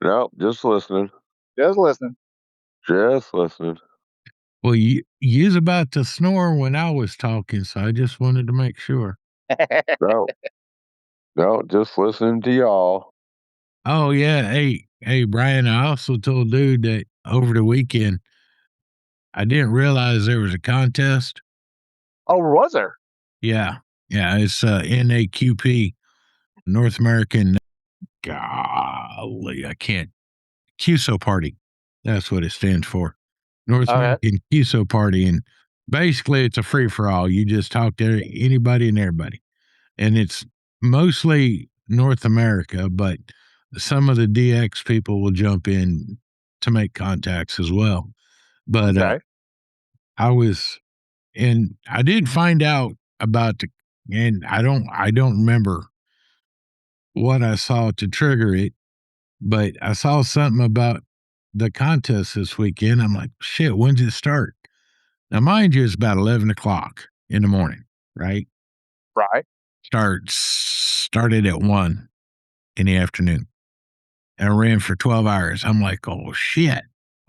no, just listening. Just listening. Just listening. Well, you was about to snore when I was talking, so I just wanted to make sure. No, no, just listening to y'all. Oh yeah, hey, Brian. I also told dude that over the weekend I didn't realize there was a contest. Oh, was there? Yeah, it's NAQP, North American. Golly, I can't. QSO Party. That's what it stands for. North Okay. American QSO Party, and basically it's a free for all. You just talk to anybody and everybody, and it's mostly North America, but some of the DX people will jump in to make contacts as well. But Okay. I was, and I did find out about and I don't remember what I saw to trigger it, but I saw something about the contest this weekend. I'm like, shit, when's it start? Now, mind you, it's about 11 o'clock in the morning, right? Right. Started at 1 in the afternoon. And I ran for 12 hours. I'm like, oh shit,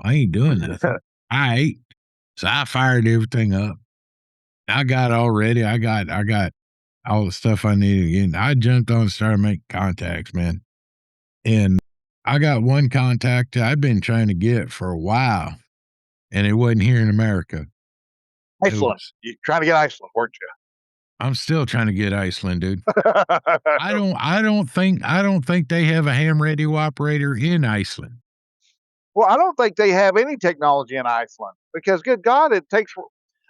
I ain't doing nothing. I ate. So I fired everything up. I got all ready. I got all the stuff I needed. And I jumped on and started making contacts, man. And I got one contact I've been trying to get for a while, and it wasn't here in America. Iceland. You're trying to get Iceland, weren't you? I'm still trying to get Iceland, dude. I don't think they have a ham radio operator in Iceland. Well, I don't think they have any technology in Iceland because, good God, it takes.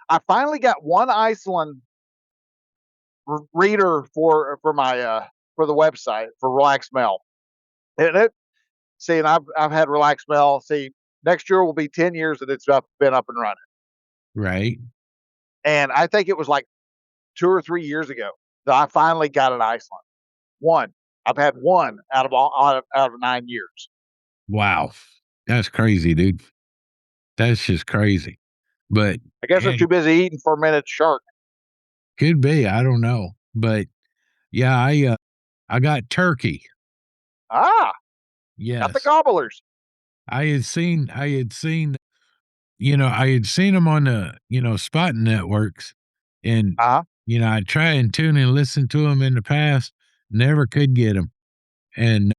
I finally got one Iceland reader for my for the website for Relax Mel. See, and I've had Relax Mel. See, next year will be 10 years that it's been up and running. Right. And I think it was like 2 or 3 years ago that I finally got an Iceland. One. I've had one out of 9 years. Wow. That's crazy, dude. That's just crazy. But I guess they're hey, too busy eating fermented shark. could be. I don't know. But yeah, I got turkey. Ah, got the Yes. gobblers. I had seen I had seen them on the, spotting networks, and, Uh-huh. I try and tune and listen to them in the past, never could get them. And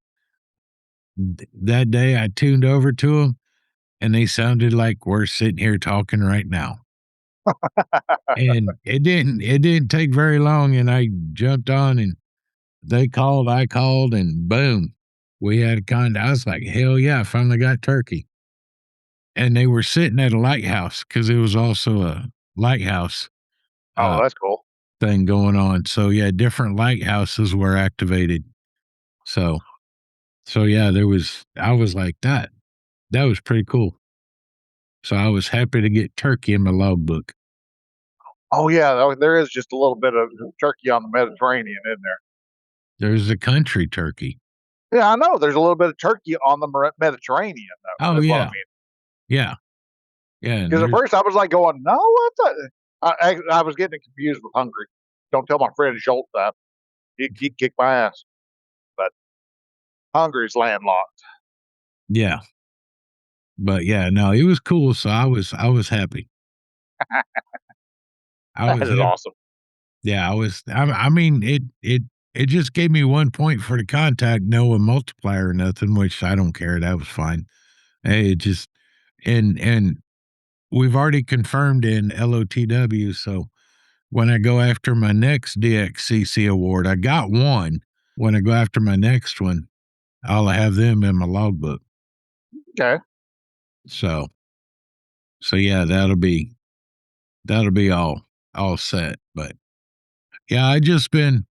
that day I tuned over to them, and they sounded like we're sitting here talking right now. And it didn't take very long, and I jumped on, and they called, I called, and boom, we had a I was like, hell yeah, I finally got turkey. And they were sitting at a lighthouse because it was also a lighthouse Oh, uh, that's cool. thing going on. So yeah, different lighthouses were activated. So yeah, I was like that. That was pretty cool. So I was happy to get turkey in my logbook. Oh, yeah, there is just a little bit of turkey on the Mediterranean, isn't there? There's the country turkey. Yeah, I know. There's a little bit of turkey on the Mediterranean, though. Oh That's what I yeah, mean. yeah, yeah. And Because at there's first I was like going, no, what the? I was getting confused with hungry. Don't tell my friend Schultz that. He'd kick my ass. But Hungary's landlocked. yeah, but yeah, no, it was cool. So I was happy. I That was is happy. awesome. Yeah, I mean, it just gave me 1 point for the contact, no a multiplier or nothing, which I don't care. That was fine. Hey, it just and we've already confirmed in LOTW. So when I go after my next DXCC award, I got one. When I go after my next one, I'll have them in my logbook. Okay. So yeah, that'll be all set. But yeah, I just been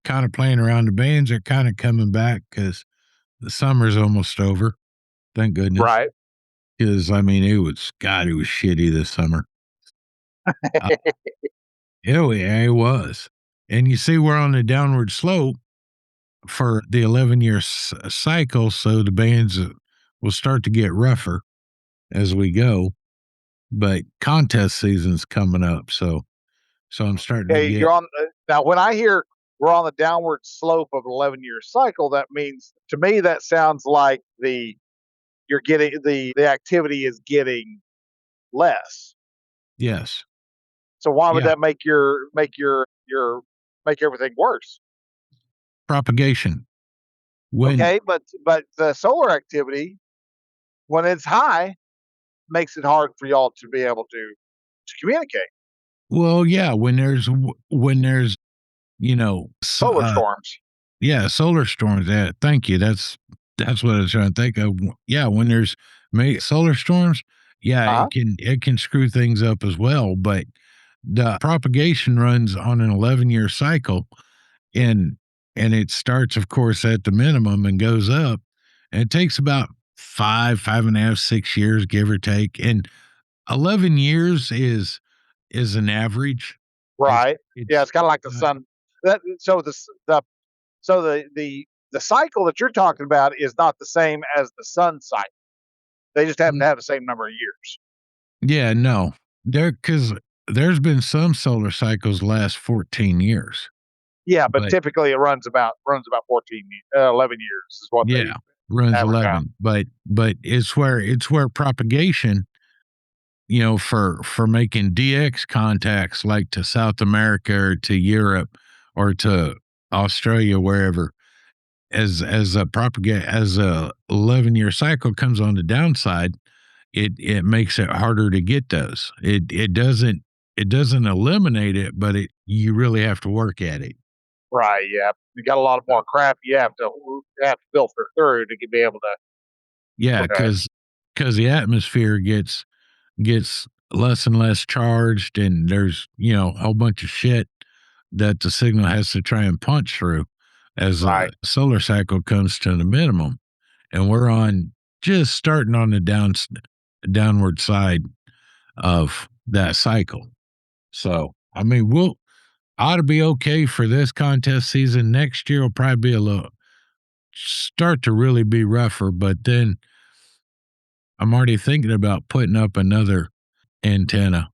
kind of playing around. The bands are kind of coming back because the summer's almost over. Thank goodness. Right. Because I mean, it was shitty this summer. Uh, yeah, it was. And you see, we're on the downward slope for the 11-year cycle, so the bands will start to get rougher as we go. But contest season's coming up, so I'm starting to Okay. get You're on. Now, when I hear we're on the downward slope of an 11-year cycle, that means to me that sounds like you're getting the activity is getting less. yes, So why would yeah, that make everything worse? propagation when Okay, but the solar activity, when it's high, makes it hard for y'all to be able to communicate. well, yeah, when there's Solar storms. yeah, solar storms. Yeah, thank you. That's what I was trying to think of. Yeah, when there's solar storms, yeah, Uh-huh. it can screw things up as well. But the propagation runs on an 11-year cycle, and it starts, of course, at the minimum and goes up, and it takes about 5.5, 6 years, give or take. And 11 years is an average. It's Right. Yeah, it's it's kind of like the sun. That so the cycle that you're talking about is not the same as the sun cycle. They just happen to have the same number of years. Yeah, no. Because there's been some solar cycles last 14 years, Yeah, but but typically it runs about 11 years is what they yeah, runs average out. 11. But it's where propagation, for making DX contacts like to South America or to Europe or to Australia, wherever, as a 11-year cycle comes on the downside, it makes it harder to get those. It doesn't eliminate it, but you really have to work at it. Right. Yeah. You got a lot more crap you have to filter through to be able to. Yeah, Okay. because the atmosphere gets less and less charged, and there's a whole bunch of shit that the signal has to try and punch through. as Right. a solar cycle comes to the minimum, and we're on just starting on the downward side of that cycle. So, I mean, we'll ought to be okay for this contest season. Next year will probably be a little start to really be rougher, but then I'm already thinking about putting up another antenna.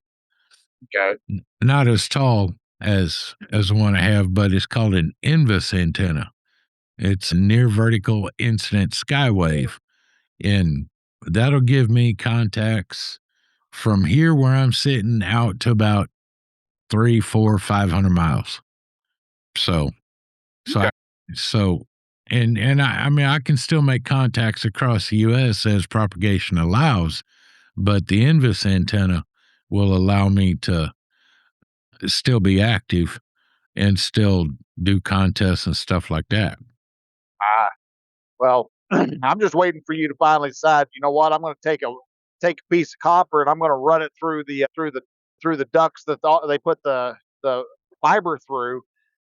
Okay. Not as tall as the one I have, but it's called an invis antenna. It's a near vertical incident skywave, and that'll give me contacts from here where I'm sitting out to about 3, 4, 500 miles. So, so, Okay. so, and I mean, I can still make contacts across the U.S. as propagation allows, but the invis antenna will allow me to still be active and still do contests and stuff like that. Ah, well, I'm just waiting for you to finally decide. You know what? I'm going to take a piece of copper and I'm going to run it through the ducts that they put the fiber through,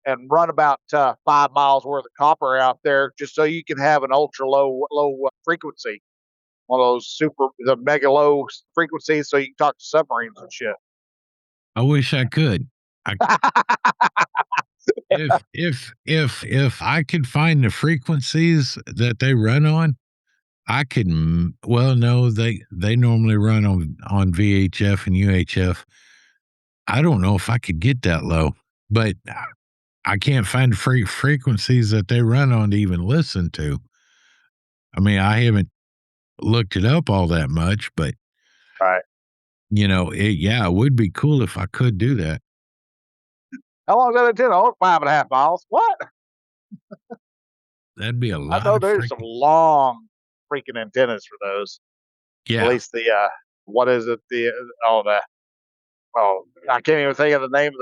and run about 5 miles worth of copper out there, just so you can have an ultra low frequency, one of those the mega low frequencies, so you can talk to submarines and shit. I wish I could. I, if I could find the frequencies that they run on, I could. Well, no, they normally run on VHF and UHF. I don't know if I could get that low, but I can't find the frequencies that they run on to even listen to. I mean, I haven't looked it up all that much, but Right. it would be cool if I could do that. How long is that antenna? Oh, 5.5 miles. What? That'd be a I lot know of there's some freaking long freaking antennas for those. At yeah. least what is it? I can't even think of the name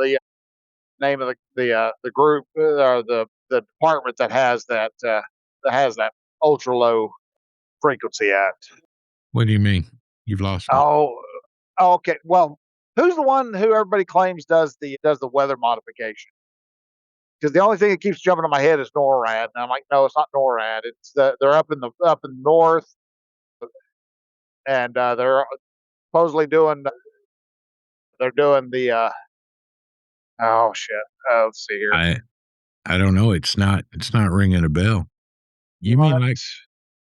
of the group, or the department that has that ultra low frequency at. What do you mean? You've lost me. Oh, okay. Well, who's the one who everybody claims does the weather modification? Because the only thing that keeps jumping in my head is NORAD, and I'm like, no, it's not NORAD. They're up in north, and they're supposedly doing the oh shit. Let's see here. I don't know. It's not ringing a bell. You mean What? like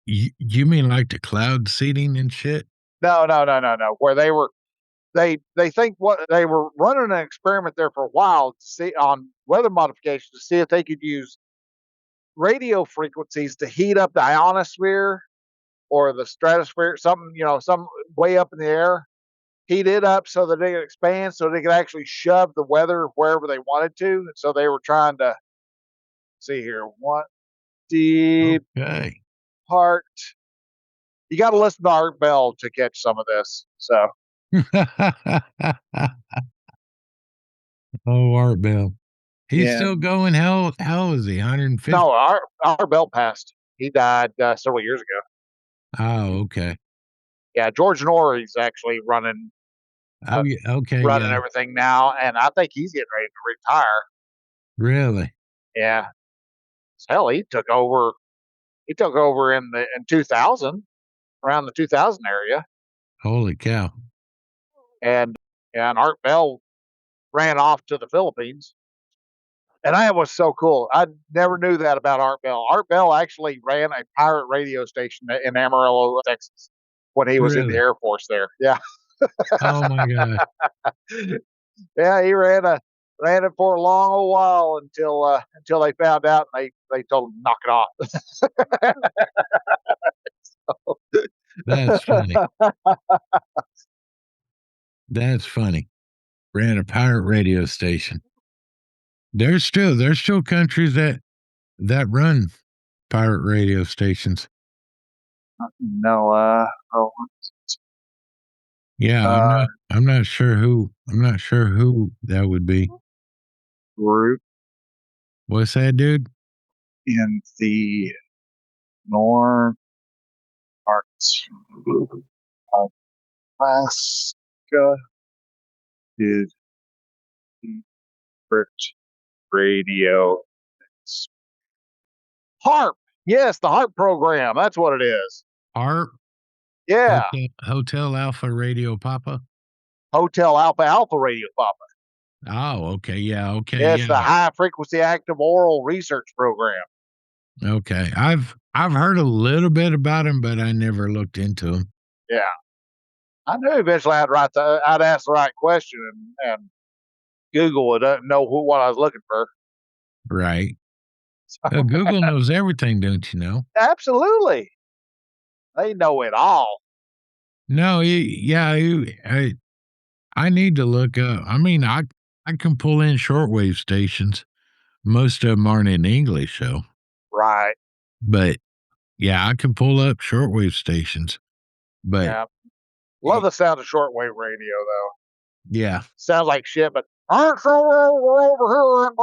you mean like the cloud seeding and shit? No, no, no, no, no. Where they think what they were running an experiment there for a while to see on weather modification, to see if they could use radio frequencies to heat up the ionosphere or the stratosphere, some way up in the air, heat it up so that they could expand, so they could actually shove the weather wherever they wanted to. And so they were trying to see here, what deep Okay. part. You got to listen to Art Bell to catch some of this. So Oh, Art Bell. He's yeah, still going. How is he? 150? no, Art Bell passed. He died several years ago. Oh, okay. Yeah, George Norrie's actually running Oh, uh, yeah. Okay. running Yeah. everything now, and I think he's getting ready to retire. Really? Yeah, hell, he took over. He took over in 2000, around the 2000 area, Holy cow. and Art Bell ran off to the Philippines. And that was so cool. I never knew that about Art Bell. Art Bell actually ran a pirate radio station in Amarillo, Texas, when he was in the Really? Air Force there. Yeah. Oh my gosh. Yeah, he ran it for a long old while until they found out, and they told him to knock it That's funny. off. That's funny. Ran a pirate radio station. There's still countries that run pirate radio stations. No, Yeah, uh, I'm not sure who that would be. group What's that, dude? in the North parts of Alaska is secret radio. HARP. Yes, the HARP program. That's what it is. HARP? Yeah. Hotel Alpha Radio Papa? Hotel Alpha Radio Papa. Oh, okay. Yeah. Okay. Yeah, it's the Yeah. high frequency active oral research program. Okay. I've heard a little bit about him, but I never looked into him. Yeah. I knew eventually I'd ask the right question and Google would know what I was looking for. Right. So, Google knows everything, don't you know? absolutely. They know it all. No, I need to look up. I mean, I can pull in shortwave stations. Most of them aren't in English, though. Right. But yeah, I can pull up shortwave stations. But Yeah. Love the sound of shortwave radio, though. yeah, Sounds like shit, but aren't so we're over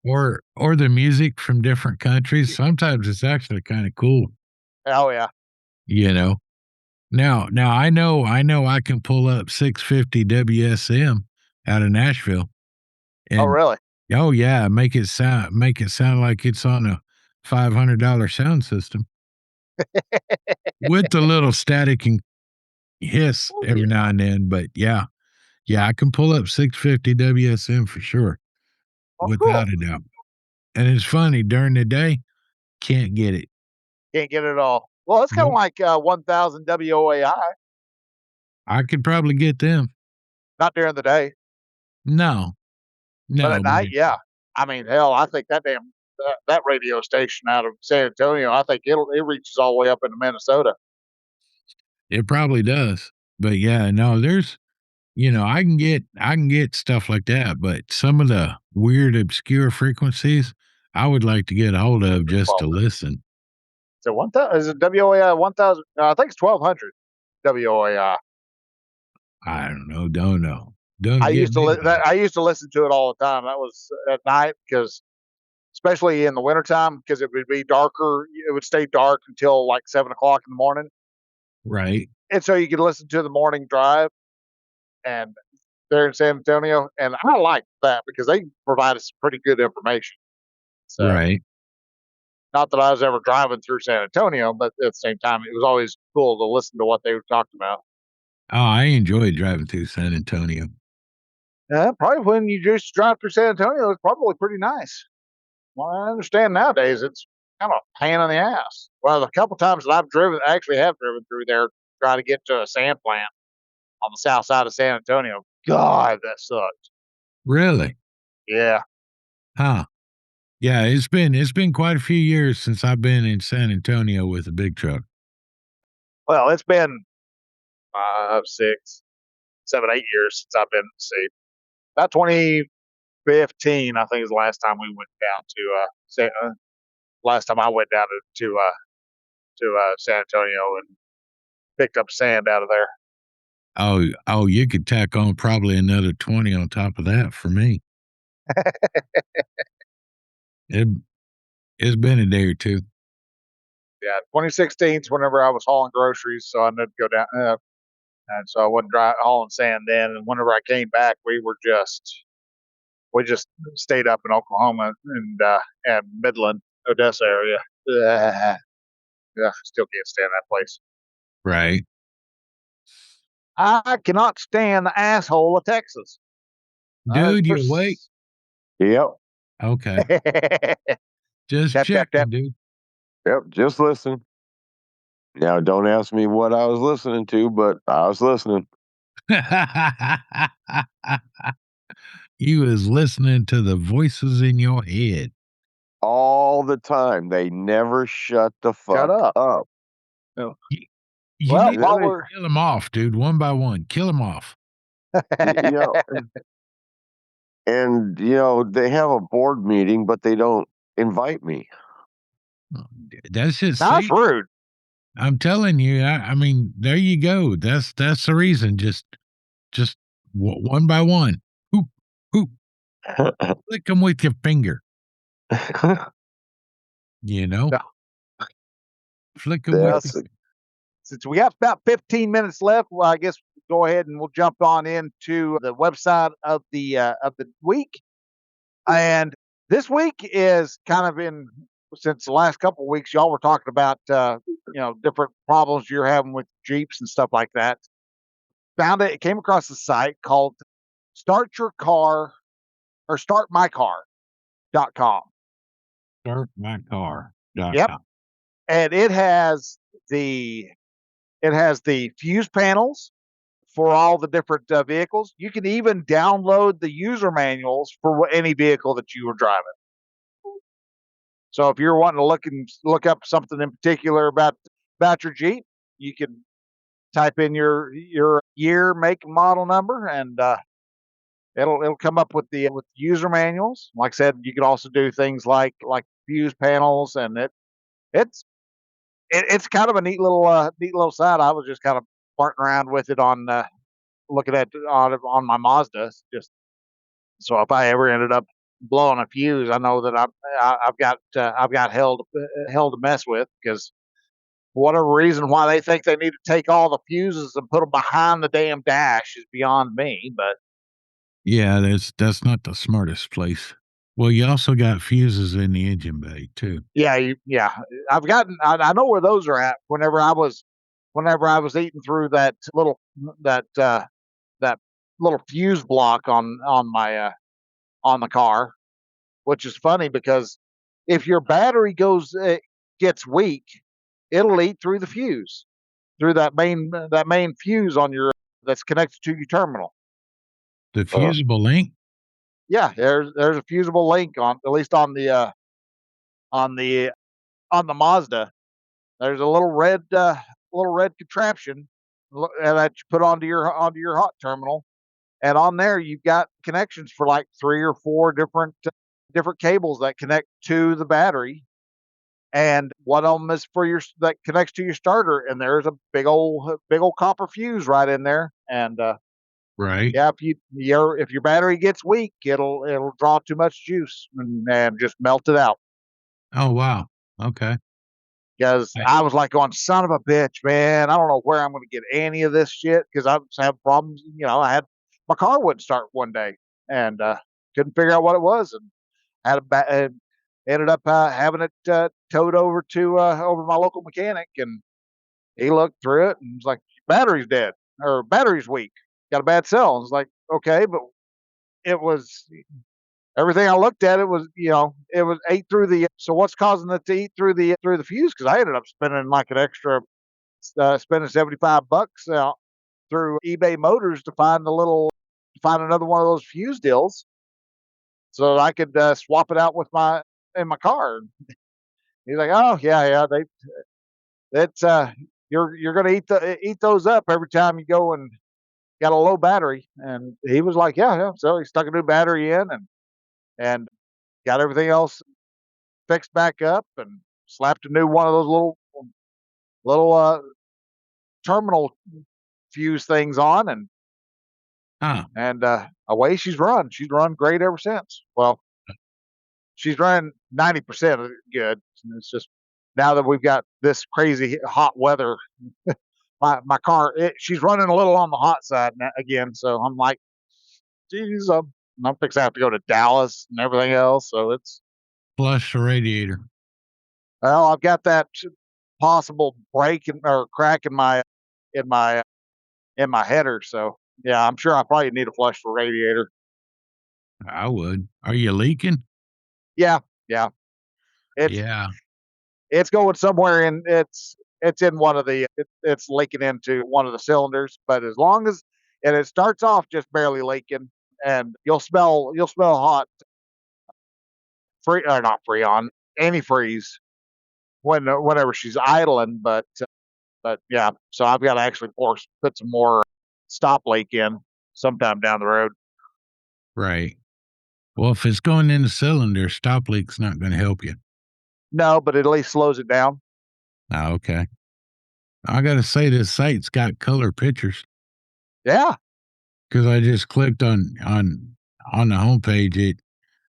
here. or the music from different countries. Sometimes it's actually kind of cool, Oh yeah. you know. Now I know I can pull up 650 WSM out of Nashville. Oh And really? oh yeah, make it sound like it's on a $500 sound system with the little static and hiss every now and then. But yeah, I can pull up 650 WSM for sure, Oh, without cool. a doubt. And it's funny during the day, can't get it. Can't get it all. Well, it's kind of Nope. like 1000 WOAI. I could probably get them. Not during the day, No, but at but night, yeah. I mean, hell, I think that radio station out of San Antonio, I think it reaches all the way up into Minnesota. it probably does. But yeah, no, there's I can get stuff like that, but some of the weird obscure frequencies I would like to get a hold of just to listen. So 1000 is it WOAI 1000? No, I think it's 1200 WOAI. I don't know, don't know. Don't I get used to me I used to listen to it all the time. That was at night because especially in the wintertime, because it would be darker. It would stay dark until like 7 o'clock in the morning. right, And so you could listen to the morning drive and they're in San Antonio. And I like that because they provide us pretty good information. So right. not that I was ever driving through San Antonio, but at the same time, it was always cool to listen to what they were talking about. Oh, I enjoyed driving through San Antonio. Yeah, probably when you just drive through San Antonio, it's probably pretty nice. Well, I understand nowadays it's kind of a pain in the ass. Well, a couple times that I actually have driven through there trying to get to a sand plant on the south side of San Antonio. God, that sucks. Really? Yeah. Huh. Yeah, it's been quite a few years since I've been in San Antonio with a big truck. Well, it's been 6, 7, 8 years since I've been. See, about 2015, I think is the last time we went down to last time I went down to San Antonio and picked up sand out of there. Oh, you could tack on probably another 20 on top of that for me. It it's been a day or two. Yeah, 2016 is whenever I was hauling groceries, so I had to go down, and so I wasn't hauling sand then. And whenever I came back, we just stayed up in Oklahoma and Midland, Odessa area. Ugh. Yeah, still can't stand that place. Right. I cannot stand the asshole of Texas. Dude, you awake? Yep. Okay. Just Tap, tap, checking, tap. dude. Yep. Just listen. Now, don't ask me what I was listening to, but I was listening. You was listening to the voices in your head. All the time. They never shut the fuck up. up. You Well, need while to we're kill them off, dude, one by one. Kill them off. You know, and they have a board meeting, but they don't invite me. That's just that's see, rude. I'm telling you. I mean, there you go. That's the reason. Just one by one. Hoop, hoop. Lick them with your finger. You know, No. flick them with. That's since we have about 15 minutes left, well, I guess go ahead and we'll jump on into the website of the week. And this week is kind of since the last couple of weeks, y'all were talking about different problems you're having with Jeeps and stuff like that. Found it, came across a site called Start Your Car or startmycar.com. Startmycar.com. Yep. And it has the fuse panels for all the different vehicles. You can even download the user manuals for any vehicle that you were driving. So if you're wanting to look up something in particular about your Jeep, you can type in your year, make, and model number, and it'll come up with the user manuals. Like I said, you can also do things like fuse panels, and it's kind of a neat little site. I was just kind of farting around with it on looking at on my Mazda, just so if I ever ended up blowing a fuse, I know that I've got hell to mess with, because whatever reason why they think they need to take all the fuses and put them behind the damn dash is beyond me. But yeah, that's not the smartest place. Well, you also got fuses in the engine bay too. yeah, I know where those are at. Whenever I was eating through that little fuse block on the car, which is funny because if your battery gets weak, it'll eat through the fuse, through that main fuse on your that's connected to your terminal. The fusible link? Yeah, there's a fusible link on, at least on the Mazda. There's a little red contraption that you put onto your hot terminal, and on there you've got connections for like 3 or 4 different cables that connect to the battery, and one of them is that connects to your starter, and there's a big old copper fuse right in there, and right. yeah, if your battery gets weak, it'll draw too much juice and just melt it out. Oh wow. Okay. Because I was like going, son of a bitch, man, I don't know where I'm going to get any of this shit, because I was having problems. My car wouldn't start one day, and couldn't figure out what it was, and ended up having it towed over to my local mechanic, and he looked through it and was like, battery's dead, or battery's weak, got a bad cell. And I was like, okay, but it was everything I looked at. It was ate through the. So what's causing it to eat through the fuse? Because I ended up spending like an extra spending $75 out through eBay Motors to find another one of those fuse deals, so that I could swap it out in my car. He's like, oh yeah, you're gonna eat those up every time you go and got a low battery. And he was like, yeah. So he stuck a new battery in and got everything else fixed back up and slapped a new one of those little terminal fuse things on, and away she's run. She's run great ever since. Well, she's run 90% good. It's just now that we've got this crazy hot weather, my car, she's running a little on the hot side again. So I'm like, geez, I'm fixing to have to go to Dallas and everything else. So it's flush the radiator. Well, I've got that possible break or crack in my header. So yeah, I'm sure I probably need to flush the radiator. I would. Are you leaking? Yeah. It's going somewhere in it's in one of the it's leaking into one of the cylinders, but as long as and it starts off just barely leaking, and you'll smell hot not Freon, antifreeze whenever she's idling, but yeah, so I've got to actually put some more stop leak in sometime down the road. Right. Well, if it's going in the cylinder, stop leak's not going to help you. No, but it at least slows it down. Oh, okay. I got to say, this site's got color pictures. Yeah. Because I just clicked on the homepage,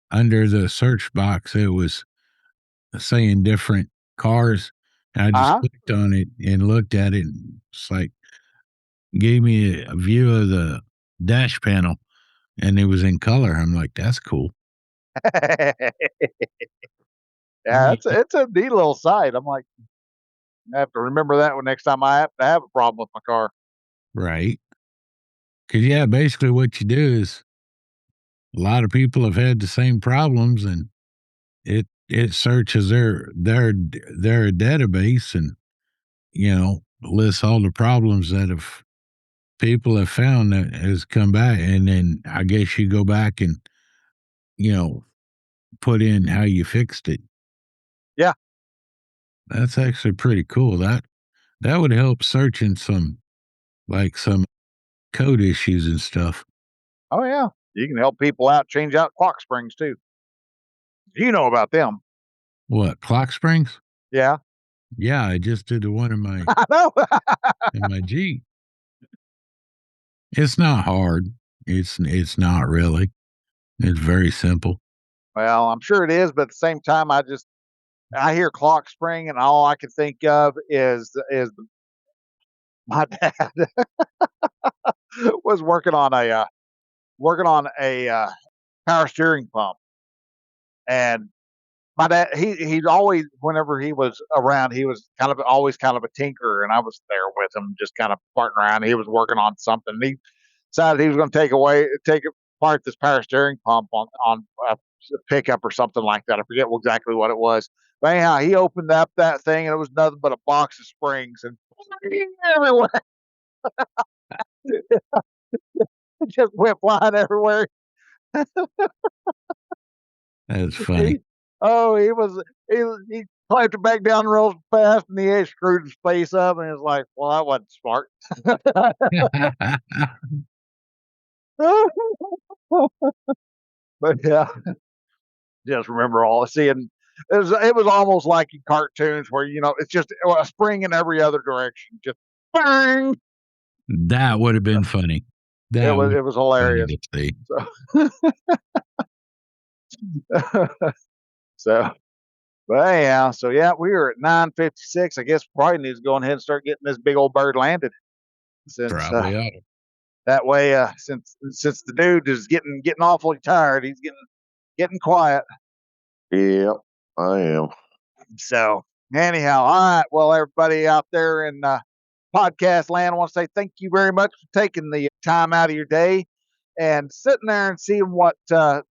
under the search box, it was saying different cars, I just clicked on it and looked at it. And it's like gave me a view of the dash panel, and it was in color. I'm like, that's cool. Yeah, it's a neat little site. I'm like, I have to remember that one next time I have to have a problem with my car. Right. Because yeah, basically what you do is a lot of people have had the same problems, and it searches their database and lists all the problems that have people have found that has come back, and then I guess you go back and you know put in how you fixed it. Yeah. That's actually pretty cool. That would help searching some code issues and stuff. Oh yeah. You can help people out, change out clock springs too. You know about them. What, clock springs? Yeah. Yeah, I just did the one in my I know. in my Jeep. It's not hard. It's not really. It's very simple. Well, I'm sure it is, but at the same time, I hear clock spring, and all I can think of is my dad was working on a power steering pump, and my dad he'd always, whenever he was around, he was always kind of a tinkerer, and I was there with him, just kind of farting around. He was working on something. And he decided he was going to take apart this power steering pump on a pickup or something like that. I forget exactly what it was. But anyhow, he opened up that thing, and it was nothing but a box of springs, and everywhere. It just went flying everywhere. That's funny. He clamped it back down real fast, and he screwed his face up, and it's like, well, that wasn't smart. But yeah, just remember all seeing. It was almost like in cartoons where it's just a spring in every other direction, just bang. That would have been funny. It was hilarious. See. So, but anyhow, so yeah, we were at 9:56. I guess probably needs to go ahead and start getting this big old bird landed. Since Probably ought to. that way, since the dude is getting awfully tired, he's getting quiet. Yep, I am. So anyhow, all right. Well, everybody out there in podcast land, I want to say thank you very much for taking the time out of your day and sitting there and seeing what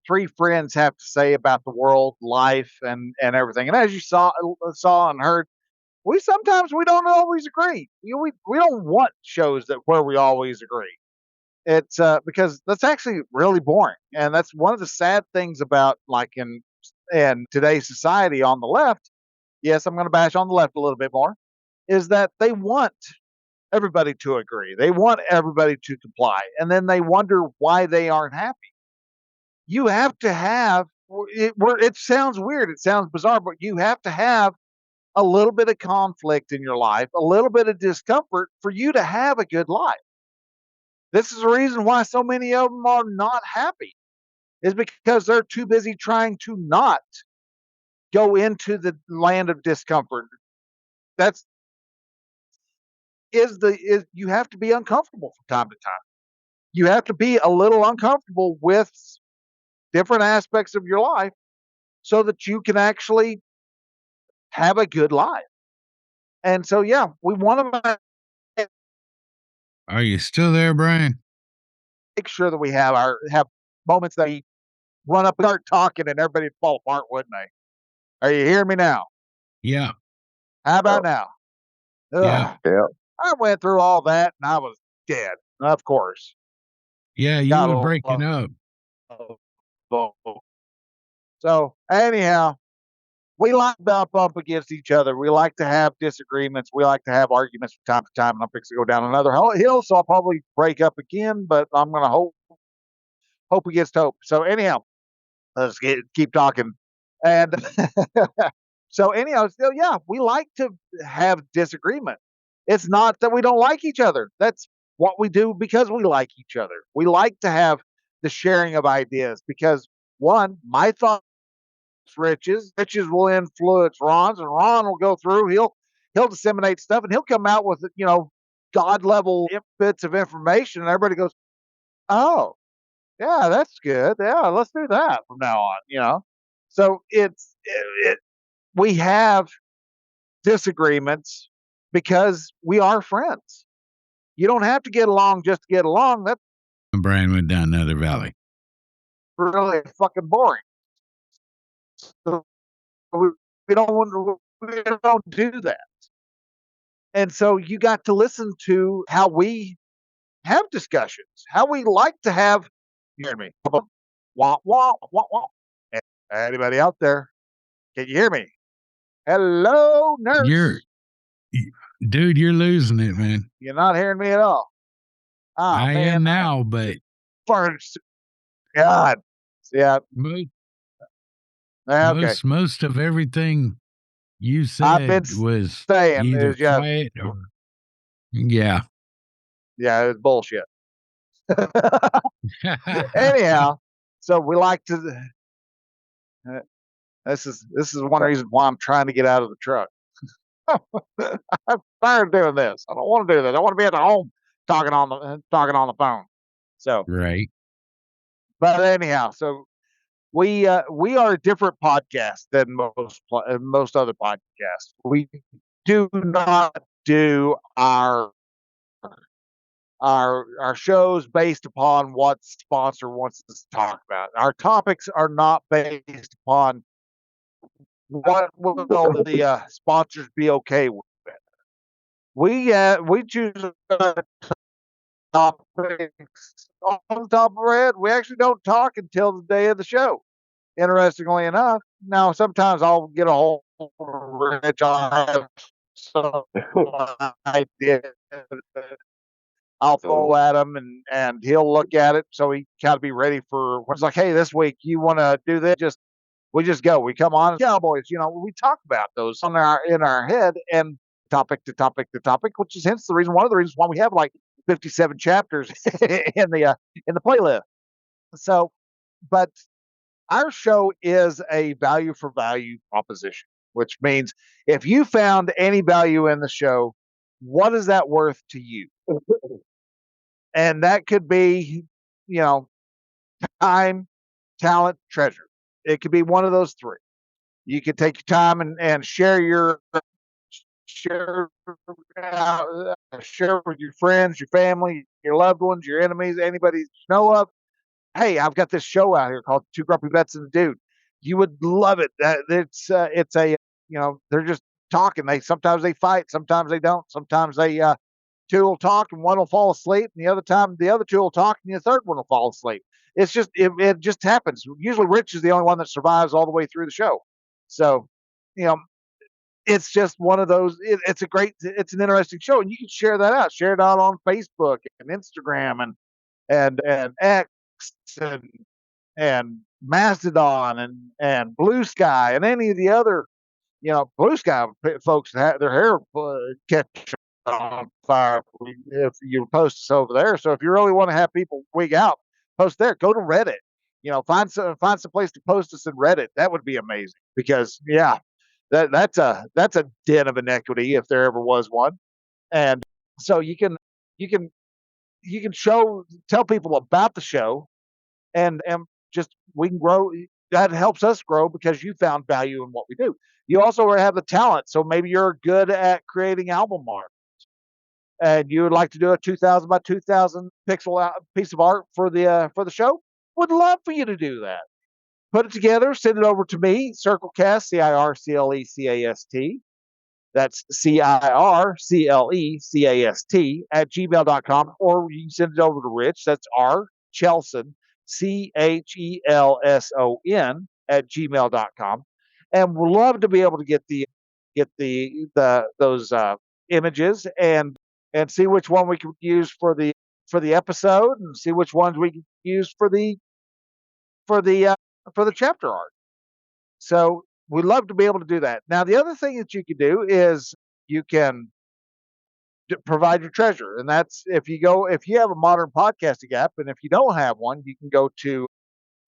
three friends have to say about the world, life, and everything. And as you saw and heard, we don't always agree. We don't want shows where we always agree. It's because that's actually really boring, and that's one of the sad things about in today's society on the left. Yes, I'm going to bash on the left a little bit more. Is that they want everybody to agree. They want everybody to comply, and then they wonder why they aren't happy. You have to have it. It sounds weird. It sounds bizarre, but you have to have a little bit of conflict in your life, a little bit of discomfort for you to have a good life. This is the reason why so many of them are not happy, is because they're too busy trying to not go into the land of discomfort. That's is you have to be uncomfortable from time to time. You have to be a little uncomfortable with different aspects of your life so that you can actually have a good life. And so, yeah, we want to Are you still there, Bryan? make sure that we have moments that we run up and start talking and everybody would fall apart, wouldn't they? Are you hearing me now? Yeah. How about now? Yeah. Yeah. I went through all that and I was dead, of course. Yeah, you were breaking up. So anyhow, we like to bump up against each other. We like to have disagreements. We like to have arguments from time to time. And I'm fixing to go down another hill, so I'll probably break up again. But I'm going to hope against hope. So anyhow, let's keep talking. And so anyhow, still, yeah, we like to have disagreement. It's not that we don't like each other. That's what we do because we like each other. We like to have the sharing of ideas because one, my thoughts riches will influence Ron's, and Ron will go through. he'll disseminate stuff, and he'll come out with, God level bits of information, and everybody goes, "Oh, yeah, that's good. Yeah, let's do that from now on." So we have disagreements because we are friends. You don't have to get along just to get along. That's Bryan went down another valley. really fucking boring. So we don't do that. And so you got to listen to how we have discussions, how we like to have. You hear me? Wah, wah, wah, wah. Anybody out there? Can you hear me? Hello, nurse. Dude, you're losing it, man. You're not hearing me at all. Oh, I man. am now, but God. Yeah. Okay. Most of everything you I've been said was saying either is just quiet or yeah. yeah, it's bullshit. Anyhow, so we like to. This is one reason why I'm trying to get out of the truck. I'm tired of doing this. I don't want to do this. I want to be at the home talking on the phone. So right. But anyhow, so we are a different podcast than most other podcasts. We do not do our shows based upon what sponsor wants us to talk about. Our topics are not based upon what will the sponsors be okay with it. We choose topics on the top of our head. We actually don't talk until the day of the show. Interestingly enough, now sometimes I'll get a hold of Rich. I'll have some idea. I'll throw at him, and he'll look at it, so he kind of be ready for. It's like, hey, this week you want to do this? We just go. We come on, Cowboys. We talk about those in our head, and topic to topic to topic, which is hence one of the reasons why we have like 57 chapters in the playlist. So, but our show is a value for value proposition, which means if you found any value in the show, what is that worth to you? And that could be, time, talent, treasure. It could be one of those three. You could take your time and share share with your friends, your family, your loved ones, your enemies, anybody you know of. Hey, I've got this show out here called Two Grumpy Vets and a Dude. You would love it. It's a they're just talking. Sometimes they fight, sometimes they don't. Sometimes they two will talk and one will fall asleep, and the other time the other two will talk and the third one will fall asleep. It's just it just happens. Usually Rich is the only one that survives all the way through the show. So, it's just one of those. It's an interesting show, and you can share that out. Share it out on Facebook and Instagram and X and Mastodon and Blue Sky and any of the other, Blue Sky folks that have their hair catch on fire if you post us over there. So if you really want to have people wig out, post there. Go to Reddit. Find some place to post us in Reddit. That would be amazing because that's a den of inequity if there ever was one. And so you can tell people about the show and just we can grow. That helps us grow because you found value in what we do. You also have the talent, so maybe you're good at creating album art, and you would like to do a 2,000 by 2,000 pixel piece of art for the show. Would love for you to do that. Put it together, send it over to me, circlecast, CIRCLECAST. That's CIRCLECAST at gmail.com, or you can send it over to Rich. That's rchelson, CHELSON at gmail.com. And we'd love to be able to get those images and see which one we could use for the episode, and see which ones we could use for the chapter art. So we'd love to be able to do that. Now, the other thing that you can do is you can provide your treasure. And that's if you have a modern podcasting app, and if you don't have one, you can go to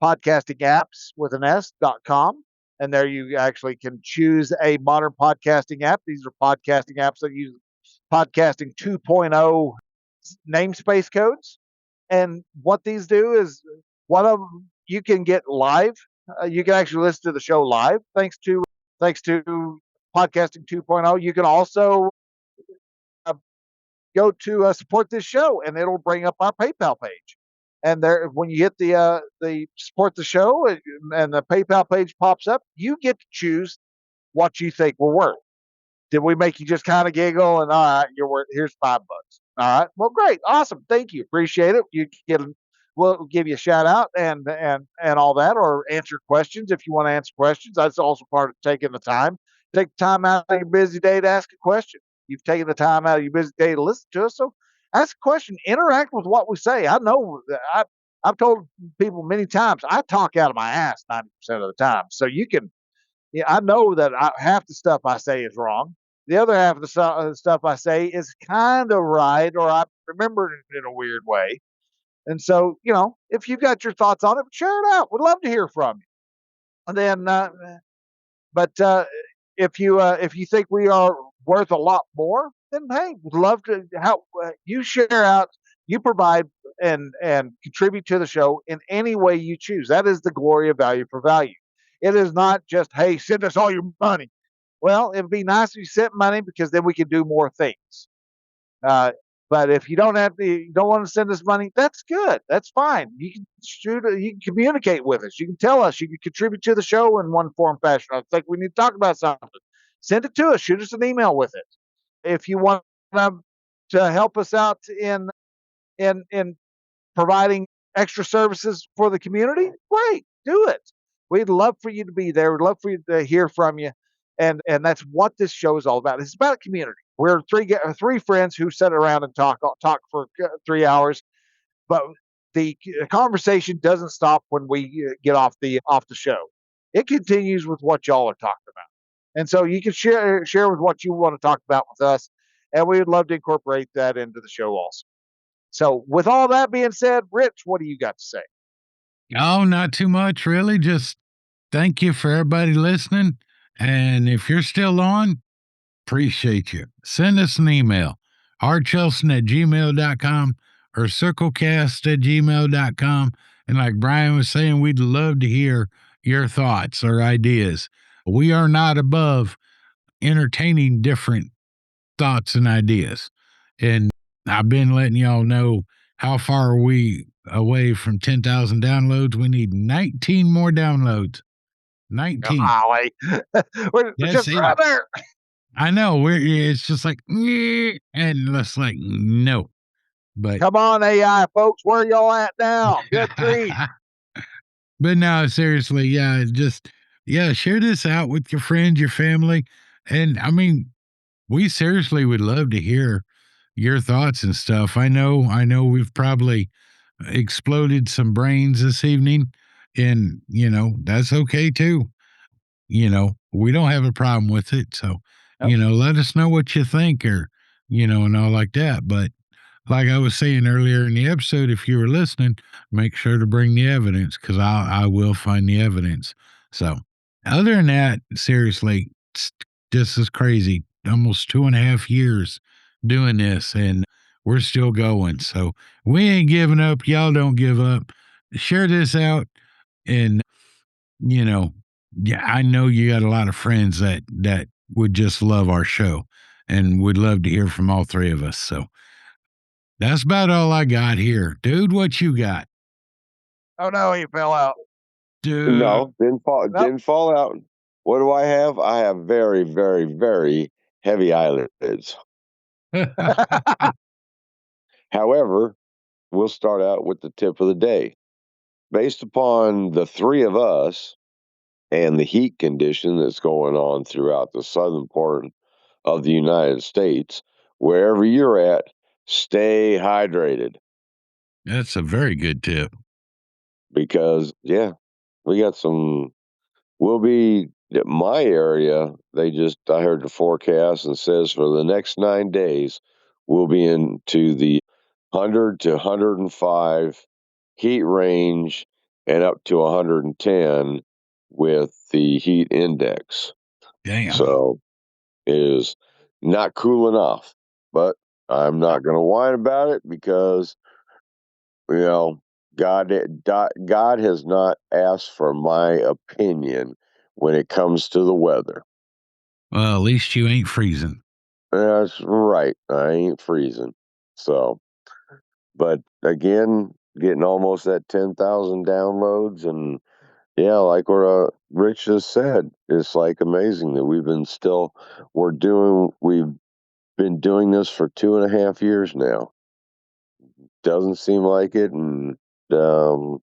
podcastingapps with an S.com And there you actually can choose a modern podcasting app. These are podcasting apps that use podcasting 2.0 namespace codes. And what these do is one of them, you can get live. You can actually listen to the show live thanks to podcasting 2.0. You can also uh, go to support this show, and it'll bring up our PayPal page. And there, when you hit the support the show and the PayPal page pops up, you get to choose what you think we're worth. Did we make you just kind of giggle? And all right, you're worth, here's $5. All right, well, great, awesome, thank you, appreciate it. You get, we'll give you a shout out and all that, or answer questions if you want to answer questions. That's also part of taking the time. Take the time out of your busy day to ask a question. You've taken the time out of your busy day to listen to us, so ask a question. Interact with what we say. I know that I've told people many times I talk out of my ass 90% of the time, so you can. Yeah, I know that half the stuff I say is wrong. The other half of the stuff I say is kind of right, or I remember it in a weird way. And so, if you've got your thoughts on it, share it out. We'd love to hear from you. And then, but if you think we are worth a lot more, then hey, we'd love to help. You share out, you provide, and contribute to the show in any way you choose. That is the glory of value for value. It is not just, hey, send us all your money. Well, it'd be nice if you sent money, because then we can do more things. But if you don't want to send us money, that's good. That's fine. You can you can communicate with us. You can tell us. You can contribute to the show in one form, fashion. I think we need to talk about something. Send it to us. Shoot us an email with it. If you want to help us out in providing extra services for the community, great, do it. We'd love for you to be there. We'd love for you to hear from you. And that's what this show is all about. It's about community. We're three friends who sit around and talk for 3 hours, but the conversation doesn't stop when we get off the show. It continues with what y'all are talking about. And so you can share with what you want to talk about with us, and we would love to incorporate that into the show also. So with all that being said, Rich, what do you got to say? Oh, not too much, really. Just thank you for everybody listening. And if you're still on, appreciate you. Send us an email, rchelson@gmail.com or circlecast@gmail.com. And like Bryan was saying, we'd love to hear your thoughts or ideas. We are not above entertaining different thoughts and ideas. And I've been letting y'all know how far are we away from 10,000 downloads. We need 19 more downloads. 19. Golly. We're That's just it. right there. I know. It's just like, and it's like, no. But Come on, AI folks, where y'all at now? Good grief. But no, seriously, share this out with your friends, your family. And I mean, we seriously would love to hear your thoughts and stuff. I know we've probably exploded some brains this evening, and that's okay too. We don't have a problem with it. So, Nope. Let us know what you think, or and all like that. But like I was saying earlier in the episode, if you were listening, make sure to bring the evidence, because I will find the evidence. So, other than that, seriously, this is crazy. Almost 2.5 years doing this, and we're still going. So, we ain't giving up. Y'all don't give up. Share this out, and I know you got a lot of friends that would just love our show and would love to hear from all three of us. So, that's about all I got here. Dude, what you got? Oh no, he fell out. Dude. No, didn't fall out. What do I have? I have very, very, very heavy eyelids. However, we'll start out with the tip of the day. Based upon the three of us and the heat condition that's going on throughout the southern part of the United States, wherever you're at, stay hydrated. That's a very good tip. Because, we got some. We'll be at my area. I heard the forecast and says for the next 9 days, we'll be into the 100 to 105 heat range and up to 110 with the heat index. Damn. So it is not cool enough. But I'm not going to whine about it because, you know, God has not asked for my opinion when it comes to the weather. Well, at least you ain't freezing. That's right. I ain't freezing. So, but again, getting almost at 10,000 downloads. And yeah, like what Rich just said, it's like amazing that we've been doing this for 2.5 years now. Doesn't seem like it. And, I don't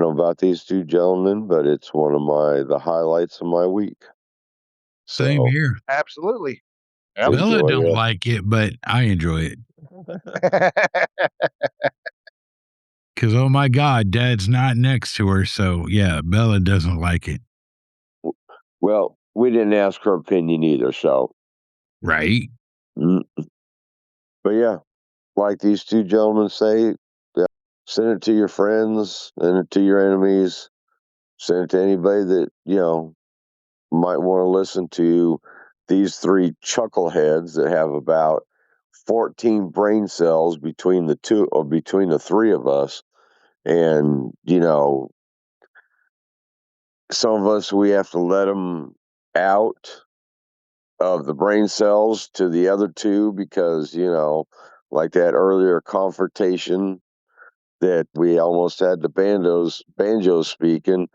know about these two gentlemen, but it's one of the highlights of my week. Same So, here. Absolutely. Bella enjoy don't it. like it, but I enjoy it. Because, oh my God, Dad's not next to her. So, yeah, Bella doesn't like it. Well, we didn't ask her opinion either. So, Right? But yeah, like these two gentlemen say, yeah, send it to your friends, send it to your enemies, send it to anybody that, might want to listen to these three chuckleheads that have about 14 brain cells between the three of us. And, some of us, we have to let them out of the brain cells to the other two because, like that earlier confrontation that we almost had the banjos speaking.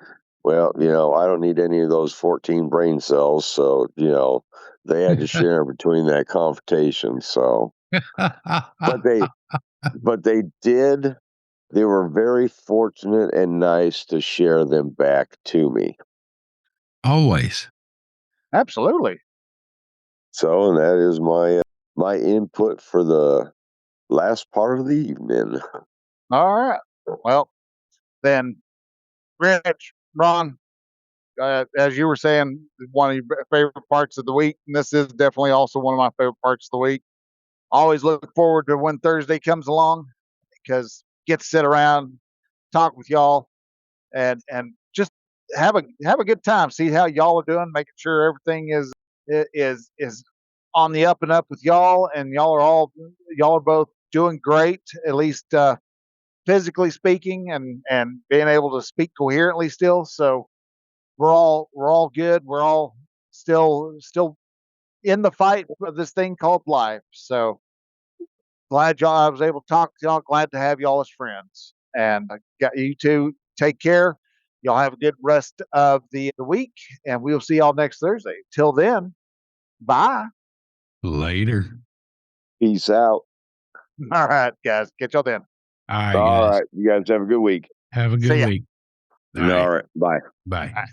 Well, I don't need any of those 14 brain cells. So, they had to share between that confrontation. So, but they were very fortunate and nice to share them back to me. Always. Absolutely. So, and that is my input for the last part of the evening. All right. Well, then, Rich, Ron, as you were saying, one of your favorite parts of the week, and this is definitely also one of my favorite parts of the week. Always look forward to when Thursday comes along because get to sit around, talk with y'all, and just have a good time. See how y'all are doing, making sure everything is on the up and up with y'all, and y'all are both doing great, at least physically speaking, and being able to speak coherently still. So we're all good. We're all still in the fight of this thing called life. So glad I was able to talk to y'all. Glad to have y'all as friends. And I got you two. Take care. Y'all have a good rest of the week, and we'll see y'all next Thursday. Till then, bye. Later. Peace out. All right, guys. Catch y'all then. All right, All guys. right. You guys have a good week. Have a See good ya. week. All right. Bye. Bye. Bye.